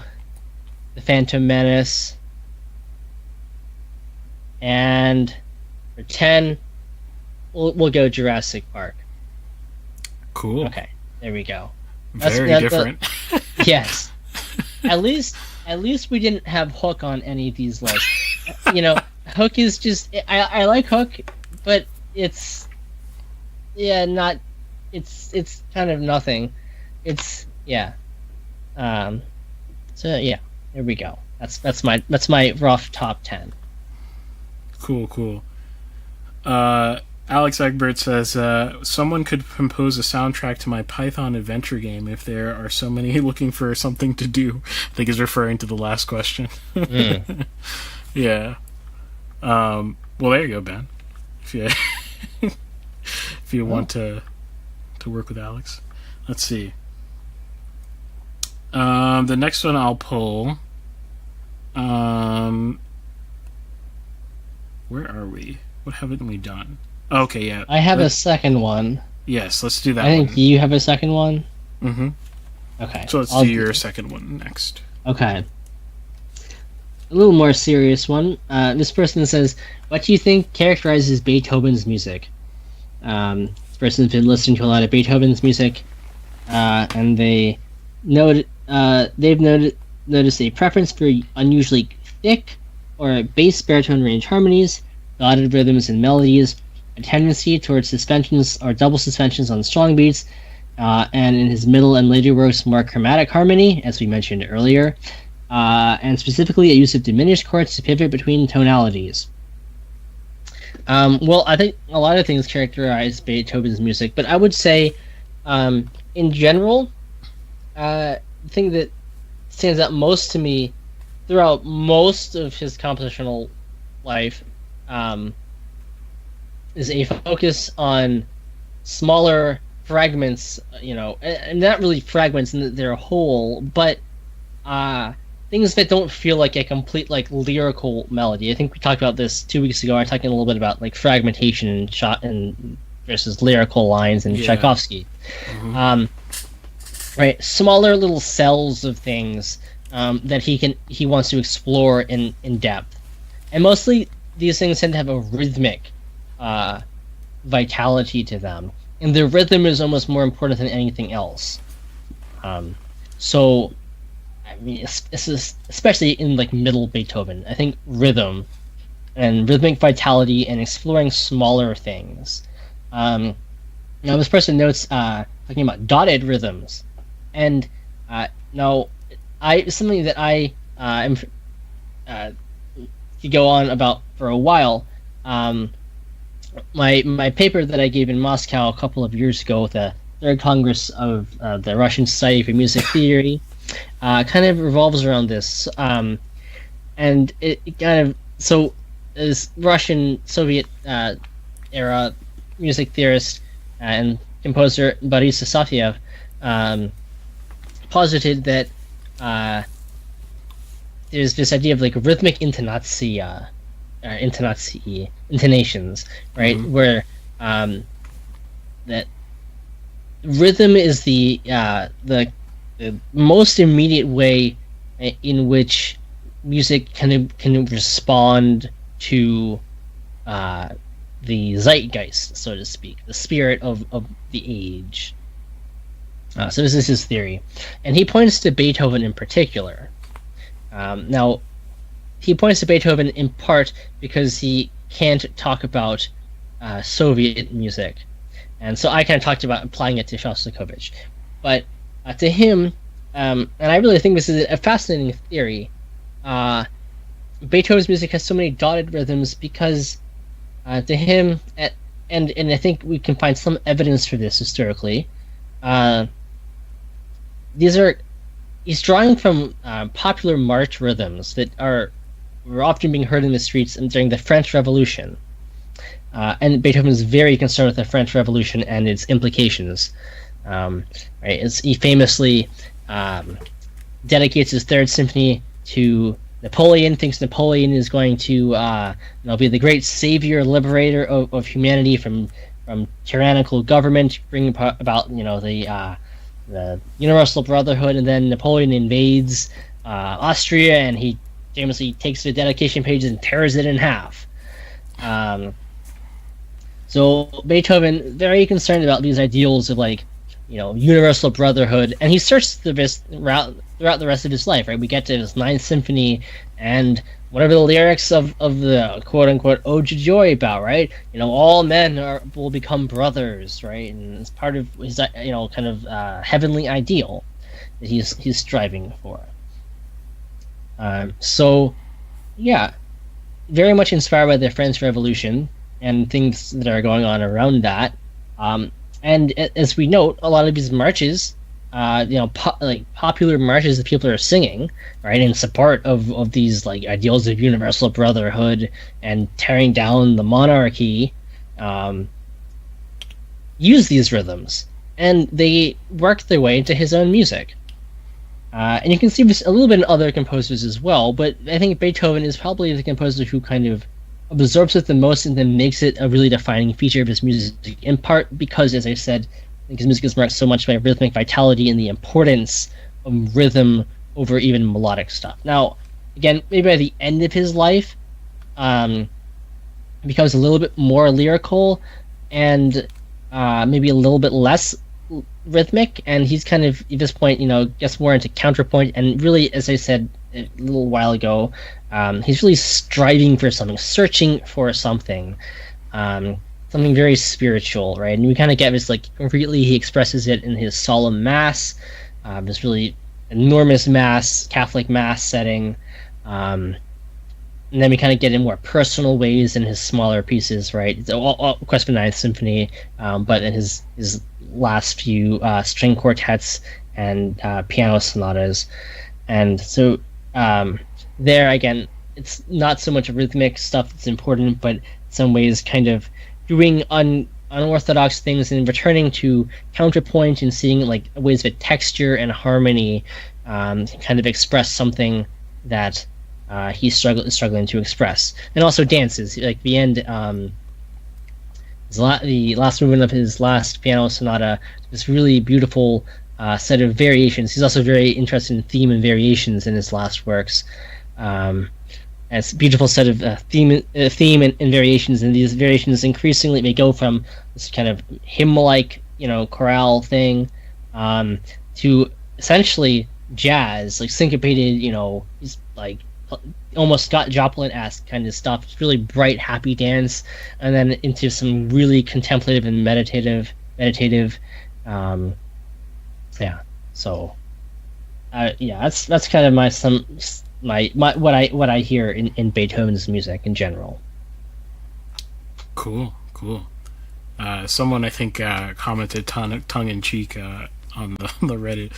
B: The Phantom Menace. And for 10, we'll go Jurassic Park.
A: Cool.
B: Okay, there we go.
A: Very different.
B: Yes. At least we didn't have Hook on any of these lists. Hook is just I like Hook, but it's not it's kind of nothing. So yeah, there we go. That's my rough top 10.
A: Cool. Alex Egbert says, someone could compose a soundtrack to my Python adventure game if there are so many looking for something to do. I think he's referring to the last question. Yeah. Well, there you go, Ben. If you want to work with Alex. Let's see. The next one I'll pull. Where are we? What haven't we done? Okay, yeah.
B: I have a second one.
A: Yes, let's do that
B: I think
A: one.
B: you have a second one?
A: Mm-hmm.
B: Okay.
A: So let's do your second one next.
B: Okay. A little more serious one. This person says, what do you think characterizes Beethoven's music? This person's been listening to a lot of Beethoven's music, and they've noticed a preference for unusually thick or bass baritone range harmonies, dotted rhythms and melodies, a tendency towards suspensions or double suspensions on strong beats, and in his middle and later works more chromatic harmony, as we mentioned earlier, and specifically a use of diminished chords to pivot between tonalities. Well, I think a lot of things characterize Beethoven's music, but I would say, in general, the thing that stands out most to me throughout most of his compositional life is a focus on smaller fragments, and not really fragments in their whole, but things that don't feel like a complete lyrical melody. I think we talked about this 2 weeks ago. I was talking a little bit about fragmentation and shot and versus lyrical lines in Tchaikovsky.
A: Mm-hmm.
B: Right, smaller little cells of things that he wants to explore in depth, and mostly these things tend to have a rhythmic vitality to them, and the rhythm is almost more important than anything else. So, I mean, this is especially in middle Beethoven. I think rhythm and rhythmic vitality and exploring smaller things. Now, this person notes talking about dotted rhythms, and now something that I could go on about for a while. my paper that I gave in Moscow a couple of years ago with the Third Congress of the Russian Society for Music Theory kind of revolves around this, and it kind of so this Russian Soviet era music theorist and composer Boris Safiev posited that there's this idea of like rhythmic intonations, right?
A: Mm-hmm.
B: Where that rhythm is the most immediate way in which music can respond to the zeitgeist, so to speak, the spirit of the age. So this is his theory, and he points to Beethoven in particular. Now, he points to Beethoven in part because he can't talk about Soviet music, and so I kind of talked about applying it to Shostakovich. But to him, and I really think this is a fascinating theory, Beethoven's music has so many dotted rhythms because to him, and I think we can find some evidence for this historically, he's drawing from popular march rhythms that were often being heard in the streets during the French Revolution. And Beethoven is very concerned with the French Revolution and its implications. Right? He famously dedicates his Third Symphony to Napoleon, thinks Napoleon is going to be the great savior, liberator of humanity from tyrannical government, bring about the Universal Brotherhood, and then Napoleon invades Austria, and he famously takes the dedication pages and tears it in half. So Beethoven very concerned about these ideals of universal brotherhood, and he searched throughout the rest of his life. Right, we get to his Ninth Symphony, and whatever the lyrics of the quote unquote Ode to Joy about, right? All men will become brothers, right? And it's part of his heavenly ideal that he's striving for. So, yeah, very much inspired by the French Revolution and things that are going on around that. And as we note, a lot of these marches, popular marches that people are singing, right, in support of these ideals of universal brotherhood and tearing down the monarchy, use these rhythms, and they work their way into his own music. And you can see this a little bit in other composers as well, but I think Beethoven is probably the composer who kind of absorbs it the most and then makes it a really defining feature of his music, in part because, as I said, I think his music is marked so much by rhythmic vitality and the importance of rhythm over even melodic stuff. Now, again, maybe by the end of his life, it becomes a little bit more lyrical and maybe a little bit less rhythmic, and he's kind of, at this point, gets more into counterpoint, and really, as I said a little while ago, he's really striving for something, searching for something, something very spiritual, right? And we kind of get this, concretely, he expresses it in his solemn mass, this really enormous mass, Catholic mass setting, and then we kind of get in more personal ways in his smaller pieces, right? Of course, the Ninth Symphony, but in his last few string quartets and piano sonatas. And so there, again, it's not so much rhythmic stuff that's important, but in some ways kind of doing unorthodox things and returning to counterpoint and seeing ways that texture and harmony kind of express something that he's struggling to express. And also dances, like the end, the last movement of his last piano sonata, this really beautiful set of variations. He's also very interested in theme and variations in his last works. It's a beautiful set of theme and variations, and these variations increasingly may go from this kind of hymn-like, chorale thing, to essentially jazz, syncopated, almost Scott Joplin-esque kind of stuff. It's really bright, happy dance, and then into some really contemplative and meditative. So, that's kind of my what I hear in Beethoven's music in general.
A: Cool. Cool. Someone I think commented tongue in cheek on the Reddit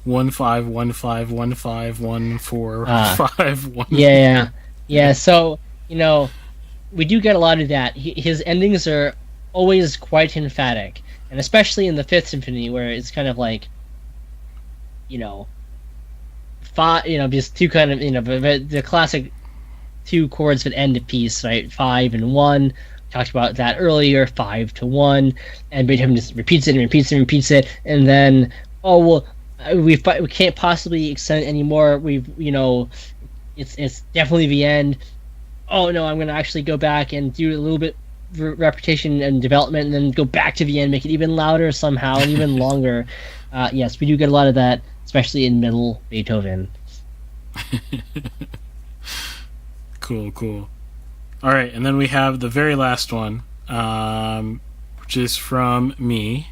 A: 1515151451.
B: Yeah. So we do get a lot of that. His endings are always quite emphatic, and especially in the Fifth Symphony, where it's kind of like, five, just two kind of, the classic two chords that end a piece, right? 5 and 1. Talked about that earlier. 5 to 1, and Beethoven just repeats it and repeats it and repeats it, and then we can't possibly extend it anymore. It's definitely the end. Oh no, I'm gonna actually go back and do a little bit repetition and development, and then go back to the end, make it even louder somehow and even longer. Yes, we do get a lot of that, especially in middle Beethoven.
A: Cool. All right, and then we have the very last one, which is from me,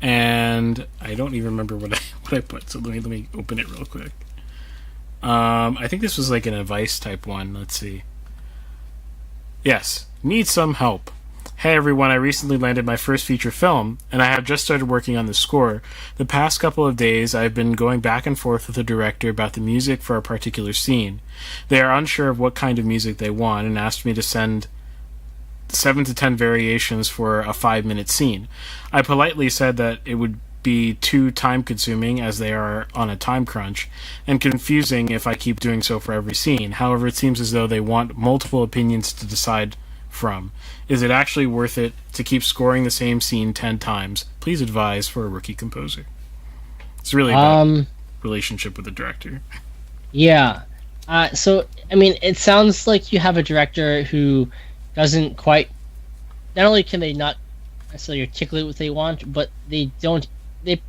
A: and I don't even remember what I put. So let me open it real quick. I think this was like an advice type one. Let's see. Yes, need some help. Hey everyone, I recently landed my first feature film, and I have just started working on the score. The past couple of days, I've been going back and forth with the director about the music for a particular scene. They are unsure of what kind of music they want, and asked me to send 7 to 10 variations for a 5-minute scene. I politely said that it would be too time-consuming, as they are on a time crunch, and confusing if I keep doing so for every scene. However, it seems as though they want multiple opinions to decide from. Is it actually worth it to keep scoring the same scene 10 times? Please advise for a rookie composer. It's really about relationship with the director.
B: Yeah. So, I mean, it sounds like you have a director who doesn't quite... Not only can they not necessarily articulate what they want, but they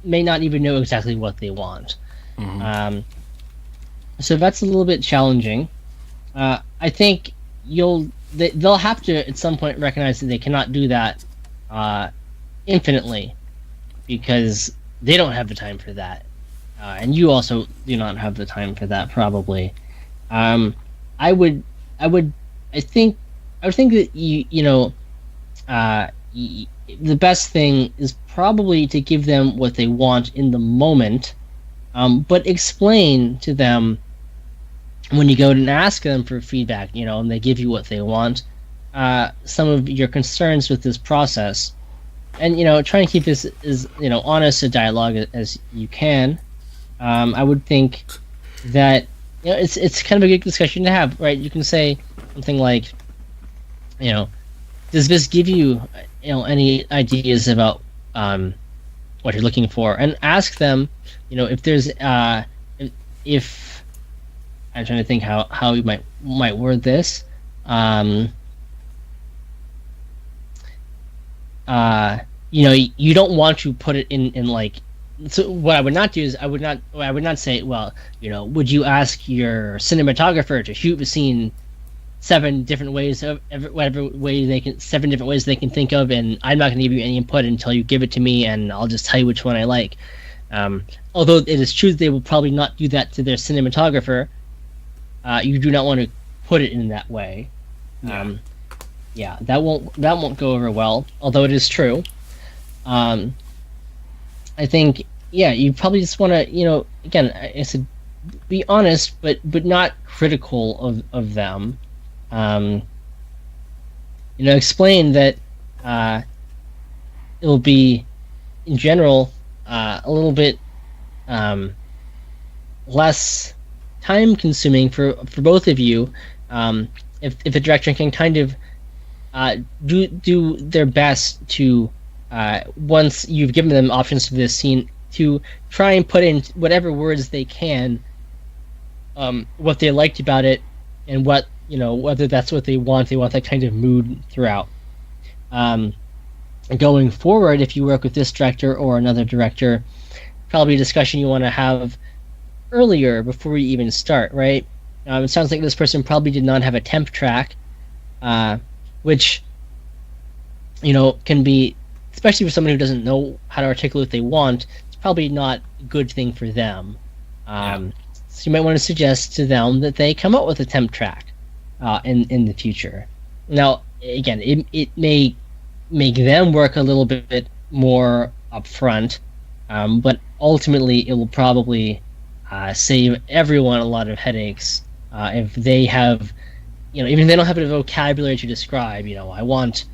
B: may not even know exactly what they want. Mm-hmm. So that's a little bit challenging. I think they'll have to at some point recognize that they cannot do that infinitely, because they don't have the time for that, and you also do not have the time for that, probably. I would think that the best thing is probably to give them what they want in the moment, but explain to them when you go and ask them for feedback, and they give you what they want, some of your concerns with this process, and try and keep this as honest a dialogue as you can. I would think that it's kind of a good discussion to have, right? You can say something like, does this give you any ideas about what you're looking for, and ask them, if there's if I'm trying to think how you might word this. You don't want to put it in like. So what I would not do is I would not say, well, would you ask your cinematographer to shoot the scene 7 different ways, of whatever way they can, 7 different ways they can think of, and I'm not going to give you any input until you give it to me, and I'll just tell you which one I like. Although it is true they will probably not do that to their cinematographer. You do not want to put it in that way. That won't go over well. Although it is true. I think you probably just want to again, I said, be honest, but not critical of them. Explain that it'll be in general a little bit less time consuming for both of you, if the director can kind of do their best to, once you've given them options for this scene, to try and put in whatever words they can, what they liked about it, and what whether that's what they want that kind of mood throughout. Going forward, if you work with this director or another director, probably a discussion you want to have earlier before you even start, right? It sounds like this person probably did not have a temp track, which can be, especially for someone who doesn't know how to articulate what they want, it's probably not a good thing for them. So you might want to suggest to them that they come up with a temp track in the future. Now, again, it may make them work a little bit more upfront, but ultimately it will probably save everyone a lot of headaches if they have, even if they don't have a vocabulary to describe. I want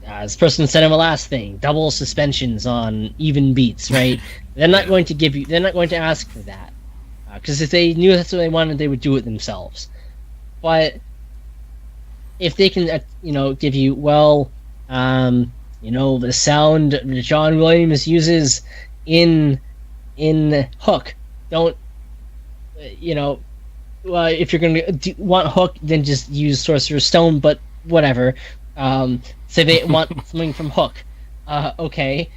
B: this person said in the last thing, double suspensions on even beats, right? They're not going to give you. They're not going to ask for that, because if they knew that's what they wanted, they would do it themselves. But if they can, give you, the sound that John Williams uses in Hook, don't, if you're going to want Hook, then just use Sorcerer's Stone, but whatever. Say they want something from Hook. Okay.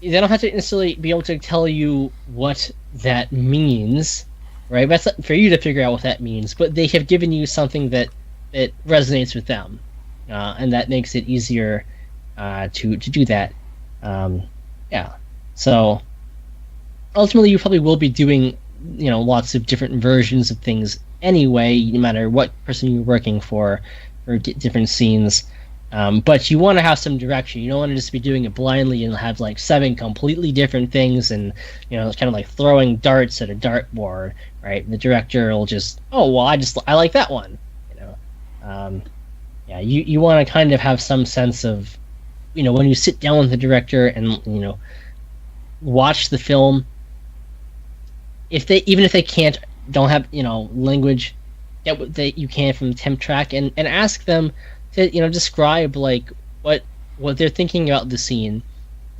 B: They don't have to necessarily be able to tell you what that means, right? That's not for you to figure out what that means, but they have given you something that resonates with them, and that makes it easier to do that. So ultimately, you probably will be doing lots of different versions of things anyway, no matter what person you're working for different scenes. But you want to have some direction. You don't want to just be doing it blindly and have like 7 completely different things, and it's kind of like throwing darts at a dartboard, right? The director will just, I like that one. You want to kind of have some sense of, when you sit down with the director and watch the film. Even if they don't have language, get what you can from the temp track and ask them to describe like what they're thinking about the scene,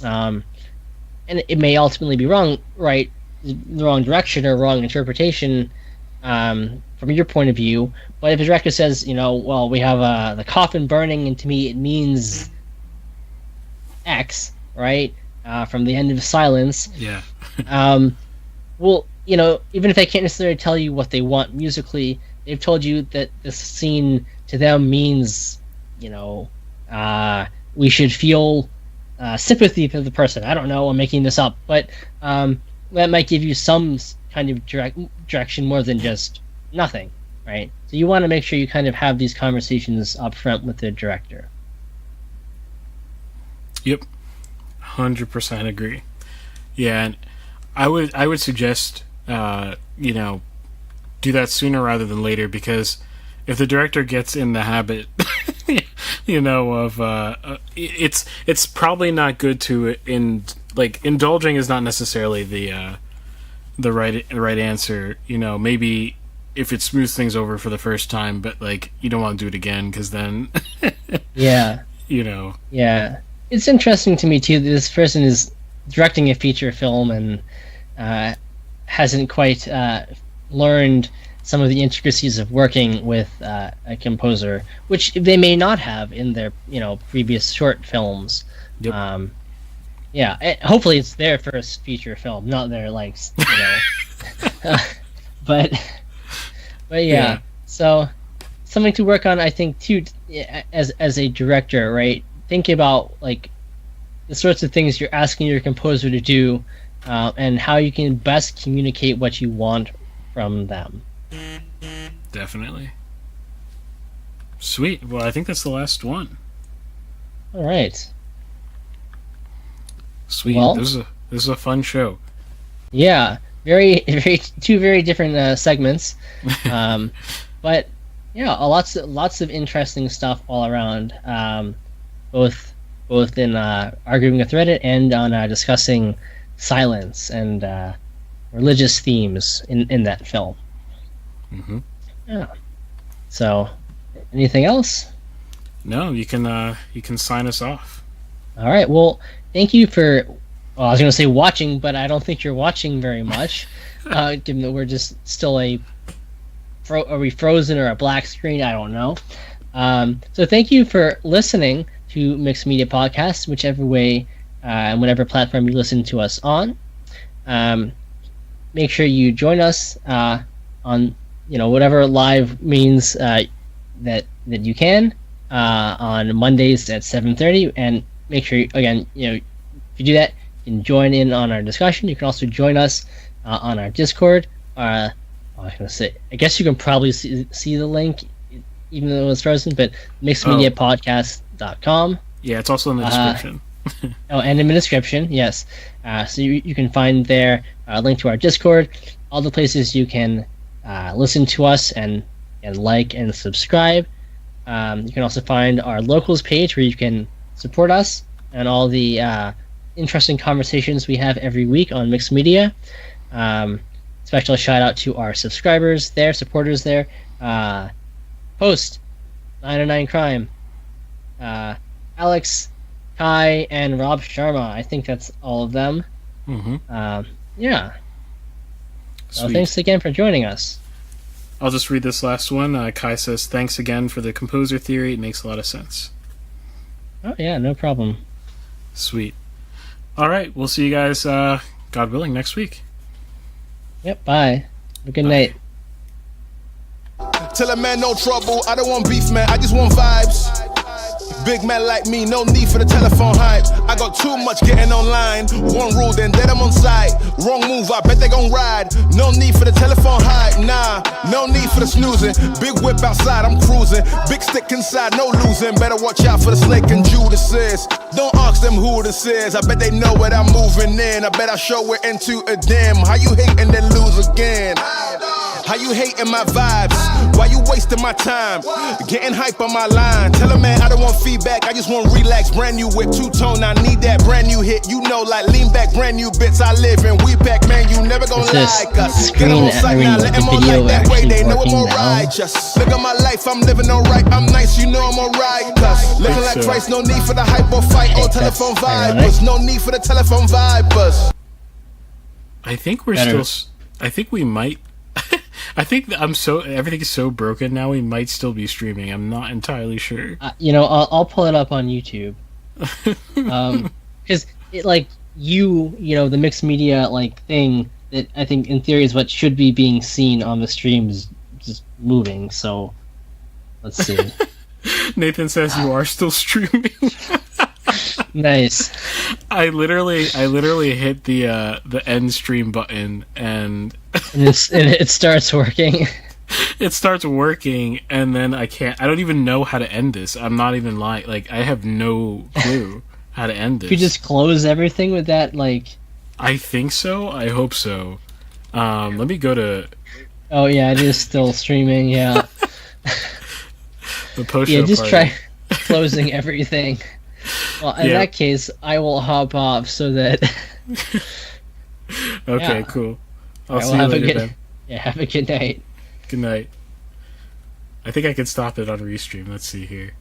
B: and it may ultimately be wrong, right? The wrong direction or wrong interpretation from your point of view. But if the director says, we have the coffin burning, and to me it means X, right? From the end of Silence.
A: Yeah.
B: Even if they can't necessarily tell you what they want musically, they've told you that this scene to them means, we should feel sympathy for the person. I don't know, I'm making this up, but that might give you some kind of direction more than just nothing, right? So you want to make sure you kind of have these conversations up front with the director.
A: Yep, 100% agree. Yeah, and I would suggest do that sooner rather than later, because if the director gets in the habit, of it's probably not good to indulging is not necessarily the right answer. Maybe if it smooths things over for the first time, but you don't want to do it again, because then
B: Yeah, it's interesting to me too that this person is directing a feature film and hasn't quite learned some of the intricacies of working with a composer, which they may not have in their previous short films.
A: Yep.
B: Hopefully it's their first feature film, not their but yeah. So something to work on, I think, too, as a director, right? Think about the sorts of things you're asking your composer to do, and how you can best communicate what you want from them.
A: Definitely. Sweet. Well, I think that's the last one.
B: All right.
A: Sweet.
B: Well,
A: this is a fun show.
B: Yeah, two very different segments, but yeah, lots of interesting stuff all around. Both in arguing with Reddit and on discussing silence and religious themes in that film.
A: Mm-hmm.
B: Yeah. So, anything else?
A: No, you can sign us off.
B: All right. Well, thank you for. Well, I was going to say watching, but I don't think you're watching very much, given that we're just still are we frozen or a black screen? I don't know. So thank you for listening to Mixed Media Podcast, whichever way and whatever platform you listen to us on. Make sure you join us on whatever live means that you can on Mondays at 7:30, and make sure again if you do that, you can join in on our discussion. You can also join us on our Discord. I was gonna say, I guess you can probably see the link even though it was frozen, but Mixed Media Podcast thematic.com.
A: Yeah, it's also in the description.
B: Oh, and in the description, yes. So you can find there a link to our Discord, all the places you can listen to us and like and subscribe. You can also find our locals page where you can support us and all the interesting conversations we have every week on Mixed Media. Special shout out to our subscribers there, supporters there. Post, 909 Crime, Alex, Kai, and Rob Sharma. I think that's all of them. Yeah. So thanks again for joining us.
A: I'll just read this last one. Kai says, thanks again for the composer theory. It makes a lot of sense.
B: Oh, yeah, no problem.
A: Sweet. All right, we'll see you guys, God willing, next week.
B: Yep, bye. Have a good night.
D: Tell a man no trouble, I don't want beef, man, I just want vibes. Big man like me, no need for the telephone hype. I got too much getting online. One rule, then I'm on site. Wrong move, I bet they gon' ride. No need for the telephone hype, nah. No need for the snoozing. Big whip outside, I'm cruising. Big stick inside, no losing. Better watch out for the snake and Judas is. Don't ask them who this is. I bet they know what I'm moving in. I bet I show it into a dim. How you hate and then lose again? How you hating my vibes? Why you wasting my time? Getting hype on my line. Tell a man I don't want feedback, I just want relax. Brand new whip, two-tone, I need that brand new hit. You know, like lean back, brand new bits I live in. We back, man, you never gon' like us. Get them on sight now, let them on like that way. They know I'm alright, just look at my life, I'm living alright. I'm nice, you know I'm alright. Cause looking like Christ, no need for the hype or fight or telephone vibers. No need for the telephone vibers.
A: I think we're still... I think we might... I think that everything is so broken now. We might still be streaming. I'm not entirely sure.
B: I'll pull it up on YouTube. Because it the mixed media thing that I think in theory is what should be being seen on the stream is just moving. So let's see.
A: Nathan says you are still streaming.
B: Nice.
A: I literally hit the end stream button and
B: it starts working.
A: It starts working and then I don't even know how to end this. I'm not even lying. I have no clue how to end this.
B: You just close everything with that
A: I think so. I hope so. Let me go to...
B: Oh yeah, it is still streaming, yeah.
A: The post-show
B: Yeah, just
A: party.
B: try closing everything. Well, in that case, I will hop off so that...
A: Okay, cool. I'll
B: right,
A: see you later then.
B: Yeah, have a good night.
A: Good night. I think I can stop it on Restream. Let's see here.